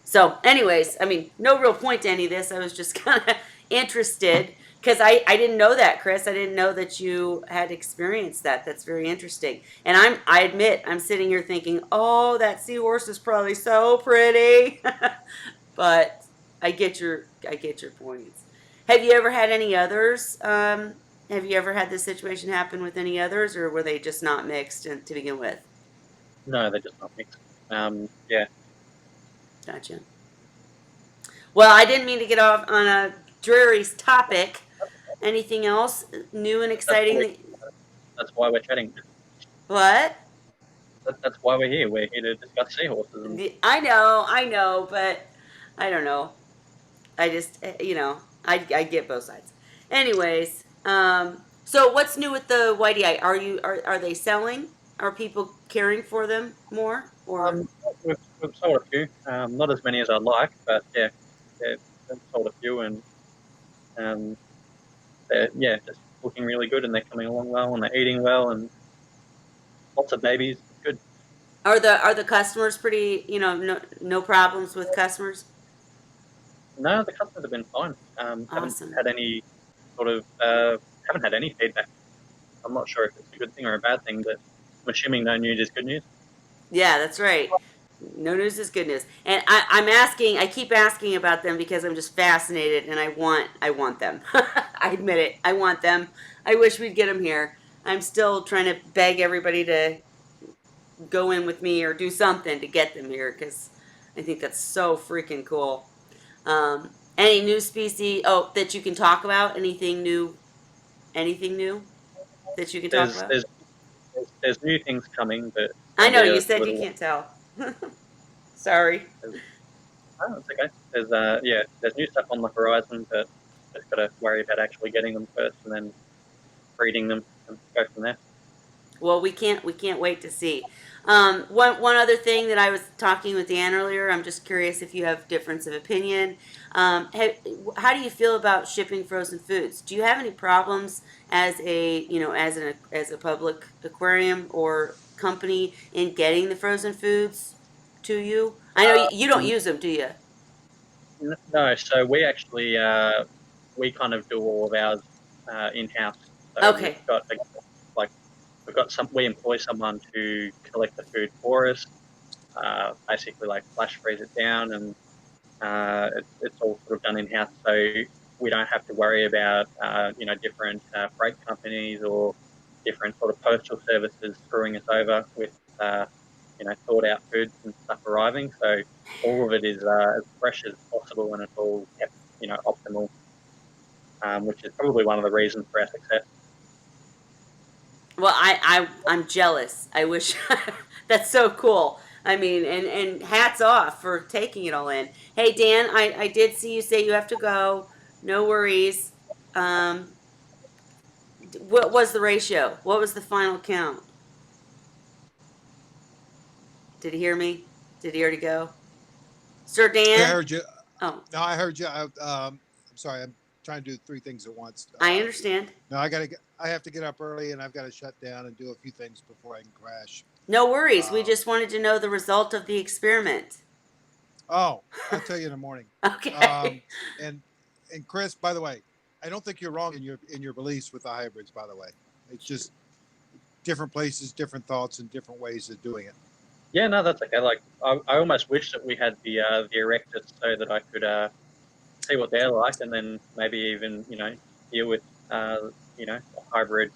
So, anyways, I mean, no real point to any of this. I was just kind of interested because I didn't know that, Chris. I didn't know that you had experienced that. That's very interesting. And I admit I'm sitting here thinking, oh, that seahorse is probably so pretty. But I get your points. Have you ever had any others? Have you ever had this situation happen with any others, or were they just not mixed to begin with? No, they're just not mixed. Yeah, Gotcha. Well, I didn't mean to get off on a dreary topic. Anything else new and that's exciting? why, that's why we're chatting. What? That's why we're here. We're here to discuss seahorses. And I know, but I don't know. I just, I get both sides. Anyways, so what's new with the whitey eye? Are they selling? Are people caring for them more or? um, we've sold a few. Not as many as I'd like, but yeah, we've sold a few, and yeah, just looking really good, and they're coming along well, and they're eating well, and lots of babies. It's good. Are the customers pretty? No problems with customers. No, the customers have been fine. Haven't Awesome. had any sort of haven't had any feedback. I'm not sure if it's a good thing or a bad thing, but I'm assuming no news is good news. Yeah, that's right. No news is good news. And I'm asking, I keep asking about them because I'm just fascinated and I want them. I admit it. I want them. I wish we'd get them here. I'm still trying to beg everybody to go in with me or do something to get them here because I think that's so freaking cool. Any new species, that you can talk about? Anything new? Anything new that you can talk There's about? there's there's new things coming, but I they'll know be you a said you little. can't tell. Sorry. Oh, it's okay. There's new stuff on the horizon, but just got to worry about actually getting them first, and then breeding them and go from there. Well, we can't wait to see. One other thing that I was talking with Dan earlier. I'm just curious if you have difference of opinion. How do you feel about shipping frozen foods? Do you have any problems as a public aquarium or company in getting the frozen foods to you? I know you don't use them, do you? No, so we actually we kind of do all of ours in house. So Okay. like we've got some we employ someone to collect the food for us, basically like flash freeze it down, and it's all sort of done in house. So we don't have to worry about different freight companies or different sort of postal services screwing us over with thought out foods and stuff arriving. So all of it is as fresh as possible, and it's all kept optimal, which is probably one of the reasons for our success. Well, I'm jealous. I wish that's so cool. I mean, and hats off for taking it all in. Hey Dan, I did see you say you have to go. No worries. Um, what was the ratio? What was the final count? Did he hear me? Did he already go? Sir I Dan? heard you. Oh, No, I heard you. I'm sorry. I'm trying to do three things at once. I understand. No, I have to get up early, and I've got to shut down and do a few things before I can crash. No worries. We Um, just wanted to know the result of the experiment. oh, I'll tell you in the morning. Okay. Um, and and Chris, by the way, I don't think you're wrong in your beliefs with the hybrids. By the way, it's just different places, different thoughts, and different ways of doing it. Yeah, no, that's okay. Like I almost wish that we had the erectors so that I could see what they're like, and then maybe even deal with uh, hybrid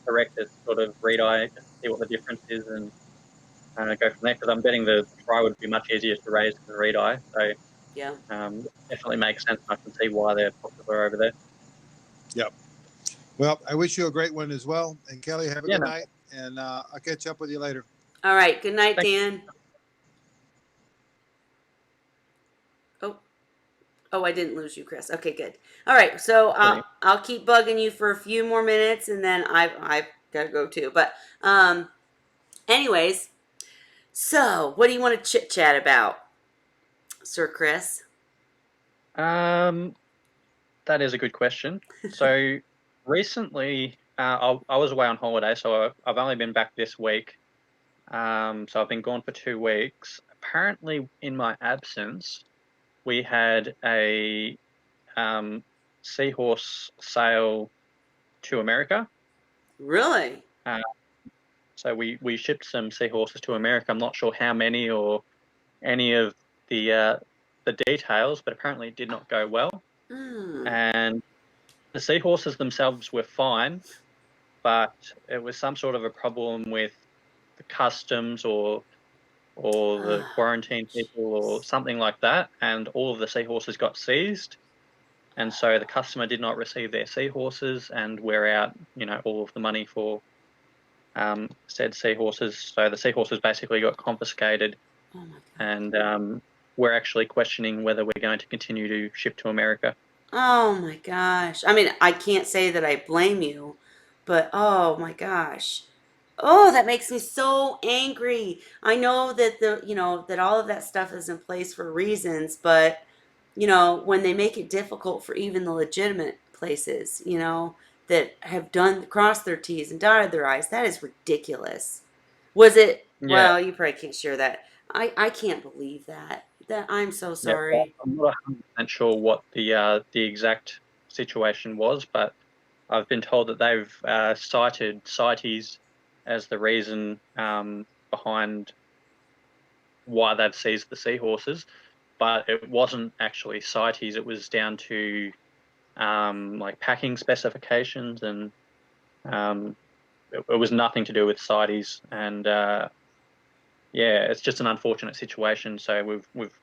erectors, sort of read eye, just see what the difference is, and go from there. Because I'm betting the fry would be much easier to raise than read eye, so Yeah. definitely makes sense. I can see why they're popular over there. Yep. Well, I wish you a great one as well. And Kelly, have a Yeah, good no, night, and I'll catch up with you later. All right. Good night, thanks. Dan. Oh, Oh, I didn't lose you, Chris. Okay, good. All right, so I'll Brilliant. I'll keep bugging you for a few more minutes, and then I've got to go too. But anyways, so what do you want to chit chat about, Sir Chris? Um, that is a good question. So recently, I was away on holiday, so I've only been back this week. So I've been gone for 2 weeks. Apparently, in my absence, we had a um, Seahorse sail to America. Really? Uh, so we shipped some seahorses to America. I'm not sure how many or any of the uh, the details, but apparently it did not go well. Hmm. And the seahorses themselves were fine, but it was some sort of a problem with the customs or the Ah, quarantine people or something like that, and all of the seahorses got seized. And so the customer did not receive their seahorses, and we're out, all of the money for said seahorses. So the seahorses basically got confiscated, oh my God. and we're actually questioning whether we're going to continue to ship to America. Oh my gosh. I mean, I can't say that I blame you, but oh my gosh. Oh, that makes me so angry. I know that that all of that stuff is in place for reasons, but when they make it difficult for even the legitimate places, that have crossed their T's and dotted their I's. That is ridiculous. Was it? Yeah, Well, you probably can't share that. I can't believe that. I'm so yeah. Well, sorry. I'm not 100% sure what the exact situation was, but I've been told that they've cited CITES as the reason behind why they've seized the seahorses, but it wasn't actually CITES. It was down to like packing specifications, and um, it was nothing to do with CITES. And yeah, it's just an unfortunate situation. So we've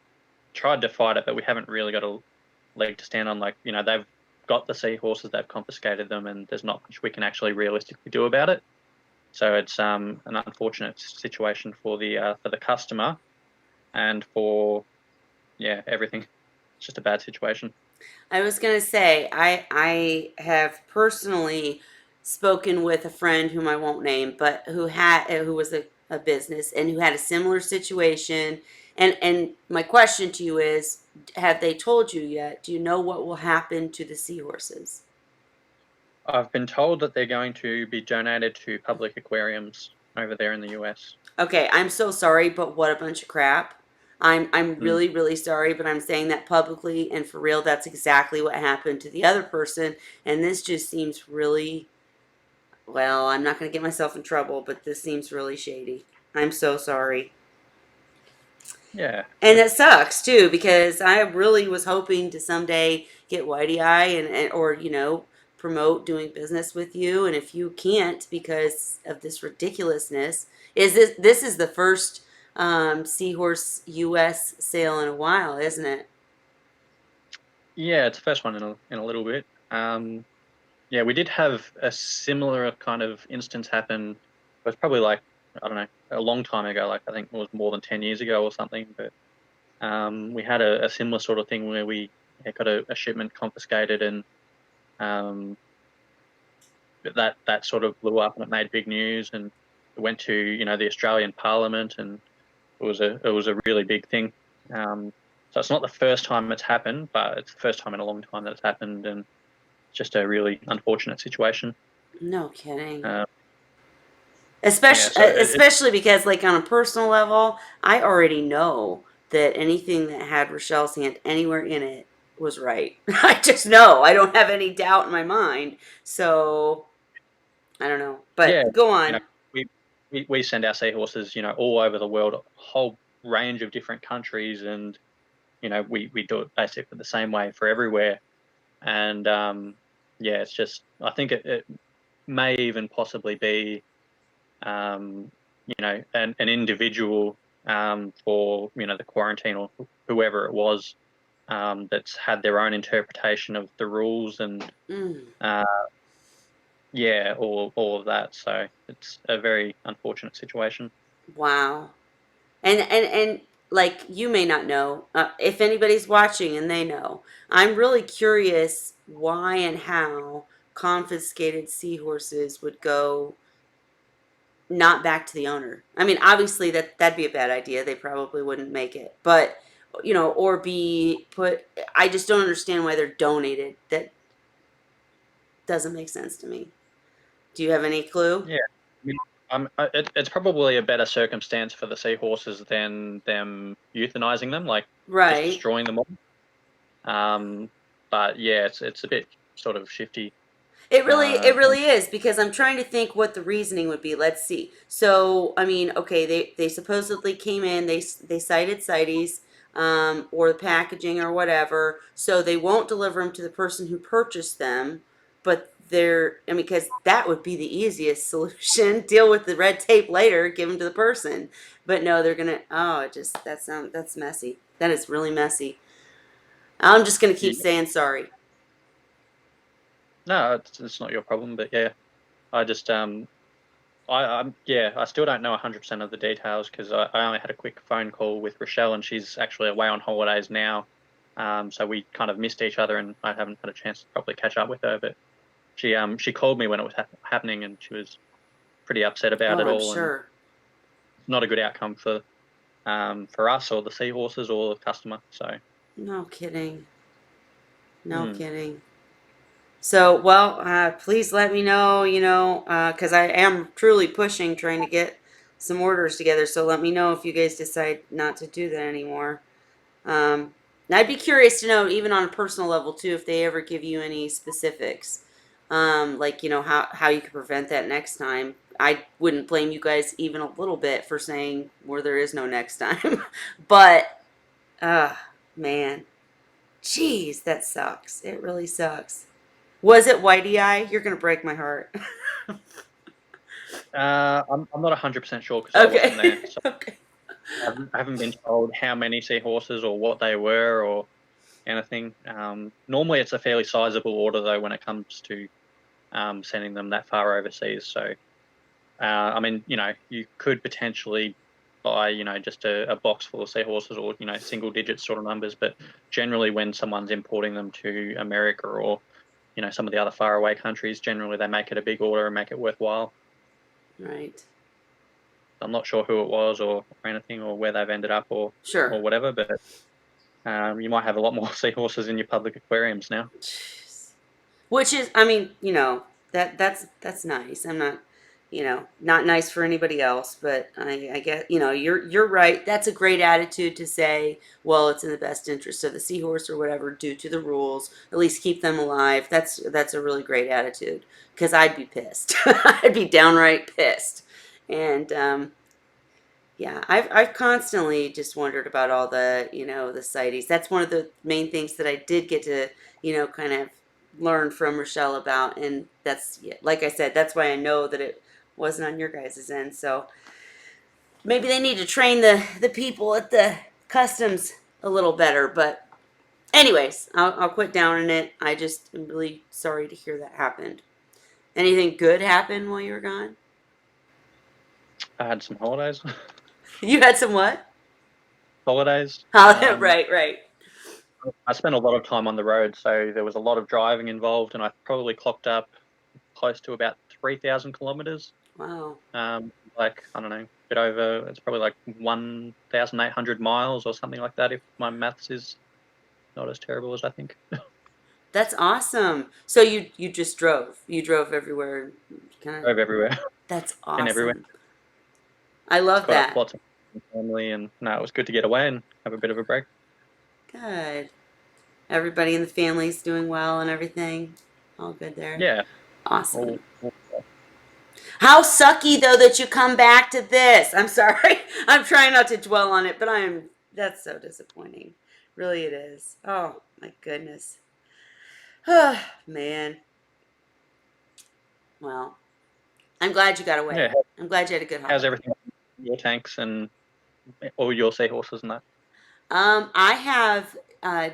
tried to fight it, but we haven't really got a leg to stand on. Like, they've got the seahorses, they've confiscated them, and there's not much we can actually realistically do about it. So it's an unfortunate situation for the customer and for everything. It's just a bad situation. I was gonna say I have personally spoken with a friend whom I won't name, but who was a business and who had a similar situation. And my question to you is, have they told you yet? Do you know what will happen to the seahorses? I've been told that they're going to be donated to public aquariums over there in the US. Okay, I'm so sorry, but what a bunch of crap. I'm Mm. really really sorry, but I'm saying that publicly and for real. That's exactly what happened to the other person, and this just seems really, well, I'm not going to get myself in trouble, but this seems really shady. I'm so sorry. Yeah, And it sucks too because I really was hoping to someday get Whitey Eye and or promote doing business with you. And if you can't because of this ridiculousness, this is the first Seahorse US sale in a while, isn't it? yeah, it's the first one in a little bit. Yeah, we did have a similar kind of instance happen. It was probably like, I don't know, a long time ago. Like, I think it was more than 10 years ago or something. But we had a similar sort of thing where we got a shipment confiscated, and um, that sort of blew up and it made big news, and it went to the Australian Parliament, and it was a really big thing. So it's not the first time it's happened, but it's the first time in a long time that it's happened, and it's just a really unfortunate situation. No kidding. Uh, yeah, Especially, so it especially because, like, on a personal level, I already know that anything that had Rochelle's hand anywhere in it was right. I just know. I don't have any doubt in my mind. So, I don't know. yeah, But go you know, on. we send our seahorses, all over the world, a whole range of different countries, and we do it basically the same way for everywhere. And yeah, it's just, I think it may even possibly be um, an individual for the quarantine or whoever it was, that's had their own interpretation of the rules, and Mm, uh, yeah, all of that. So it's a very unfortunate situation. wow. And like, you may not know, if anybody's watching and they know, I'm really curious why and how confiscated seahorses would go not back to the owner. I mean, obviously that'd be a bad idea. They probably wouldn't make it. But, or be put, I just don't understand why they're donated. That doesn't make sense to me. Do you have any clue? Yeah, I mean, it's probably a better circumstance for the seahorses than them euthanizing them, like just Right. destroying them all. But yeah, it's a bit sort of shifty. It And really is because I'm trying to think what the reasoning would be. Let's see. So, I mean, okay, they supposedly came in, they cited CITES, or the packaging or whatever, so they won't deliver them to the person who purchased them, but I mean, because that would be the easiest solution. Deal with the red tape later, give them to the person. But no, they're gonna. Oh, it just that's messy. That is really messy. I'm just gonna yeah, keep saying sorry. no, it's not your problem. But yeah, I just I still don't know 100% of the details because I only had a quick phone call with Rochelle, and she's actually away on holidays now. So we kind of missed each other, and I haven't had a chance to properly catch up with her. But she called me when it was happening, and she was pretty upset about Oh, it I'm all, and sure. it's not a good outcome for us or the seahorses or the customer. So No kidding. No mm, kidding. So, well, please let me know, because I am truly pushing, trying to get some orders together. So let me know if you guys decide not to do that anymore. And I'd be curious to know, even on a personal level too, if they ever give you any specifics, like how you could prevent that next time. I wouldn't blame you guys even a little bit for saying where there is no next time, but man, jeez, that sucks. It really sucks. Was it Whitey Eye? You're gonna break my heart. I'm not 100% sure because I wasn't Okay. there, so Okay. I haven't been told how many seahorses or what they were or anything. Normally, it's a fairly sizable order though when it comes to sending them that far overseas. So, I mean, you could potentially buy, just a box full of seahorses or, single digit sort of numbers. But generally, when someone's importing them to America or, some of the other faraway countries, generally they make it a big order and make it worthwhile. Right. I'm not sure who it was or anything or where they've ended up or Sure. whatever, but you might have a lot more seahorses in your public aquariums now. Jeez. Which is, I mean, that's nice. I'm not, not nice for anybody else, but I get, you're right. That's a great attitude to say, well, it's in the best interest of the seahorse or whatever, due to the rules. At least keep them alive. That's a really great attitude because I'd be pissed. I'd be downright pissed. And yeah, I've constantly just wondered about all the sightings. That's one of the main things that I did get to, kind of learn from Rochelle about, and that's, yeah, like I said, that's why I know that it wasn't on your guys' end. So maybe they need to train the people at the customs a little better. But anyways, I'll quit down on it. I just am really sorry to hear that happened. Anything good happen while you were gone? I had some holidays. You had some what? Holidays. Right, right. I spent a lot of time on the road, so there was a lot of driving involved, and I probably clocked up close to about 3,000 kilometers. Wow. Like, I don't know, a bit over, it's probably like 1,800 miles or something like that, if my maths is not as terrible as I think. That's awesome. So you just drove. You drove everywhere. Kind of. Drove everywhere. That's Been everywhere. awesome. I love Caught up that. lots of family, and no, it was good to get away and have a bit of a break. Good. Everybody in the family's doing well and everything. All good there. Yeah. Awesome. All How sucky though that you come back to this. I'm sorry. I'm trying not to dwell on it, but that's so disappointing. Really it is. Oh my goodness. Oh man. Well, I'm glad you got away. yeah. I'm glad you had a good How's holiday. everything? Your tanks and all your seahorses and that? I have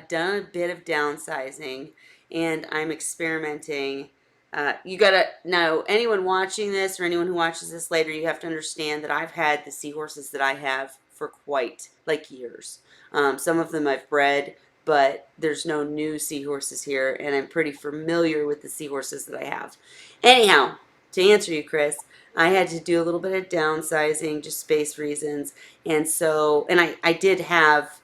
done a bit of downsizing and I'm experimenting. You gotta know, anyone watching this or anyone who watches this later, you have to understand that I've had the seahorses that I have for quite like years. Some of them I've bred, but there's no new seahorses here, and I'm pretty familiar with the seahorses that I have. Anyhow, to answer you, Chris, I had to do a little bit of downsizing, just space reasons. And so, and I did have,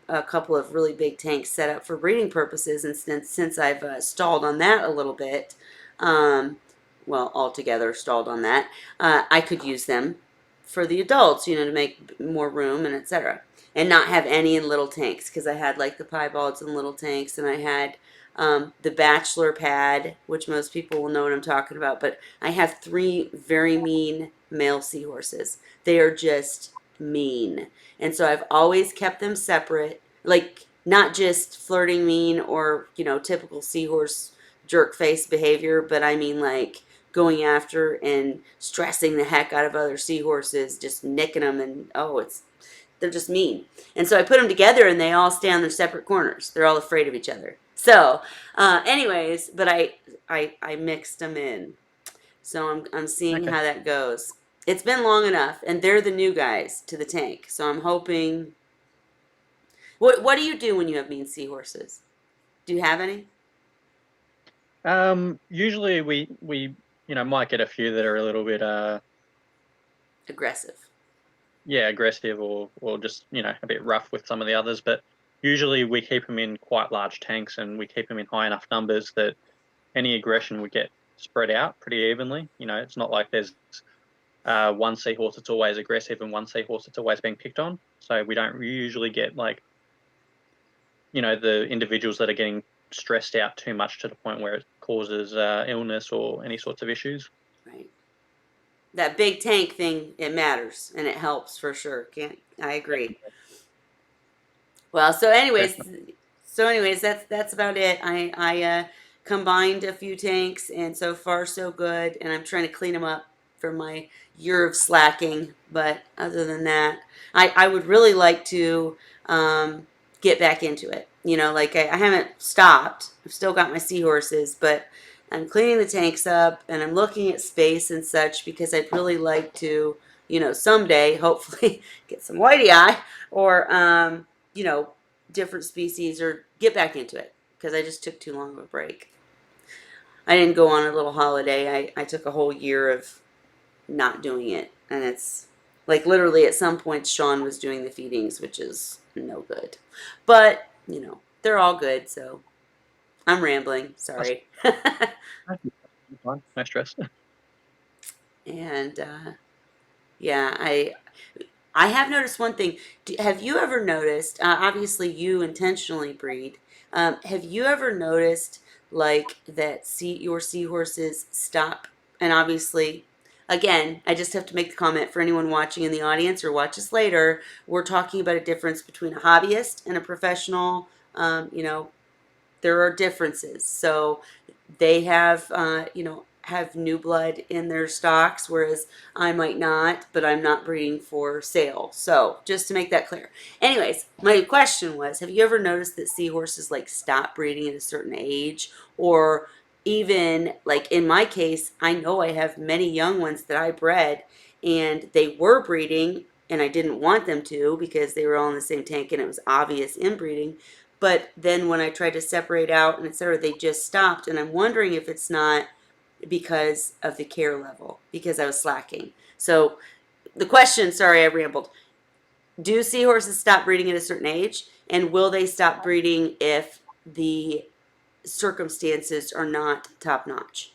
a couple of really big tanks set up for breeding purposes. And since I've stalled on that a little bit, um, well, altogether stalled on that, I could use them for the adults, to make more room and etc. And not have any in little tanks because I had like the piebalds in little tanks, and I had the bachelor pad, which most people will know what I'm talking about. But I have three very mean male seahorses. They are just mean. And so I've always kept them separate, like not just flirting mean or, typical seahorse jerk face behavior, but I mean like going after and stressing the heck out of other seahorses, just nicking them, and they're just mean. And so I put them together and they all stay on their separate corners. They're all afraid of each other. So, anyways, but I mixed them in. So I'm seeing Okay. how that goes. It's been long enough, and they're the new guys to the tank. So I'm hoping. What do you do when you have mean seahorses? Do you have any? Usually we might get a few that are a little bit Aggressive. yeah, aggressive or just, a bit rough with some of the others, but usually we keep them in quite large tanks and we keep them in high enough numbers that any aggression would get spread out pretty evenly. It's not like there's one seahorse that's always aggressive and one seahorse that's always being picked on. So we don't usually get the individuals that are getting stressed out too much to the point where it causes illness or any sorts of issues. Right. That big tank thing, it matters and it helps for sure. Can't I agree. Well, Definitely. so anyways, that's about it. I combined a few tanks, and so far so good. And I'm trying to clean them up for my year of slacking. But other than that, I would really like to get back into it. Like I haven't stopped. I've still got my seahorses, but I'm cleaning the tanks up and I'm looking at space and such because I'd really like to, someday hopefully get some whitey eye or you know, different species or get back into it because I just took too long of a break. I didn't go on a little holiday. I took a whole year of not doing it. And it's like literally at some point, Sean was doing the feedings, which is no good. But, they're all good. So I'm rambling. That's Sorry. fine. No stress. And yeah, I have noticed one thing. Have you ever noticed? Obviously, you intentionally breed. Have you ever noticed like that? Your seahorses stop, and obviously, again, I just have to make the comment for anyone watching in the audience or watch us later. We're talking about a difference between a hobbyist and a professional. There are differences. So they have new blood in their stocks, whereas I might not, but I'm not breeding for sale. So just to make that clear. Anyways, my question was, have you ever noticed that seahorses like stop breeding at a certain age, or even like in my case, I know I have many young ones that I bred and they were breeding and I didn't want them to because they were all in the same tank and it was obvious inbreeding. But then when I tried to separate out and et cetera, they just stopped. And I'm wondering if it's not because of the care level, because I was slacking. So the question, sorry, I rambled. Do seahorses stop breeding at a certain age? And will they stop breeding if the circumstances are not top notch?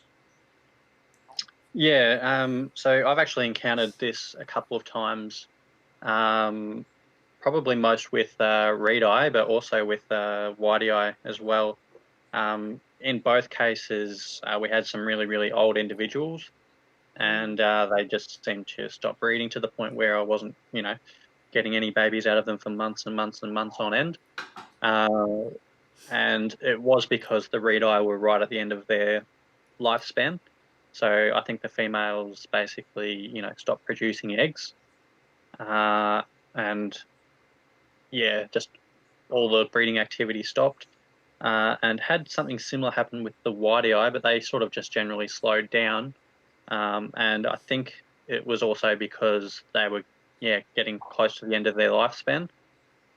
Yeah. So I've actually encountered this a couple of times. Um, Probably most with red eye, but also with whitey eye as well. In both cases, we had some really, really old individuals, and they just seemed to stop breeding to the point where I wasn't, getting any babies out of them for months and months and months on end. Uh, and it was because the red eye were right at the end of their lifespan. So I think the females basically, stopped producing eggs. And yeah, just all the breeding activity stopped. And had something similar happen with the whitey eye, but they sort of just generally slowed down. And I think it was also because they were, getting close to the end of their lifespan.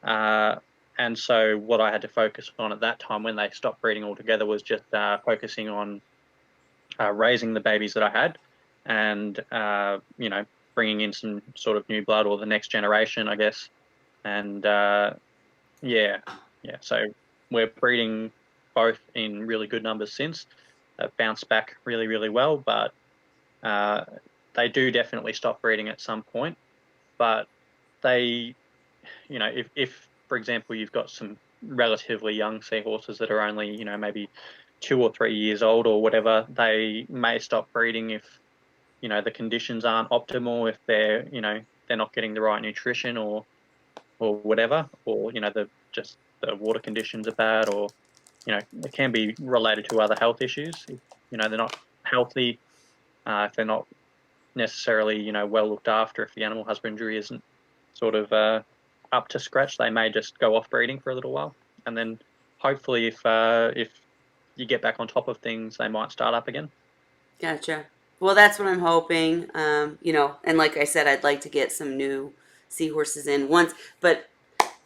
Uh, and so what I had to focus on at that time when they stopped breeding altogether was just focusing on raising the babies that I had, and bringing in some sort of new blood or the next generation, I guess. And yeah, yeah. So we're breeding both in really good numbers since. Bounced back really, really well, but uh, they do definitely stop breeding at some point. But they, if for example you've got some relatively young seahorses that are only, maybe 2 or 3 years old or whatever, they may stop breeding if, the conditions aren't optimal, if they're not getting the right nutrition or whatever, or the water conditions are bad, or it can be related to other health issues. If, they're not healthy, if they're not necessarily well looked after, if the animal husbandry isn't sort of up to scratch, they may just go off breeding for a little while, and then hopefully if you get back on top of things, they might start up again. Gotcha. Well, that's what I'm hoping. And like I said, I'd like to get some new seahorses in once, but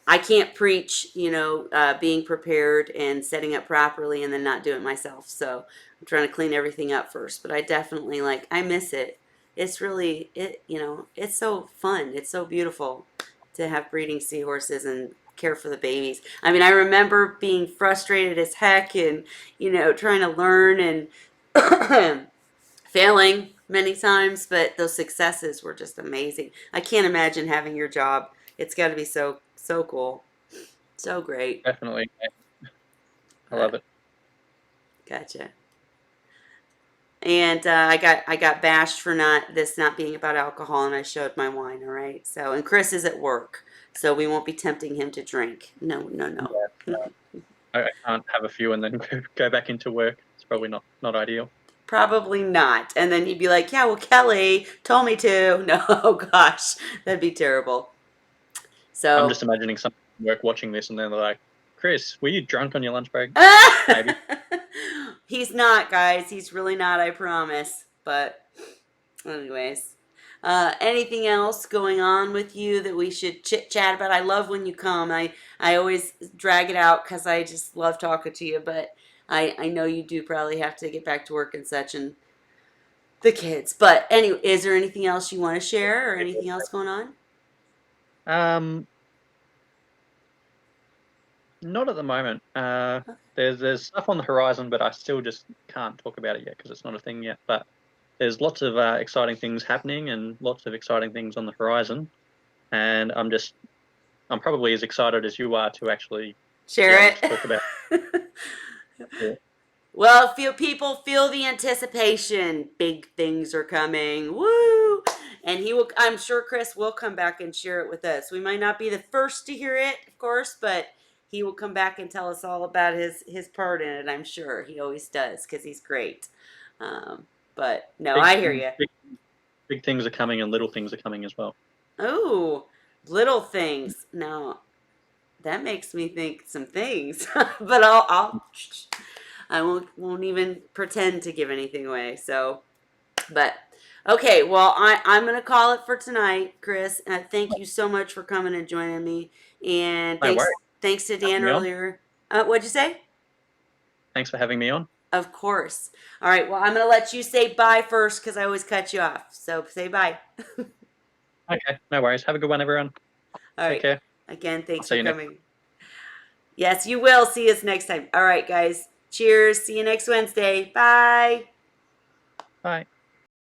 I can't preach, being prepared and setting up properly and then not do it myself. So I'm trying to clean everything up first. But I definitely I miss it. It's really, it's so fun. It's so beautiful to have breeding seahorses and care for the babies. I mean, I remember being frustrated as heck and, trying to learn and failing many times, but those successes were just amazing. I can't imagine having your job. It's got to be so, so cool. So great. Definitely. I love it. Gotcha. And I got bashed for not being about alcohol, and I showed my wine. All right. So, and Chris is at work, so we won't be tempting him to drink. No, no, no. Yeah, I can't have a few and then go back into work. It's probably not ideal. Probably not. And then he'd be like, "Yeah, well, Kelly told me to." No, gosh, that'd be terrible. I'm So, just imagining someone at work watching this and then they're like, Chris, were you drunk on your lunch break? Maybe. he's not, guys. He's really not. I promise. But, anyways. Anything else going on with you that we should chit chat about? I love when you come. I always drag it out because I just love talking to you. But I know you do probably have to get back to work and such and the kids. But anyway, is there anything else you want to share or anything else going on? Not at the moment. There's stuff on the horizon, but I still just can't talk about it yet because it's not a thing yet. But there's lots of exciting things happening and lots of exciting things on the horizon, and I'm probably as excited as you are to actually Share talk about it. it. Well, people feel the anticipation. Big things are coming. Woo! And I'm sure Chris will come back and share it with us. We might not be the first to hear it, of course, but he will come back and tell us all about his part in it. I'm sure he always does because he's great. But no, Big, I hear you. big things are coming and little things are coming as well. Oh, little things. Now that makes me think some things, but I won't even pretend to give anything away. So, but okay, well, I'm gonna call it for tonight, Chris. Thank you so much for coming and joining me, and No thanks worries. thanks to Having Dan me on. earlier. What'd you say? Thanks for having me on. Of course. All right. Well, I'm gonna let you say bye first because I always cut you off. So say bye. Okay, no worries. Have a good one, everyone. All Take right. care. Again, I'll thanks see for you next. coming. Yes, you will. See us next time. All right, guys. Cheers. See you next Wednesday. Bye. Bye.